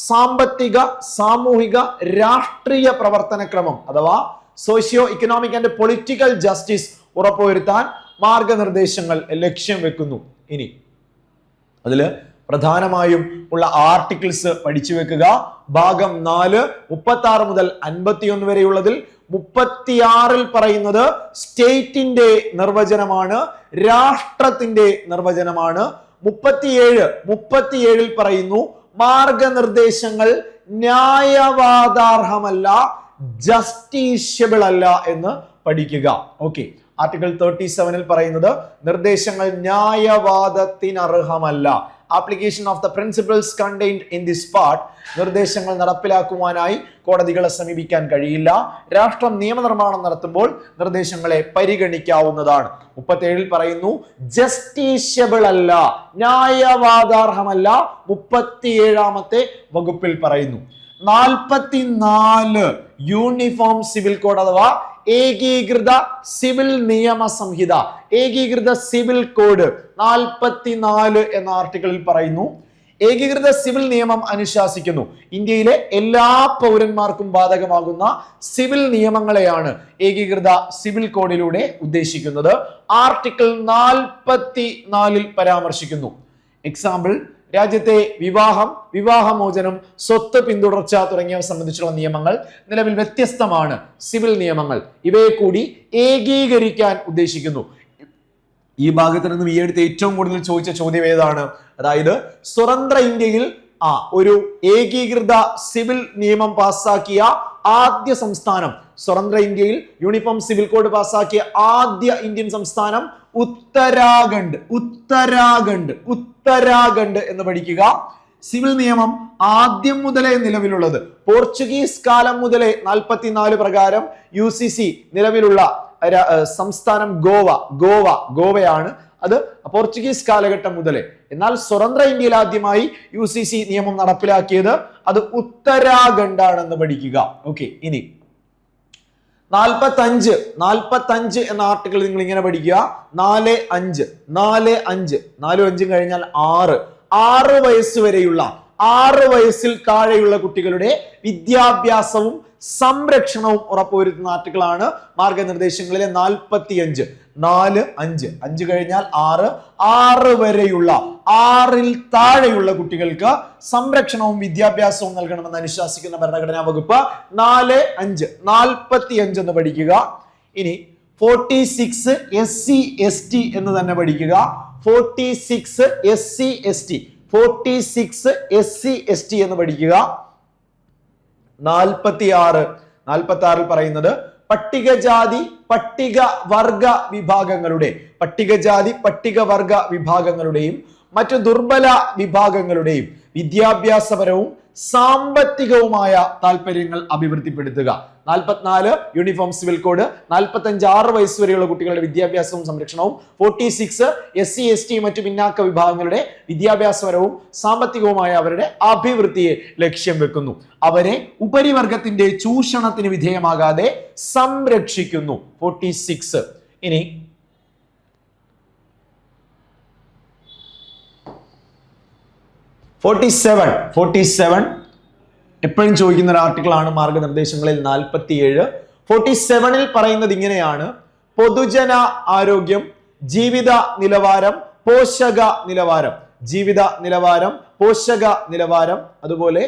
സാമ്പത്തിക, സാമൂഹിക, രാഷ്ട്രീയ പ്രവർത്തനക്രമം അഥവാ socio economic and political justice ഉറപ്പുവരുത്താൻ മാർഗനിർദ്ദേശങ്ങൾ ലക്ഷ്യം വെക്കുന്നു. ഇനി അതില് പ്രധാനമായും ഉള്ള ആർട്ടിക്കിൾസ് പഠിച്ചു വെക്കുക. ഭാഗം 4 36 മുതൽ 51 വരെയുള്ളതിൽ 36 പറയുന്നത് സ്റ്റേറ്റിന്റെ നിർവചനമാണ്, രാഷ്ട്രത്തിന്റെ നിർവചനമാണ്. 37 പറയുന്നു മാർഗനിർദ്ദേശങ്ങൾ ന്യായവാദാർഹമല്ല, ജസ്റ്റീഷ്യബിൾ അല്ല എന്ന് പഠിക്കുക. ഓക്കെ. ആർട്ടിക്കിൾ 37 പറയുന്നത് നിർദ്ദേശങ്ങൾ ന്യായവാദത്തിനർഹമല്ല. Application of the principles contained in this part, നിർദ്ദേശങ്ങൾ നടപ്പിലാക്കുവാനായി കോടതികളെ സമീപിക്കാൻ കഴിയില്ല. രാഷ്ട്രം നിയമനിർമ്മാണം നടത്തുമ്പോൾ നിർദ്ദേശങ്ങളെ പരിഗണിക്കാവുന്നതാണ്. 37 പറയുന്നു ജസ്റ്റീഷ്യബിൾ അല്ല, ന്യായവാദാർഹമല്ല. 37ാമത്തെ വകുപ്പിൽ പറയുന്നു. 44 യൂണിഫോം സിവിൽ കോഡ് അഥവാ ഏകീകൃത സിവിൽ നിയമ സംഹിത, ഏകീകൃത സിവിൽ കോഡ് 44 എന്ന ആർട്ടിക്കിളിൽ പറയുന്നു ഏകീകൃത സിവിൽ നിയമം അനുശാസിക്കുന്നു ഇന്ത്യയിലെ എല്ലാ പൗരന്മാർക്കും ബാധകമാകുന്ന സിവിൽ നിയമങ്ങളെയാണ് ഏകീകൃത സിവിൽ കോഡിലൂടെ ഉദ്ദേശിക്കുന്നത്. ആർട്ടിക്കിൾ 44 പരാമർശിക്കുന്നു. എക്സാമ്പിൾ, രാജ്യത്തെ വിവാഹം, വിവാഹമോചനം, സ്വത്ത് പിന്തുടർച്ച തുടങ്ങിയവ സംബന്ധിച്ചുള്ള നിയമങ്ങൾ നിലവിൽ വ്യത്യസ്തമാണ്. സിവിൽ നിയമങ്ങൾ ഇവയെ കൂടി ഏകീകരിക്കാൻ ഉദ്ദേശിക്കുന്നു. ഈ ഭാഗത്ത് നിന്നും ഈ അടുത്ത് ഏറ്റവും കൂടുതൽ ചോദിച്ച ചോദ്യം ഏതാണ്? അതായത് സ്വതന്ത്ര ഇന്ത്യയിൽ ഒരു ഏകീകൃത സിവിൽ നിയമം പാസാക്കിയ ആദ്യ സംസ്ഥാനം, സ്വതന്ത്ര ഇന്ത്യയിൽ യൂണിഫോം സിവിൽ കോഡ് പാസാക്കിയ ആദ്യ ഇന്ത്യൻ സംസ്ഥാനം ഉത്തരാഖണ്ഡ്. ഉത്തരാഖണ്ഡ് എന്ന് പഠിക്കുക. സിവിൽ നിയമം ആദ്യം മുതലേ നിലവിലുള്ളത്, പോർച്ചുഗീസ് കാലം മുതലേ 44 പ്രകാരം UCC നിലവിലുള്ള സംസ്ഥാനം ഗോവയാണ്. അത് പോർച്ചുഗീസ് കാലഘട്ടം മുതലേ. എന്നാൽ സ്വതന്ത്ര ഇന്ത്യയിൽ ആദ്യമായി UCC നിയമം നടപ്പിലാക്കിയത് അത് ഉത്തരാഖണ്ഡാണെന്ന് പഠിക്കുക. ഓക്കെ. ഇനി 45 എന്ന ആർട്ടിക്കിൾ നിങ്ങൾ ഇങ്ങനെ പഠിക്കുക. 4-5 കഴിഞ്ഞാൽ 6 വയസ്സ് വരെയുള്ള 6 വയസ്സിൽ താഴെയുള്ള കുട്ടികളുടെ വിദ്യാഭ്യാസവും സംരക്ഷണവും ഉറപ്പുവരുത്തുന്ന ആർട്ടിക്കിളാണ് മാർഗനിർദ്ദേശങ്ങളിലെ 45. 4-5 കഴിഞ്ഞാൽ 6 വരെയുള്ള 6ൽ താഴെയുള്ള കുട്ടികൾക്ക് സംരക്ഷണവും വിദ്യാഭ്യാസവും നൽകണമെന്ന് അനുശാസിക്കുന്ന ഭരണഘടനാ വകുപ്പ് 4-5 എന്ന് പഠിക്കുക. ഇനി 46 SC/ST എന്ന് തന്നെ പഠിക്കുക. 46 SC/ST എന്ന് പഠിക്കുക. 46 പറയുന്നത് പട്ടികജാതി പട്ടികവർഗ വിഭാഗങ്ങളുടെയും മറ്റു ദുർബല വിഭാഗങ്ങളുടെയും വിദ്യാഭ്യാസപരവും സാമ്പത്തികവുമായ താല്പര്യങ്ങൾ അഭിവൃദ്ധിപ്പെടുത്തുക. 44 യൂണിഫോം സിവിൽ കോഡ്. 45 6 വയസ്സ് വരെയുള്ള കുട്ടികളുടെ വിദ്യാഭ്യാസവും സംരക്ഷണവും. 46 SC/ST മറ്റു പിന്നാക്ക വിഭാഗങ്ങളുടെ വിദ്യാഭ്യാസപരവും സാമ്പത്തികവുമായ അവരുടെ അഭിവൃദ്ധിയെ ലക്ഷ്യം വെക്കുന്നു. അവരെ ഉപരിവർഗത്തിന്റെ ചൂഷണത്തിന് വിധേയമാകാതെ സംരക്ഷിക്കുന്നു. 46. ഇനി 47 എപ്പോഴും ചോദിക്കുന്ന ഒരു ആർട്ടിക്കിൾ ആണ് മാർഗനിർദ്ദേശങ്ങളിൽ 47. 47 പറയുന്നത് ഇങ്ങനെയാണ്: പൊതുജന ആരോഗ്യം, ജീവിത നിലവാരം, പോഷക നിലവാരം, അതുപോലെ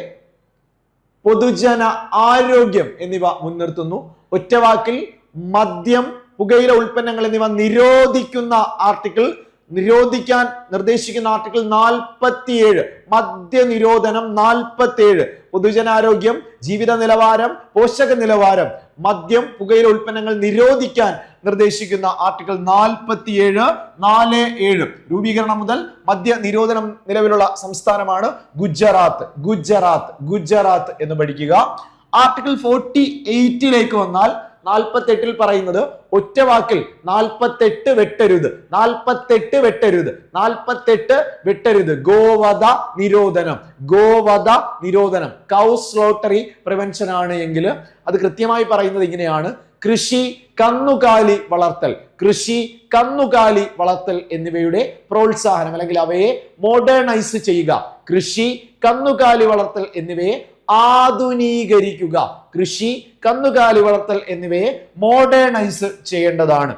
പൊതുജന ആരോഗ്യം എന്നിവ മുൻനിർത്തുന്നു. ഒറ്റവാക്കിൽ മദ്യം, പുകയില ഉൽപ്പന്നങ്ങൾ എന്നിവ നിരോധിക്കാൻ നിർദ്ദേശിക്കുന്ന ആർട്ടിക്കിൾ 47. മദ്യനിരോധനം 47. പൊതുജനാരോഗ്യം, ജീവിത നിലവാരം, പോഷക നിലവാരം, മദ്യം, പുകയില ഉൽപ്പന്നങ്ങൾ നിരോധിക്കാൻ നിർദ്ദേശിക്കുന്ന ആർട്ടിക്കിൾ 47. 47 രൂപീകരണം മുതൽ മദ്യ നിരോധനം നിലവിലുള്ള സംസ്ഥാനമാണ് ഗുജറാത്ത് എന്ന് പഠിക്കുക. ആർട്ടിക്കിൾ 48 വന്നാൽ 48 പറയുന്നത് ഒറ്റവാക്കിൽ 48 വെട്ടരുത്. ഗോവധ നിരോധനം കൗ സ്ലോട്ടറി പ്രിവെൻഷൻ ആണ് എങ്കിൽ അത് കൃത്യമായി പറയുന്നത് ഇങ്ങനെയാണ്: കൃഷി, കന്നുകാലി വളർത്തൽ, കൃഷി, കന്നുകാലി വളർത്തൽ എന്നിവയുടെ പ്രോത്സാഹനം അല്ലെങ്കിൽ അവയെ മോഡേണൈസ് ചെയ്യുക. കൃഷി, കന്നുകാലി വളർത്തൽ എന്നിവയെ ആധുനീകരിക്കുക. കൃഷി, കന്നുകാലി വളർത്തൽ എന്നിവയെ മോഡേണൈസ് ചെയ്യേണ്ടതാണ്.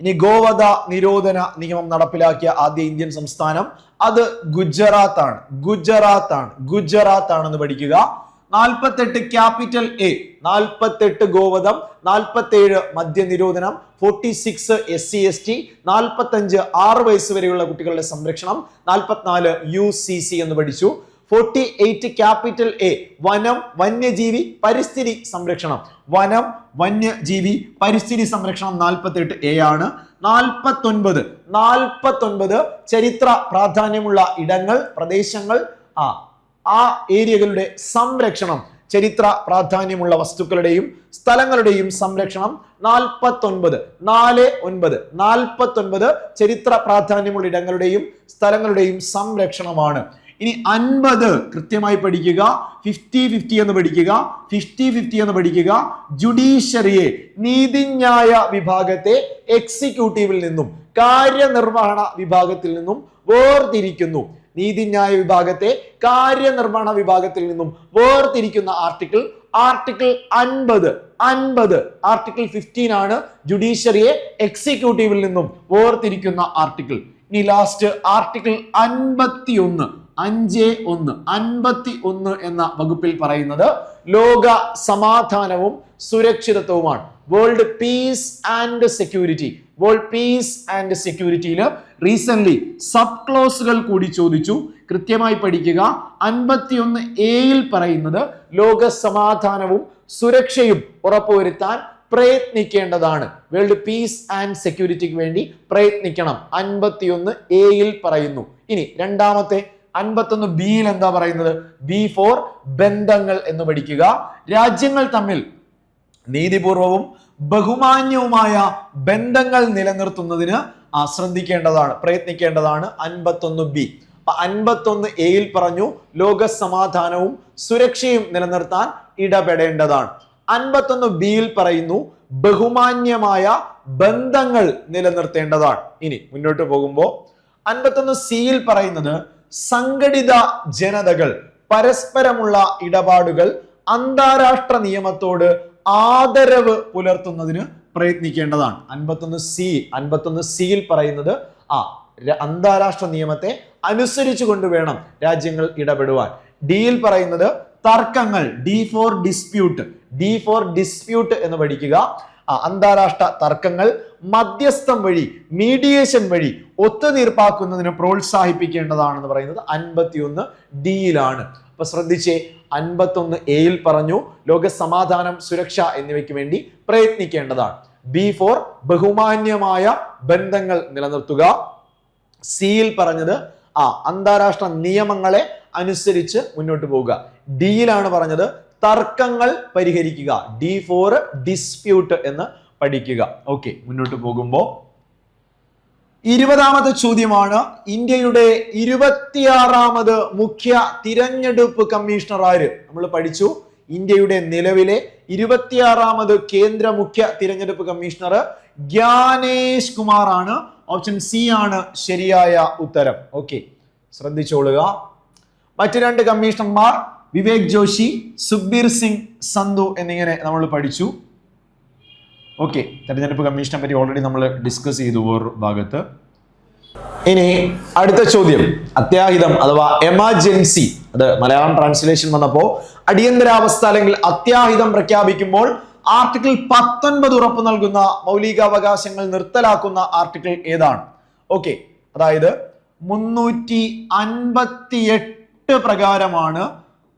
ഇനി ഗോവധ നിരോധന നിയമം നടപ്പിലാക്കിയ ആദ്യ ഇന്ത്യൻ സംസ്ഥാനം അത് ഗുജറാത്ത് ആണെന്ന് പഠിക്കുക. 48 ക്യാപിറ്റൽ എ, 48 ഗോവധം, 47 മദ്യനിരോധനം, 46 SC ST, 45 6 വയസ്സ് വരെയുള്ള കുട്ടികളുടെ സംരക്ഷണം, 44 UCC എന്ന് പഠിച്ചു. 48 ക്യാപിറ്റൽ എ വനം, വന്യജീവി, പരിസ്ഥിതി സംരക്ഷണം. വനം, വന്യജീവി, പരിസ്ഥിതി സംരക്ഷണം 48 എ ആണ്. 49 ചരിത്ര പ്രാധാന്യമുള്ള ഇടങ്ങൾ, പ്രദേശങ്ങൾ, ആ ഏരിയകളുടെ സംരക്ഷണം, ചരിത്ര പ്രാധാന്യമുള്ള വസ്തുക്കളുടെയും സ്ഥലങ്ങളുടെയും സംരക്ഷണം 49 ചരിത്ര പ്രാധാന്യമുള്ള ഇടങ്ങളുടെയും സ്ഥലങ്ങളുടെയും സംരക്ഷണമാണ്. ഇനി 50 കൃത്യമായി പഠിക്കുക. 50-50 എന്ന് പഠിക്കുക. 50-50 എന്ന് പഠിക്കുക. ജുഡീഷ്യറിയെ, നീതിന്യായ വിഭാഗത്തെ എക്സിക്യൂട്ടീവിൽ നിന്നും കാര്യനിർവഹണ വിഭാഗത്തിൽ നിന്നും വേർതിരിക്കുന്നു. നീതിന്യായ വിഭാഗത്തെ കാര്യനിർവഹണ വിഭാഗത്തിൽ നിന്നും വേർതിരിക്കുന്ന ആർട്ടിക്കിൾ 50. ആർട്ടിക്കിൾ 15 ആണ് ജുഡീഷ്യറിയെ എക്സിക്യൂട്ടീവിൽ നിന്നും വേർതിരിക്കുന്ന ആർട്ടിക്കിൾ. ഇനി ലാസ്റ്റ് ആർട്ടിക്കിൾ 51 എന്ന വകുപ്പിൽ പറയുന്നത് ലോക സമാധാനവും സുരക്ഷിതത്വവുമാണ്. വേൾഡ് പീസ് ആൻഡ് സെക്യൂരിറ്റിയിൽ റീസെന്റ് സബ് ക്ലോസുകൾ കൂടി ചോദിച്ചു. കൃത്യമായി പഠിക്കുക. 51 എയിൽ പറയുന്നത് ലോക സമാധാനവും സുരക്ഷയും ഉറപ്പുവരുത്താൻ പ്രയത്നിക്കേണ്ടതാണ്. വേൾഡ് പീസ് ആൻഡ് സെക്യൂരിറ്റിക്ക് വേണ്ടി പ്രയത്നിക്കണം. 51 എയിൽ പറയുന്നു. ഇനി രണ്ടാമത്തെ 51 ബിയിൽ എന്താ പറയുന്നത്? ബി ഫോർ ബന്ധങ്ങൾ എന്ന് പഠിക്കുക. രാജ്യങ്ങൾ തമ്മിൽ നീതിപൂർവവും ബഹുമാന്യവുമായ ബന്ധങ്ങൾ നിലനിർത്തുന്നതിന് ശ്രദ്ധിക്കേണ്ടതാണ്, പ്രയത്നിക്കേണ്ടതാണ് 51 ബി. 51 എയിൽ പറഞ്ഞു ലോക സമാധാനവും സുരക്ഷയും നിലനിർത്താൻ ഇടപെടേണ്ടതാണ്. 51 ബിയിൽ പറയുന്നു ബഹുമാന്യമായ ബന്ധങ്ങൾ നിലനിർത്തേണ്ടതാണ്. ഇനി മുന്നോട്ട് പോകുമ്പോൾ 51 സിയിൽ പറയുന്നത് സംഘടിത ജനതകൾ പരസ്പരമുള്ള ഇടപാടുകൾ അന്താരാഷ്ട്ര നിയമത്തോട് ആദരവ് പുലർത്തുന്നതിന് പ്രയത്നിക്കേണ്ടതാണ്. 51 സിയിൽ പറയുന്നത് അന്താരാഷ്ട്ര നിയമത്തെ അനുസരിച്ചു കൊണ്ട് വേണം രാജ്യങ്ങൾ ഇടപെടുവാൻ. ഡിയിൽ പറയുന്നത് തർക്കങ്ങൾ, ഡി ഫോർ ഡിസ്പ്യൂട്ട് എന്ന് പഠിക്കുക. അന്താരാഷ്ട്ര തർക്കങ്ങൾ മധ്യസ്ഥം വഴി, മീഡിയേഷൻ വഴി ഒത്തുതീർപ്പാക്കുന്നതിന് പ്രോത്സാഹിപ്പിക്കേണ്ടതാണെന്ന് പറയുന്നത് 51 ഡിയിലാണ്. അപ്പൊ ശ്രദ്ധിച്ചേ, 51 എയിൽ പറഞ്ഞു ലോക സമാധാനം, സുരക്ഷ എന്നിവയ്ക്ക് വേണ്ടി പ്രയത്നിക്കേണ്ടതാണ്. ബി ഫോർ ബഹുമാന്യമായ ബന്ധങ്ങൾ നിലനിർത്തുക. സിയിൽ പറഞ്ഞത് അന്താരാഷ്ട്ര നിയമങ്ങളെ അനുസരിച്ച് മുന്നോട്ട് പോവുക. ഡിയിലാണ് പറഞ്ഞത് തർക്കങ്ങൾ പരിഹരിക്കുക. ഡി ഫോർ ഡിസ്പ്യൂട്ട് എന്ന് പഠിക്കുക. ഓക്കെ, മുന്നോട്ട് പോകുമ്പോൾ 20ാമത്തെ ചോദ്യമാണ്. ഇന്ത്യയുടെ 26ാമത് മുഖ്യ തിരഞ്ഞെടുപ്പ് കമ്മീഷണർ ആര്? നമ്മൾ പഠിച്ചു. ഇന്ത്യയുടെ നിലവിലെ 26ാമത് കേന്ദ്ര മുഖ്യ തിരഞ്ഞെടുപ്പ് കമ്മീഷണർ ജ്ഞാനേഷ് കുമാർ ആണ്. ഓപ്ഷൻ സി ആണ് ശരിയായ ഉത്തരം. ഓക്കെ, ശ്രദ്ധിച്ചോളുക. മറ്റു 2 കമ്മീഷണർമാർ വിവേക് ജോഷി, സുഖ്ബീർ സിംഗ് സന്ധു എന്നിങ്ങനെ നമ്മൾ പഠിച്ചു. ഓക്കെ, തെരഞ്ഞെടുപ്പ് കമ്മീഷനെ പറ്റി ഓൾറെഡി നമ്മൾ ഡിസ്കസ് ചെയ്തു വേറൊരു ഭാഗത്ത്. ഇനി അടുത്ത ചോദ്യം, അത്യാഹിതം അഥവാ എമർജൻസി, അത് മലയാളം ട്രാൻസ്ലേഷൻ വന്നപ്പോൾ അടിയന്തരാവസ്ഥ അല്ലെങ്കിൽ അത്യാഹിതം പ്രഖ്യാപിക്കുമ്പോൾ ആർട്ടിക്കിൾ 19 ഉറപ്പു നൽകുന്ന മൗലികാവകാശങ്ങൾ നിർത്തലാക്കുന്ന ആർട്ടിക്കിൾ ഏതാണ്? ഓക്കെ, അതായത് 358 പ്രകാരമാണ്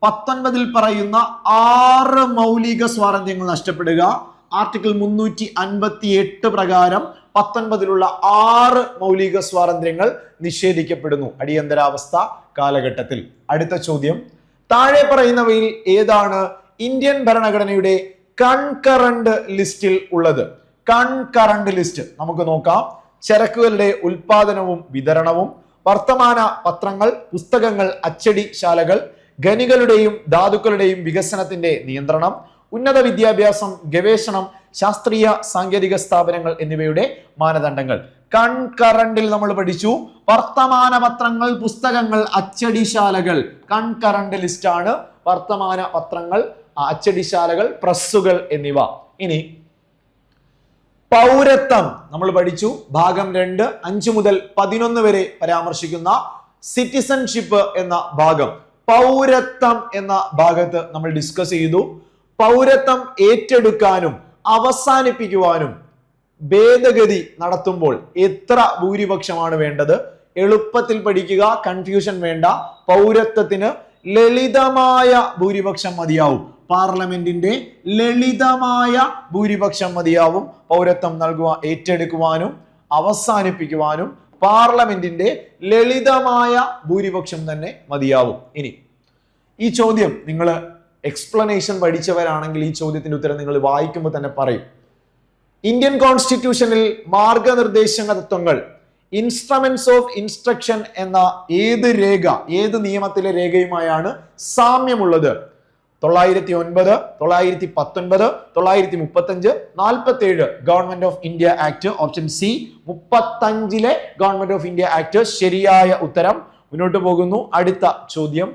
19ൽ പറയുന്ന 6 മൗലിക സ്വാതന്ത്ര്യങ്ങൾ നഷ്ടപ്പെടുക. ആർട്ടിക്കിൾ 358 പ്രകാരം 19ലുള്ള 6 മൗലിക സ്വാതന്ത്ര്യങ്ങൾ നിഷേധിക്കപ്പെടുന്നു അടിയന്തരാവസ്ഥ കാലഘട്ടത്തിൽ. അടുത്ത ചോദ്യം, താഴെ പറയുന്നവയിൽ ഏതാണ് ഇന്ത്യൻ ഭരണഘടനയുടെ കൺകറന്റ് ലിസ്റ്റിൽ ഉള്ളത്? കൺകറന്റ് ലിസ്റ്റ് നമുക്ക് നോക്കാം. ചരക്കുകളുടെ ഉൽപാദനവും വിതരണവും, വർത്തമാന പത്രങ്ങൾ, പുസ്തകങ്ങൾ, അച്ചടിശാലകൾ, ഖനികളുടെയും ധാതുക്കളുടെയും വികസനത്തിന്റെ നിയന്ത്രണം, ഉന്നത വിദ്യാഭ്യാസം, ഗവേഷണം, ശാസ്ത്രീയ സാങ്കേതിക സ്ഥാപനങ്ങൾ എന്നിവയുടെ മാനദണ്ഡങ്ങൾ. കൺകറന്റിൽ നമ്മൾ പഠിച്ചു വർത്തമാന പത്രങ്ങൾ, പുസ്തകങ്ങൾ, അച്ചടിശാലകൾ. കൺകറന്റ് ലിസ്റ്റ് ആണ് വർത്തമാന പത്രങ്ങൾ, അച്ചടിശാലകൾ, പ്രസ്സുകൾ എന്നിവ. ഇനി പൗരത്വം നമ്മൾ പഠിച്ചു ഭാഗം 2 5 മുതൽ 11 വരെ പരാമർശിക്കുന്ന സിറ്റിസൺഷിപ്പ് എന്ന ഭാഗം. പൗരത്വം എന്ന ഭാഗത്ത് നമ്മൾ ഡിസ്കസ് ചെയ്തു. പൗരത്വം ഏറ്റെടുക്കാനും അവസാനിപ്പിക്കുവാനും ഭേദഗതി നടത്തുമ്പോൾ എത്ര ഭൂരിപക്ഷമാണ് വേണ്ടത്? എളുപ്പത്തിൽ പഠിക്കുക, കൺഫ്യൂഷൻ വേണ്ട. പൗരത്വത്തിന് ലളിതമായ ഭൂരിപക്ഷം മതിയാവും. പാർലമെന്റിന്റെ ലളിതമായ ഭൂരിപക്ഷം മതിയാവും പൗരത്വം ഏറ്റെടുക്കുവാനും അവസാനിപ്പിക്കുവാനും. പാർലമെന്റിന്റെ ലളിതമായ ഭൂരിപക്ഷം തന്നെ മതിയാവും. ഇനി ഈ ചോദ്യം നിങ്ങൾ എക്സ്പ്ലനേഷൻ പഠിച്ചവരാണെങ്കിൽ ഈ ചോദ്യത്തിന്റെ ഉത്തരം നിങ്ങൾ വായിക്കുമ്പോൾ തന്നെ പറയും. ഇന്ത്യൻ കോൺസ്റ്റിറ്റ്യൂഷനിൽ മാർഗനിർദ്ദേശക തത്വങ്ങൾ, ഇൻസ്ട്രുമെന്റ്സ് ഓഫ് ഇൻസ്ട്രക്ഷൻ എന്ന ഏത് നിയമത്തിലെ രേഖയുമായാണ് സാമ്യമുള്ളത്? 909, 919, 935, 47 government of India act. Option C 35 government of India act ശരിയായ ഉത്തരം. മുന്നോട്ട് പോകുന്നു. അടുത്ത ചോദ്യം,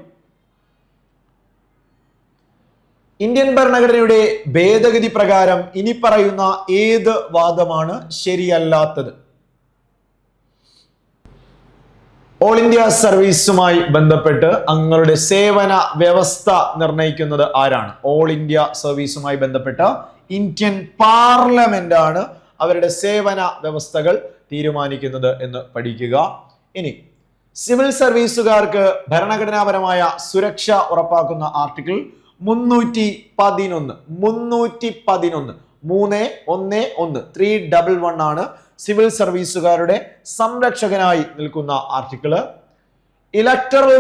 ഇന്ത്യൻ ഭരണഘടനയുടെ ഭേദഗതി പ്രകാരം ഇനി പറയുന്ന ഏത് വാദമാണ് ശരിയല്ലാത്തത്? ഓൾ ഇന്ത്യ സർവീസുമായി ബന്ധപ്പെട്ട് അംഗങ്ങളുടെ സേവന വ്യവസ്ഥ നിർണ്ണയിക്കുന്നത് ആരാണ്? ഓൾ ഇന്ത്യ സർവീസുമായി ബന്ധപ്പെട്ട ഇന്ത്യൻ പാർലമെന്റ് ആണ് അവരുടെ സേവന വ്യവസ്ഥകൾ തീരുമാനിക്കുന്നത് എന്ന് പഠിക്കുക. ഇനി സിവിൽ സർവീസുകാർക്ക് ഭരണഘടനാപരമായ സുരക്ഷ ഉറപ്പാക്കുന്ന ആർട്ടിക്കിൾ 311 311 ആണ് സിവിൽ സർവീസുകാരുടെ സംരക്ഷകനായി നിൽക്കുന്ന ആർട്ടിക്കിള്. ഇലക്ടറൽ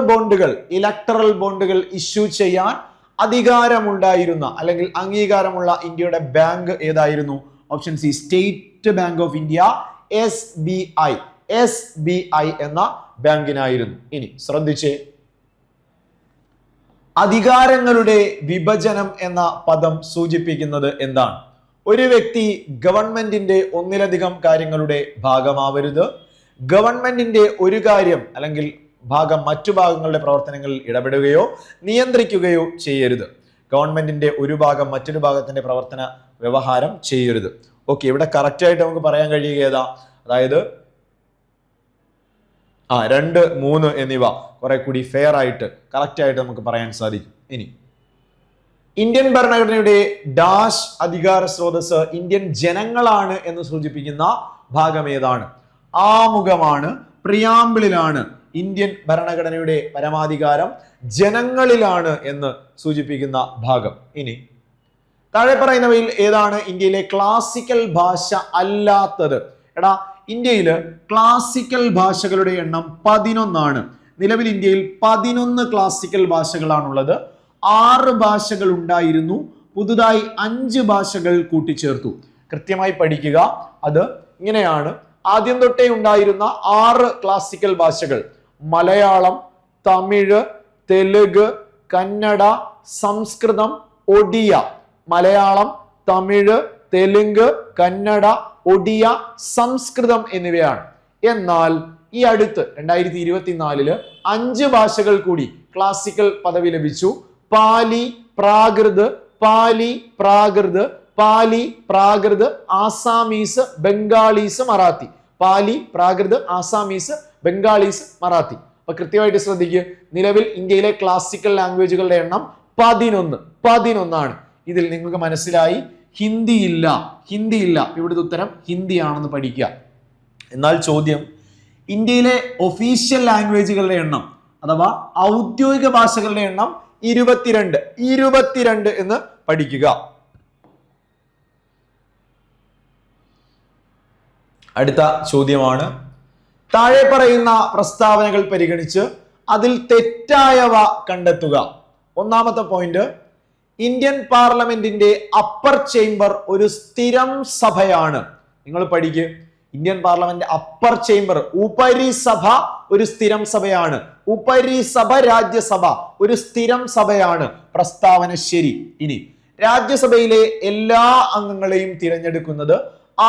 ബോണ്ടുകൾ ഇഷ്യൂ ചെയ്യാൻ അധികാരമുണ്ടായിരുന്ന അല്ലെങ്കിൽ അംഗീകാരമുള്ള ഇന്ത്യയുടെ ബാങ്ക് ഏതായിരുന്നു? Option C state bank of India, SBI എന്ന ബാങ്കിനായിരുന്നു. ഇനി ശ്രദ്ധിച്ചേ, അധികാരങ്ങളുടെ വിഭജനം എന്ന പദം സൂചിപ്പിക്കുന്നത് എന്താണ്? ഒരു വ്യക്തി ഗവൺമെന്റിന്റെ ഒന്നിലധികം കാര്യങ്ങളുടെ ഭാഗമാവരുത്. ഗവൺമെന്റിന്റെ ഒരു കാര്യം അല്ലെങ്കിൽ ഭാഗം മറ്റു ഭാഗങ്ങളുടെ പ്രവർത്തനങ്ങളിൽ ഇടപെടുകയോ നിയന്ത്രിക്കുകയോ ചെയ്യരുത്. ഗവൺമെന്റിന്റെ ഒരു ഭാഗം മറ്റൊരു ഭാഗത്തിന്റെ പ്രവർത്തന വ്യവഹാരം ചെയ്യരുത്. ഓക്കെ, ഇവിടെ കറക്റ്റ് ആയിട്ട് നമുക്ക് പറയാൻ കഴിയുക ഏതാ? അതായത് 2, 3 എന്നിവ കുറെ കൂടി ഫെയർ ആയിട്ട് കറക്റ്റ് ആയിട്ട് നമുക്ക് പറയാൻ സാധിക്കും. ഇനി ഇന്ത്യൻ ഭരണഘടനയുടെ ഡാഷ് അധികാര സ്രോതസ് ഇന്ത്യൻ ജനങ്ങളാണ് എന്ന് സൂചിപ്പിക്കുന്ന ഭാഗം ഏതാണ്? ആമുഖമാണ്, പ്രിയാമ്പിളിലാണ്. ഇന്ത്യൻ ഭരണഘടനയുടെ പരമാധികാരം ജനങ്ങളിലാണ് എന്ന് സൂചിപ്പിക്കുന്ന ഭാഗം. ഇനി താഴെ പറയുന്നവയിൽ ഏതാണ് ഇന്ത്യയിലെ ക്ലാസിക്കൽ ഭാഷ അല്ലാത്തത്? ഇന്ത്യയില് ക്ലാസിക്കൽ ഭാഷകളുടെ എണ്ണം 11 ആണ്. നിലവിൽ ഇന്ത്യയിൽ 11 ക്ലാസിക്കൽ ഭാഷകളാണുള്ളത്. 6 ഭാഷകൾ ഉണ്ടായിരുന്നു, പുതുതായി 5 ഭാഷകൾ കൂട്ടിച്ചേർത്തു. കൃത്യമായി പഠിക്കുക. അത് ഇങ്ങനെയാണ്: ആദ്യം തൊട്ടേ ഉണ്ടായിരുന്ന 6 ക്ലാസിക്കൽ ഭാഷകൾ മലയാളം, തമിഴ്, തെലുങ്ക്, കന്നഡ, സംസ്കൃതം, ഒഡിയ. മലയാളം, തമിഴ്, തെലുങ്ക്, കന്നഡ, ഒഡിയ, സംസ്കൃതം എന്നിവയാണ്. എന്നാൽ ഈ അടുത്ത് 2024 5 ഭാഷകൾ കൂടി ക്ലാസിക്കൽ പദവി ലഭിച്ചു. പാലി, പ്രാകൃത്, ആസാമീസ്, ബംഗാളീസ്, മറാത്തി. പാലി, പ്രാകൃത്, ആസാമീസ്, ബംഗാളീസ്, മറാത്തി. അപ്പൊ കൃത്യമായിട്ട് ശ്രദ്ധിക്കുക. നിലവിൽ ഇന്ത്യയിലെ ക്ലാസിക്കൽ ലാംഗ്വേജുകളുടെ എണ്ണം 11 ആണ്. ഇതിൽ നിങ്ങൾക്ക് മനസ്സിലായി ഹിന്ദി ഇല്ല. ഇവിടുത്തെ ഉത്തരം ഹിന്ദി ആണെന്ന് പഠിക്കുക. എന്നാൽ ചോദ്യം, ഇന്ത്യയിലെ ഒഫീഷ്യൽ ലാംഗ്വേജുകളുടെ എണ്ണം അഥവാ ഔദ്യോഗിക ഭാഷകളുടെ എണ്ണം 22 എന്ന് പഠിക്കുക. അടുത്ത ചോദ്യമാണ്, താഴെ പറയുന്ന പ്രസ്താവനകൾ പരിഗണിച്ച് അതിൽ തെറ്റായവ കണ്ടെത്തുക. ഒന്നാമത്തെ പോയിന്റ്, ഇന്ത്യൻ പാർലമെന്റിന്റെ അപ്പർ ചേംബർ ഒരു സ്ഥിരം സഭയാണ്. നിങ്ങൾ പഠിക്കുക. ഇന്ത്യൻ പാർലമെന്റ് അപ്പർ ചേംബർ, ഉപരിസഭ ഒരു സ്ഥിരം സഭയാണ്. ഉപരിസഭ, രാജ്യസഭ ഒരു സ്ഥിരം സഭയാണ്. പ്രസ്താവന ശരി. ഇനി രാജ്യസഭയിലെ എല്ലാ അംഗങ്ങളെയും തിരഞ്ഞെടുക്കുന്നത്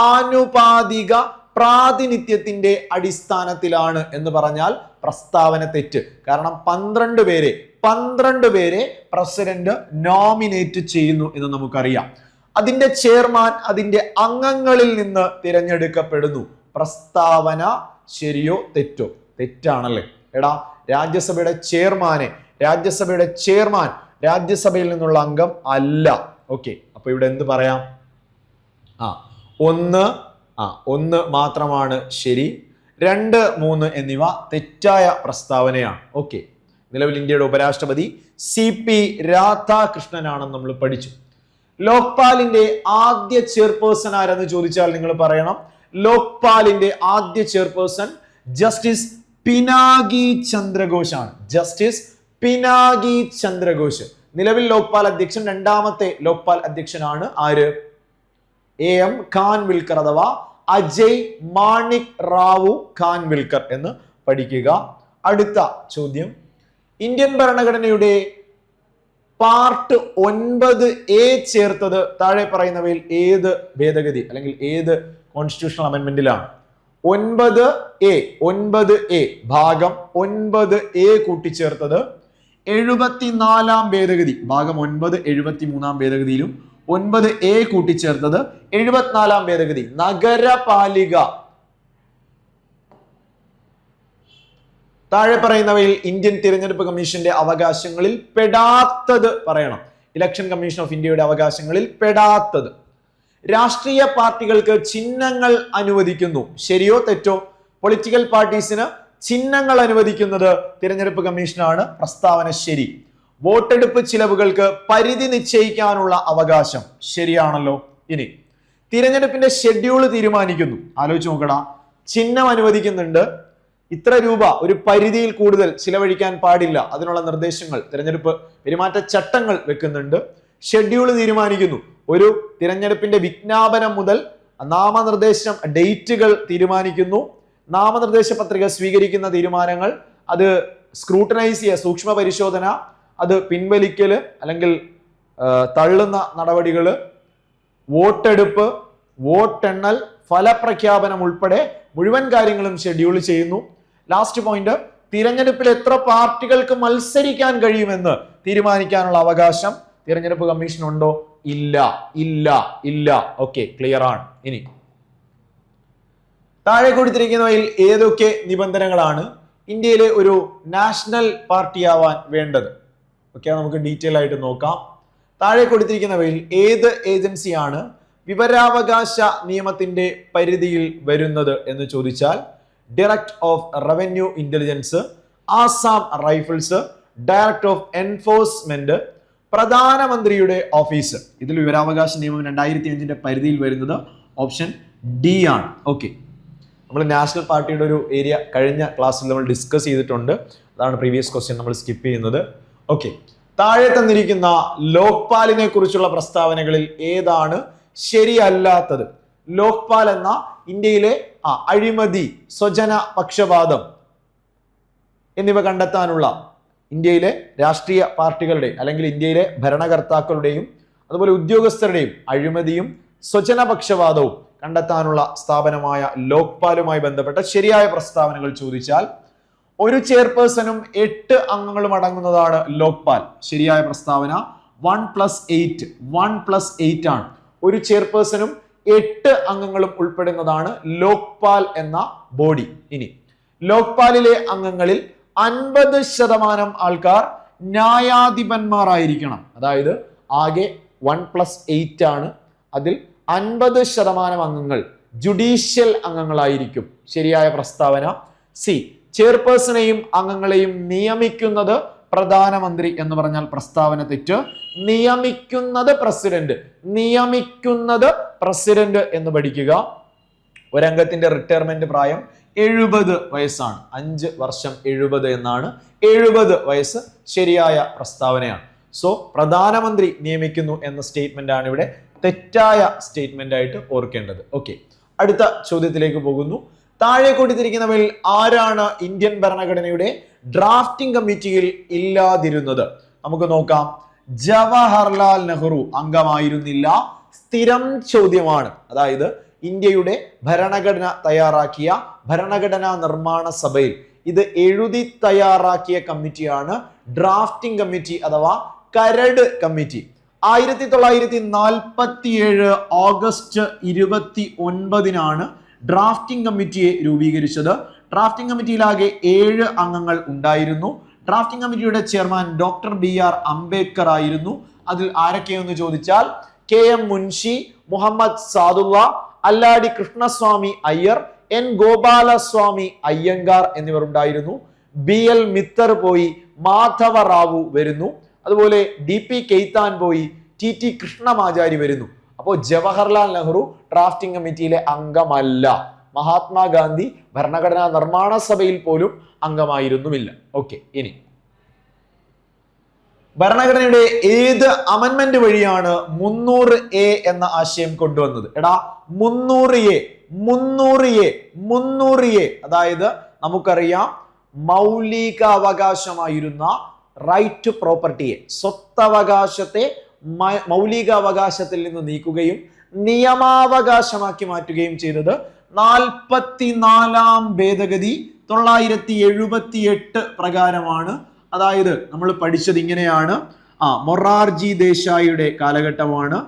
ആനുപാതിക പ്രാതിനിധ്യത്തിന്റെ അടിസ്ഥാനത്തിലാണ് എന്ന് പറഞ്ഞാൽ പ്രസ്താവന തെറ്റ്. കാരണം 12 പേരെ പ്രസിഡന്റ് നോമിനേറ്റ് ചെയ്യുന്നു എന്ന് നമുക്കറിയാം. അതിന്റെ ചെയർമാൻ അതിന്റെ അംഗങ്ങളിൽ നിന്ന് തിരഞ്ഞെടുക്കപ്പെടുന്നു. പ്രസ്താവന ശരിയോ തെറ്റോ? തെറ്റാണല്ലേ. എടാ, രാജ്യസഭയുടെ ചെയർമാൻ രാജ്യസഭയിൽ നിന്നുള്ള അംഗം അല്ല. ഓക്കെ, അപ്പൊ ഇവിടെ എന്ത് പറയാം? ഒന്ന് മാത്രമാണ് ശരി, 2, 3 എന്നിവ തെറ്റായ പ്രസ്താവനയാണ്. ഓക്കെ, നിലവിൽ ഇന്ത്യയുടെ ഉപരാഷ്ട്രപതി CP രാധാകൃഷ്ണനാണെന്ന് നമ്മൾ പഠിച്ചു. ലോക്പാലിന്റെ ആദ്യ ചെയർപേഴ്സൺ ആരെന്ന് ചോദിച്ചാൽ നിങ്ങൾ പറയണം, ലോക്പാലിന്റെ ആദ്യ ചെയർപേഴ്സൺ ജസ്റ്റിസ് പിനാകി ചന്ദ്രഘോഷ് ആണ്. ജസ്റ്റിസ് പിനാകി ചന്ദ്രഘോഷ് നിലവിൽ ലോക്പാൽ അധ്യക്ഷൻ. രണ്ടാമത്തെ ലോക്പാൽ അധ്യക്ഷനാണ് ആര്? AM ഖാൻവിൽക്കർ അഥവാ അജയ് മാണിക് റാവു ഖാൻവിൽക്കർ എന്ന് പഠിക്കുക. അടുത്ത ചോദ്യം, ഇന്ത്യൻ ഭരണഘടനയുടെ പാർട്ട് 9A ചേർത്തത് താഴെ പറയുന്നവയിൽ ഏത് ഭേദഗതി അല്ലെങ്കിൽ ഏത് കോൺസ്റ്റിറ്റ്യൂഷണൽ അമെന്റ്മെന്റിലാണ്? 9A ഭാഗം 9A കൂട്ടിച്ചേർത്തത് 74-ാം ഭേദഗതി. ഭാഗം 9 73-ാം ഭേദഗതിയിലും 9A കൂട്ടിച്ചേർത്തത് 74-ാം ഭേദഗതി. നഗരപാലിക താഴെ പറയുന്നവയിൽ ഇന്ത്യൻ തിരഞ്ഞെടുപ്പ് കമ്മീഷന്റെ അവകാശങ്ങളിൽ പെടാത്തത് പറയണം. ഇലക്ഷൻ കമ്മീഷൻ ഓഫ് ഇന്ത്യയുടെ അവകാശങ്ങളിൽ പെടാത്തത്. രാഷ്ട്രീയ പാർട്ടികൾക്ക് ചിഹ്നങ്ങൾ അനുവദിക്കുന്നു. ശരിയോ തെറ്റോ? പൊളിറ്റിക്കൽ പാർട്ടീസിന് ചിഹ്നങ്ങൾ അനുവദിക്കുന്നത് തിരഞ്ഞെടുപ്പ് കമ്മീഷനാണ്. പ്രസ്താവന ശരി. വോട്ടെടുപ്പ് ചിലവുകൾക്ക് പരിധി നിശ്ചയിക്കാനുള്ള അവകാശം ശരിയാണല്ലോ. ഇനി തിരഞ്ഞെടുപ്പിന്റെ ഷെഡ്യൂൾ തീരുമാനിക്കുന്നു. ആലോചിച്ച് നോക്കടാ, ചിഹ്നം അനുവദിക്കുന്നുണ്ട്, ഇത്ര രൂപ ഒരു പരിധിയിൽ കൂടുതൽ ചിലവഴിക്കാൻ പാടില്ല, അതിനുള്ള നിർദ്ദേശങ്ങൾ തിരഞ്ഞെടുപ്പ് പെരുമാറ്റച്ചട്ടങ്ങൾ വെക്കുന്നുണ്ട്. ഷെഡ്യൂൾ തീരുമാനിക്കുന്നു. ഒരു തിരഞ്ഞെടുപ്പിന്റെ വിജ്ഞാപനം മുതൽ നാമനിർദ്ദേശം ഡേറ്റുകൾ തീരുമാനിക്കുന്നു. നാമനിർദ്ദേശ പത്രിക സ്വീകരിക്കുന്ന തീരുമാനങ്ങൾ, അത് സ്ക്രൂട്ടനൈസ് ചെയ്യുക, സൂക്ഷ്മ പരിശോധന, അത് പിൻവലിക്കല് അല്ലെങ്കിൽ തള്ളുന്ന നടപടികള്, വോട്ടെടുപ്പ്, വോട്ടെണ്ണൽ, ഫലപ്രഖ്യാപനം ഉൾപ്പെടെ മുഴുവൻ കാര്യങ്ങളും ഷെഡ്യൂൾ ചെയ്യുന്നു. ലാസ്റ്റ് പോയിന്റ്, തിരഞ്ഞെടുപ്പിൽ എത്ര പാർട്ടികൾക്ക് മത്സരിക്കാൻ കഴിയുമെന്ന് തീരുമാനിക്കാനുള്ള അവകാശം തിരഞ്ഞെടുപ്പ് കമ്മീഷൻ ഉണ്ടോ? ഇല്ല. ഓക്കെ, ക്ലിയർ ആണ്. ഇനി താഴെ കൊടുത്തിരിക്കുന്നവയിൽ ഏതൊക്കെ നിബന്ധനകളാണ് ഇന്ത്യയിലെ ഒരു നാഷണൽ പാർട്ടിയാവാൻ വേണ്ടത്? ഓക്കെ, നമുക്ക് ഡീറ്റെയിൽ ആയിട്ട് നോക്കാം. താഴെ കൊടുത്തിരിക്കുന്നവയിൽ ഏത് ഏജൻസിയാണ് വിവരാവകാശ നിയമത്തിന്റെ പരിധിയിൽ വരുന്നത് എന്ന് ചോദിച്ചാൽ director of revenue intelligence, Assam rifles, director of enforcement, പ്രധാനമന്ത്രിയുടെ ഓഫീസ്. ഇതിൽ വിവരാവകാശ നിയമം 2005 പരിധിയിൽ വരുന്നത് ഓപ്ഷൻ ഡി ആണ്. ഓക്കെ, നമ്മൾ നാഷണൽ പാർട്ടിയുടെ ഒരു ഏരിയ കഴിഞ്ഞ ക്ലാസ്സിൽ നമ്മൾ ഡിസ്കസ് ചെയ്തിട്ടുണ്ട്. അതാണ് പ്രീവിയസ് ക്വസ്റ്റ്യൻ നമ്മൾ സ്കിപ്പ് ചെയ്യുന്നത്. ഓക്കെ, താഴെ തന്നിരിക്കുന്ന ലോക്പാലിനെ കുറിച്ചുള്ള പ്രസ്താവനകളിൽ ഏതാണ് ശരിയല്ലാത്തത്? ലോക്പാൽ എന്ന ഇന്ത്യയിലെ അഴിമതി, സ്വജന പക്ഷപാതം എന്നിവ കണ്ടെത്താനുള്ള ഇന്ത്യയിലെ രാഷ്ട്രീയ പാർട്ടികളുടെ അല്ലെങ്കിൽ ഇന്ത്യയിലെ ഭരണകർത്താക്കളുടെയും അതുപോലെ ഉദ്യോഗസ്ഥരുടെയും അഴിമതിയും സ്വജനപക്ഷപാതവും കണ്ടെത്താനുള്ള സ്ഥാപനമായ ലോക്പാലുമായി ബന്ധപ്പെട്ട ശരിയായ പ്രസ്താവനകൾ ചോദിച്ചാൽ ഒരു ചെയർപേഴ്സണും 8 അംഗങ്ങളും അടങ്ങുന്നതാണ് ലോക്പാൽ. ശരിയായ പ്രസ്താവന 1+8 ആണ്. ഒരു ചെയർപേഴ്സണും 8 അംഗങ്ങളും ഉൾപ്പെടുന്നതാണ് ലോക്പാൽ എന്ന ബോഡി. ഇനി ലോക്പാലിലെ അംഗങ്ങളിൽ 50% ആൾക്കാർ ന്യായാധിപന്മാരായിരിക്കണം. അതായത് ആകെ 1+8 ആണ്. അതിൽ 50% അംഗങ്ങൾ ജുഡീഷ്യൽ അംഗങ്ങളായിരിക്കും. ശരിയായ പ്രസ്താവന സി. ചെയർപേഴ്സണെയും അംഗങ്ങളെയും നിയമിക്കുന്നത് പ്രധാനമന്ത്രി എന്ന് പറഞ്ഞാൽ പ്രസ്താവന തെറ്റ്. നിയമിക്കുന്നത് പ്രസിഡന്റ് എന്ന് പഠിക്കുക. ഒരംഗത്തിന്റെ റിട്ടയർമെന്റ് പ്രായം 70 വയസ്സാണ്. 5 വർഷം 70 എന്നാണ്. 70 വയസ്സ് ശരിയായ പ്രസ്താവനയാണ്. സോ പ്രധാനമന്ത്രി നിയമിക്കുന്നു എന്ന സ്റ്റേറ്റ്മെന്റ് ആണ് ഇവിടെ തെറ്റായ സ്റ്റേറ്റ്മെന്റ് ആയിട്ട് ഓർക്കേണ്ടത്. ഓക്കെ, അടുത്ത ചോദ്യത്തിലേക്ക് പോകുന്നു. താഴെ കൊടുത്തിരിക്കുന്നവയിൽ ആരാണ് ഇന്ത്യൻ ഭരണഘടനയുടെ ഡ്രാഫ്റ്റിംഗ് കമ്മിറ്റിയിൽ ഇല്ലാതിരുന്നത്? നമുക്ക് നോക്കാം. ജവഹർലാൽ നെഹ്റു അംഗമായിരുന്നില്ല. സ്ഥിരം ചോദ്യമാണ്. അതായത് ഇന്ത്യയുടെ ഭരണഘടന തയ്യാറാക്കിയ ഭരണഘടനാ നിർമ്മാണ സഭയിൽ ഇത് എഴുതി തയ്യാറാക്കിയ കമ്മിറ്റിയാണ് ഡ്രാഫ്റ്റിംഗ് കമ്മിറ്റി അഥവാ കരട് കമ്മിറ്റി. 1947 ഓഗസ്റ്റ് 29 ഡ്രാഫ്റ്റിംഗ് കമ്മിറ്റിയെ രൂപീകരിച്ചത്. ഡ്രാഫ്റ്റിംഗ് കമ്മിറ്റിയിലാകെ 7 അംഗങ്ങൾ ഉണ്ടായിരുന്നു. ഡ്രാഫ്റ്റിംഗ് കമ്മിറ്റിയുടെ ചെയർമാൻ ഡോക്ടർ BR അംബേദ്കർ ആയിരുന്നു. അതിൽ ആരൊക്കെയെന്ന് ചോദിച്ചാൽ KM മുൻഷി, മുഹമ്മദ് സാദുള്ള, അല്ലാടി കൃഷ്ണസ്വാമി അയ്യർ, N ഗോപാലസ്വാമി അയ്യങ്കാർ എന്നിവർ ഉണ്ടായിരുന്നു. BL മിത്തർ പോയി, മാധവ റാവു വരുന്നു. അതുപോലെ DP കെയ്ത്താൻ പോയി, TT കൃഷ്ണമാചാരി വരുന്നു. അപ്പോൾ ജവഹർലാൽ നെഹ്റു ഡ്രാഫ്റ്റിംഗ് കമ്മിറ്റിയിലെ അംഗമല്ല. മഹാത്മാഗാന്ധി ഭരണഘടനാ നിർമ്മാണ സഭയിൽ പോലും അംഗമായിരുന്നുമില്ല. ഓക്കെ, ഇനി ഭരണഘടനയുടെ ഏത് അമെൻമെന്റ് വഴിയാണ് 300A എന്ന ആശയം കൊണ്ടുവന്നത്? 300A അതായത് നമുക്കറിയാം മൗലിക അവകാശമായിരുന്ന റൈറ്റ് ടു പ്രോപ്പർട്ടിയെ, സ്വത്തവകാശത്തെ മൗലികാവകാശത്തിൽ നിന്ന് നീക്കുകയും നിയമാവകാശമാക്കി മാറ്റുകയും ചെയ്തത് 44ാം ഭേദഗതി 978 പ്രകാരമാണ്. അതായത് നമ്മൾ പഠിച്ചത് ഇങ്ങനെയാണ്. മൊറാർജി ദേശായിയുടെ കാലഘട്ടമാണ്.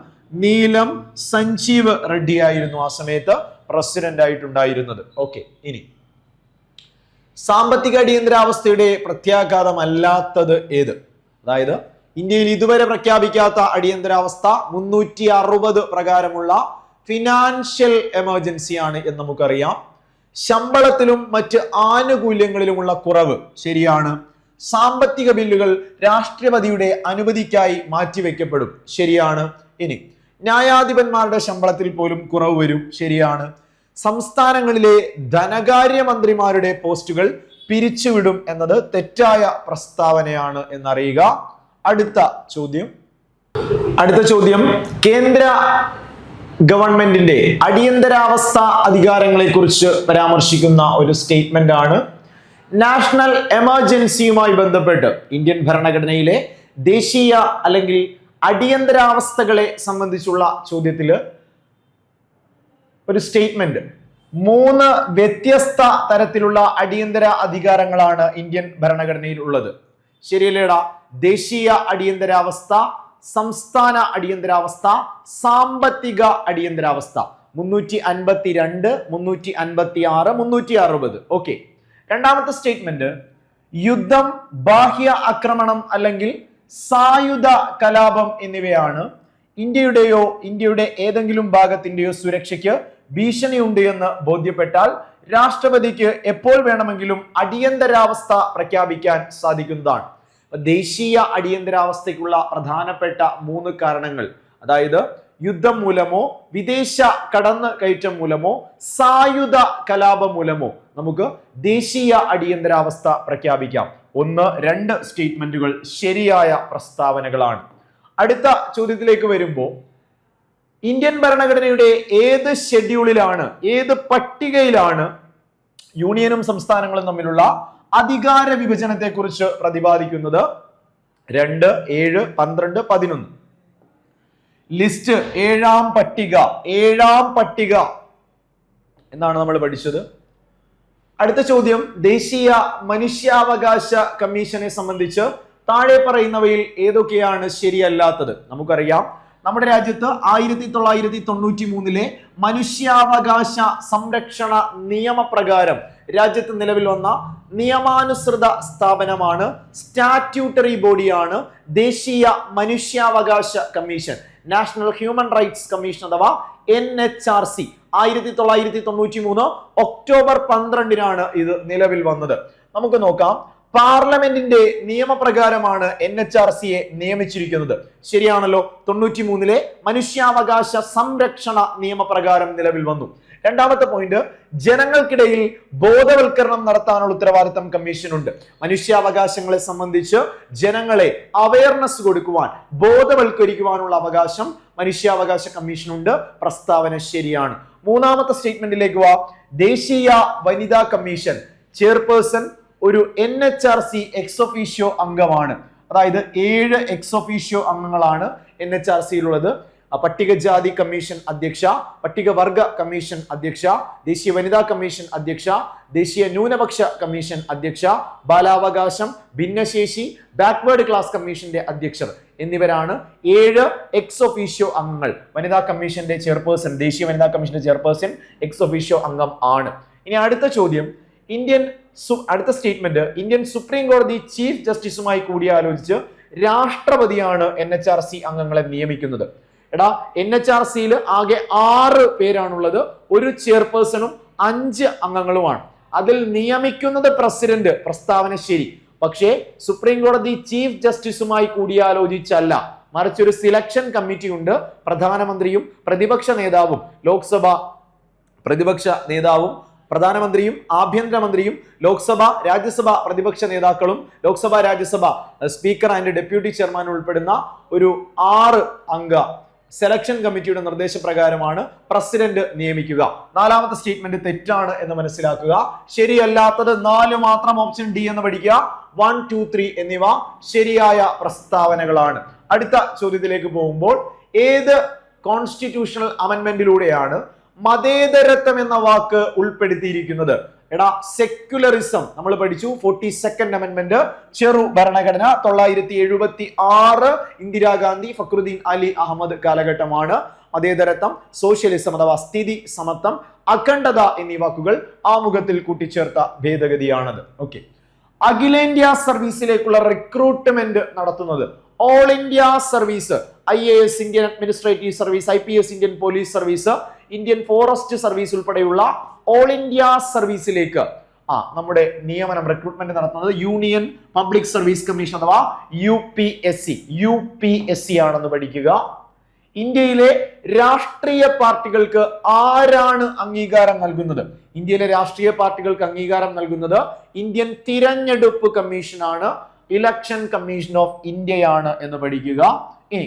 നീലം സഞ്ജീവ് റെഡ്ഡി ആയിരുന്നു ആ സമയത്ത് പ്രസിഡന്റ് ആയിട്ടുണ്ടായിരുന്നത്. ഓക്കെ, ഇനി സാമ്പത്തിക അടിയന്തരാവസ്ഥയുടെ പ്രത്യാഘാതമല്ലാത്തത് ഏത്? അതായത് ഇന്ത്യയിൽ ഇതുവരെ പ്രഖ്യാപിക്കാത്ത അടിയന്തരാവസ്ഥ 360 പ്രകാരമുള്ള ഫിനാൻഷ്യൽ എമർജൻസി ആണ് എന്ന് നമുക്കറിയാം. ശമ്പളത്തിലും മറ്റ് ആനുകൂല്യങ്ങളിലുമുള്ള കുറവ് ശരിയാണ്. സാമ്പത്തിക ബില്ലുകൾ രാഷ്ട്രപതിയുടെ അനുമതിക്കായി മാറ്റിവെക്കപ്പെടും ശരിയാണ്. ഇനി ന്യായാധിപന്മാരുടെ ശമ്പളത്തിൽ പോലും കുറവ് വരും ശരിയാണ്. സംസ്ഥാനങ്ങളിലെ ധനകാര്യമന്ത്രിമാരുടെ പോസ്റ്റുകൾ പിരിച്ചുവിടും എന്നത് തെറ്റായ പ്രസ്താവനയാണ് എന്നറിയുക. അടുത്ത ചോദ്യം കേന്ദ്ര ഗവൺമെന്റിന്റെ അടിയന്തരാവസ്ഥ അധികാരങ്ങളെ കുറിച്ച് പരാമർശിക്കുന്ന ഒരു സ്റ്റേറ്റ്മെന്റ് ആണ്. നാഷണൽ എമർജൻസിയുമായി ബന്ധപ്പെട്ട് ഇന്ത്യൻ ഭരണഘടനയിലെ ദേശീയ അല്ലെങ്കിൽ അടിയന്തരാവസ്ഥകളെ സംബന്ധിച്ചുള്ള ചോദ്യത്തില് ഒരു സ്റ്റേറ്റ്മെന്റ് 3 വ്യത്യസ്ത തരത്തിലുള്ള അടിയന്തര അധികാരങ്ങളാണ് ഇന്ത്യൻ ഭരണഘടനയിൽ ഉള്ളത്. ശരിയല്ലേടാ? ദേശീയ അടിയന്തരാവസ്ഥ, സംസ്ഥാന അടിയന്തരാവസ്ഥ, സാമ്പത്തിക അടിയന്തരാവസ്ഥ. 352, 356, 360. ഓക്കെ, രണ്ടാമത്തെ സ്റ്റേറ്റ്മെന്റ് യുദ്ധം, ബാഹ്യ ആക്രമണം അല്ലെങ്കിൽ സായുധ കലാപം എന്നിവയാണ് ഇന്ത്യയുടെ ഏതെങ്കിലും ഭാഗത്തിന്റെയോ സുരക്ഷയ്ക്ക് ഭീഷണിയുണ്ട് എന്ന് ബോധ്യപ്പെട്ടാൽ രാഷ്ട്രപതിക്ക് എപ്പോൾ വേണമെങ്കിലും അടിയന്തരാവസ്ഥ പ്രഖ്യാപിക്കാൻ സാധിക്കുന്നതാണ്. ദേശീയ അടിയന്തരാവസ്ഥയ്ക്കുള്ള പ്രധാനപ്പെട്ട 3 കാരണങ്ങൾ, അതായത് യുദ്ധം മൂലമോ വിദേശ കടന്നു കയറ്റം മൂലമോ സായുധ കലാപം മൂലമോ നമുക്ക് ദേശീയ അടിയന്തരാവസ്ഥ പ്രഖ്യാപിക്കാം. 1, 2 സ്റ്റേറ്റ്മെന്റുകൾ ശരിയായ പ്രസ്താവനകളാണ്. അടുത്ത ചോദ്യത്തിലേക്ക് വരുമ്പോൾ ഇന്ത്യൻ ഭരണഘടനയുടെ ഏത് ഷെഡ്യൂളിലാണ്, ഏത് പട്ടികയിലാണ് യൂണിയനും സംസ്ഥാനങ്ങളും തമ്മിലുള്ള അധികാര വിഭജനത്തെ കുറിച്ച് പ്രതിപാദിക്കുന്നത്? 2, 7, 12, 11. ലിസ്റ്റ് 7ാം പട്ടിക എന്നാണ് നമ്മൾ പഠിച്ചത്. അടുത്ത ചോദ്യം ദേശീയ മനുഷ്യാവകാശ കമ്മീഷനെ സംബന്ധിച്ച് താഴെ പറയുന്നവയിൽ ഏതൊക്കെയാണ് ശരിയല്ലാത്തത്? നമുക്കറിയാം നമ്മുടെ രാജ്യത്ത് 1993 മനുഷ്യാവകാശ സംരക്ഷണ നിയമപ്രകാരം രാജ്യത്ത് നിലവിൽ വന്ന നിയമാനുസൃത സ്ഥാപനമാണ്, സ്റ്റാറ്റ്യൂട്ടറി ബോഡിയാണ് ദേശീയ മനുഷ്യാവകാശ commission, national human rights commission അഥവാ NHRC. 1993 ഒക്ടോബർ 12 ഇത് നിലവിൽ വന്നത്. നമുക്ക് നോക്കാം. പാർലമെന്റിന്റെ നിയമപ്രകാരമാണ് NHRCയെ നിയമിച്ചിരിക്കുന്നത്. ശരിയാണല്ലോ? 93 മനുഷ്യാവകാശ സംരക്ഷണ നിയമപ്രകാരം നിലവിൽ വന്നു. രണ്ടാമത്തെ പോയിന്റ്, ജനങ്ങൾക്കിടയിൽ ബോധവൽക്കരണം നടത്താനുള്ള ഉത്തരവാദിത്തം കമ്മീഷനുണ്ട്. മനുഷ്യാവകാശങ്ങളെ സംബന്ധിച്ച് ജനങ്ങളെ അവയർനെസ് കൊടുക്കുവാൻ, ബോധവൽക്കരിക്കുവാനുള്ള അവകാശം മനുഷ്യാവകാശ കമ്മീഷനുണ്ട്. പ്രസ്താവന ശരിയാണ്. മൂന്നാമത്തെ സ്റ്റേറ്റ്മെന്റിലേക്ക് വാ. ദേശീയ വനിതാ കമ്മീഷൻ ചെയർപേഴ്സൺ ഒരു NHRC എക്സ് ഒഫീഷ്യോ അംഗമാണ്. അതായത് 7 എക്സ് ഒഫീഷ്യോ അംഗങ്ങളാണ് NHRC-യിലുള്ളത്. പട്ടികജാതി കമ്മീഷൻ അധ്യക്ഷ, പട്ടികവർഗ കമ്മീഷൻ അധ്യക്ഷ, ദേശീയ വനിതാ കമ്മീഷൻ അധ്യക്ഷ, ദേശീയ ന്യൂനപക്ഷ കമ്മീഷൻ അധ്യക്ഷ, ബാലാവകാശം, ഭിന്നശേഷി, ബാക്ക്വേർഡ് ക്ലാസ് കമ്മീഷന്റെ അധ്യക്ഷർ എന്നിവരാണ് 7 എക്സ് ഒഫീഷ്യോ അംഗങ്ങൾ. വനിതാ കമ്മീഷന്റെ ചെയർപേഴ്സൺ, ദേശീയ വനിതാ കമ്മീഷന്റെ ചെയർപേഴ്സൺ എക്സ് ഒഫീഷ്യോ അംഗം ആണ്. ഇനി അടുത്ത ചോദ്യം, അടുത്ത സ്റ്റേറ്റ്മെന്റ്, ഇന്ത്യൻ സുപ്രീം കോടതി ചീഫ് ജസ്റ്റിസുമായി കൂടിയാലോചിച്ച് രാഷ്ട്രപതിയാണ് NHRC അംഗങ്ങളെ നിയമിക്കുന്നത്. എടാ, NHRC-യിൽ ആകെ 6 പേരാണുള്ളത്, ഒരു ചെയർപേഴ്സണും 5 അംഗങ്ങളുമാണ്. അതിൽ നിയമിക്കുന്നത് പ്രസിഡന്റ്, പ്രസ്താവന ശരി. പക്ഷേ സുപ്രീം കോടതി ചീഫ് ജസ്റ്റിസുമായി കൂടിയാലോചിച്ചല്ല, മറിച്ച് ഒരു സിലക്ഷൻ കമ്മിറ്റി ഉണ്ട്. പ്രധാനമന്ത്രിയും പ്രതിപക്ഷ നേതാവും, ലോക്സഭ പ്രതിപക്ഷ നേതാവും, പ്രധാനമന്ത്രിയും ആഭ്യന്തരമന്ത്രിയും, ലോക്സഭ രാജ്യസഭ പ്രതിപക്ഷ നേതാക്കളും, Lok Sabha Rajya Sabha speaker and deputy chairman ഉൾപ്പെടുന്ന ഒരു 6 അംഗ സെലക്ഷൻ കമ്മിറ്റിയുടെ നിർദ്ദേശപ്രകാരമാണ് പ്രസിഡന്റ് നിയമിക്കുക. 4ാമത്തെ സ്റ്റേറ്റ്മെന്റ് തെറ്റാണ് എന്ന് മനസ്സിലാക്കുക. ശരിയല്ലാത്തത് 4 മാത്രം, ഓപ്ഷൻ ഡി എന്ന് പഠിക്കുക. 1, 2, 3 എന്നിവ ശരിയായ പ്രസ്താവനകളാണ്. അടുത്ത ചോദ്യത്തിലേക്ക് പോകുമ്പോൾ, ഏത് കോൺസ്റ്റിറ്റ്യൂഷണൽ അമെൻമെന്റിലൂടെയാണ് മതേതരത്വം എന്ന വാക്ക് ഉൾപ്പെടുത്തിയിരിക്കുന്നത്? എടാ, സെക്യുലറിസം നമ്മൾ പഠിച്ചു. 42nd അമെൻമെന്റ്, ചെറു ഭരണഘടന, 976 ഇന്ദിരാഗാന്ധി, ഫക്രുദ്ദീൻ അലി അഹമ്മദ് കാലഘട്ടമാണ്. മതേതരത്വം, സോഷ്യലിസം അഥവാ സ്ഥിതി സമത്വം, അഖണ്ഡത എന്നീ വാക്കുകൾ ആമുഖത്തിൽ കൂട്ടിച്ചേർത്ത ഭേദഗതിയാണത്. ഓക്കെ. അഖിലേന്ത്യാ സർവീസിലേക്കുള്ള റിക്രൂട്ട്മെന്റ് നടത്തുന്നത് all India service, IAS Indian administrative service, IPS Indian police service, Indian forest service ഉൾപ്പെടെയുള്ള ഓൾ ഇന്ത്യ സർവീസിലേക്ക് നമ്മുടെ നിയമനം, റിക്രൂട്ട്മെന്റ് നടത്തുന്നത് യൂണിയൻ പബ്ലിക് സർവീസ് കമ്മീഷൻ അഥവാ UPSC ആണെന്ന് പഠിക്കുക. ഇന്ത്യയിലെ രാഷ്ട്രീയ പാർട്ടികൾക്ക് ആരാണ് അംഗീകാരം നൽകുന്നത്? ഇന്ത്യയിലെ രാഷ്ട്രീയ പാർട്ടികൾക്ക് അംഗീകാരം നൽകുന്നത് ഇന്ത്യൻ തിരഞ്ഞെടുപ്പ് കമ്മീഷനാണ്, ഇലക്ഷൻ കമ്മീഷൻ ഓഫ് ഇന്ത്യയാണ് എന്ന് പഠിക്കുക. ഇനി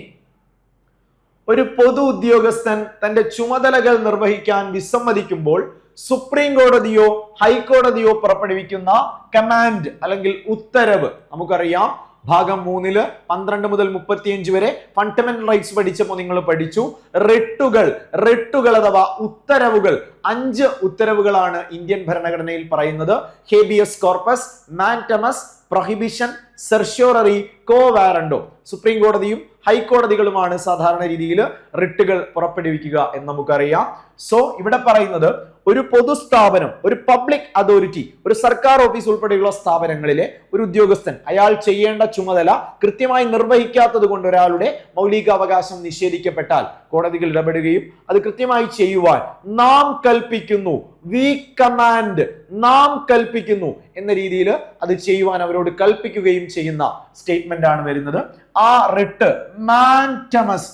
ഒരു പൊതു ഉദ്യോഗസ്ഥൻ തന്റെ ചുമതലകൾ നിർവഹിക്കാൻ വിസമ്മതിക്കുമ്പോൾ സുപ്രീം കോടതിയോ ഹൈക്കോടതിയോ പുറപ്പെടുവിക്കുന്ന കമാൻഡ് അല്ലെങ്കിൽ ഉത്തരവ് നമുക്കറിയാം. ഭാഗം 3 12 മുതൽ 35 വരെ ഫണ്ടമെന്റൽ റൈറ്റ്സ് പഠിച്ചപ്പോൾ നിങ്ങൾ പഠിച്ചു. റിട്ടുകൾ അഥവാ ഉത്തരവുകൾ, 5 ഉത്തരവുകളാണ് ഇന്ത്യൻ ഭരണഘടനയിൽ പറയുന്നത്. Habeas corpus, mandamus, prohibition, certiorari, കോ വാറണ്ടോ. സുപ്രീം കോടതിയും ഹൈക്കോടതികളുമാണ് സാധാരണ രീതിയിൽ റിട്ടുകൾ പുറപ്പെടുവിക്കുക എന്ന് നമുക്കറിയാം. സോ ഇവിടെ പറയുന്നത് ഒരു പൊതുസ്ഥാപനം, ഒരു പബ്ലിക് അതോറിറ്റി, ഒരു സർക്കാർ ഓഫീസ് ഉൾപ്പെടെയുള്ള സ്ഥാപനങ്ങളിലെ ഒരു ഉദ്യോഗസ്ഥൻ അയാൾ ചെയ്യേണ്ട ചുമതല കൃത്യമായി നിർവഹിക്കാത്തത് കൊണ്ട് ഒരാളുടെ മൗലികാവകാശം നിഷേധിക്കപ്പെട്ടാൽ കോടതികൾ ഇടപെടുകയും അത് കൃത്യമായി ചെയ്യുവാൻ നാം കൽപ്പിക്കുന്നു, വി കമാൻഡ്, നാം കൽപ്പിക്കുന്നു എന്ന രീതിയിൽ അത് ചെയ്യുവാൻ അവരോട് കൽപ്പിക്കുകയും ചെയ്യുന്ന സ്റ്റേറ്റ്മെന്റ് ആണ് വരുന്നത്. ആ റിട്ട് മാൻഡമസ്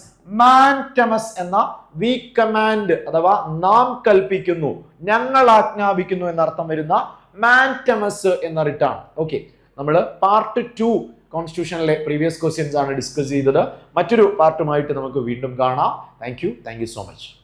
എന്ന വി കമാൻഡ് അഥവാ നാം കൽപ്പിക്കുന്നു, ഞങ്ങൾ ആജ്ഞാപിക്കുന്നു എന്നർത്ഥം വരുന്ന മാൻഡമസ് എന്ന റിട്ടാണ്. ഓക്കെ, നമ്മൾ പാർട്ട് 2 കോൺസ്റ്റിറ്റ്യൂഷനിലെ പ്രീവിയസ് ക്വസ്റ്റ്യൻസ് ആണ് ഡിസ്കസ് ചെയ്തത്. മറ്റൊരു പാർട്ടുമായിട്ട് നമുക്ക് വീണ്ടും കാണാം. Thank you so much.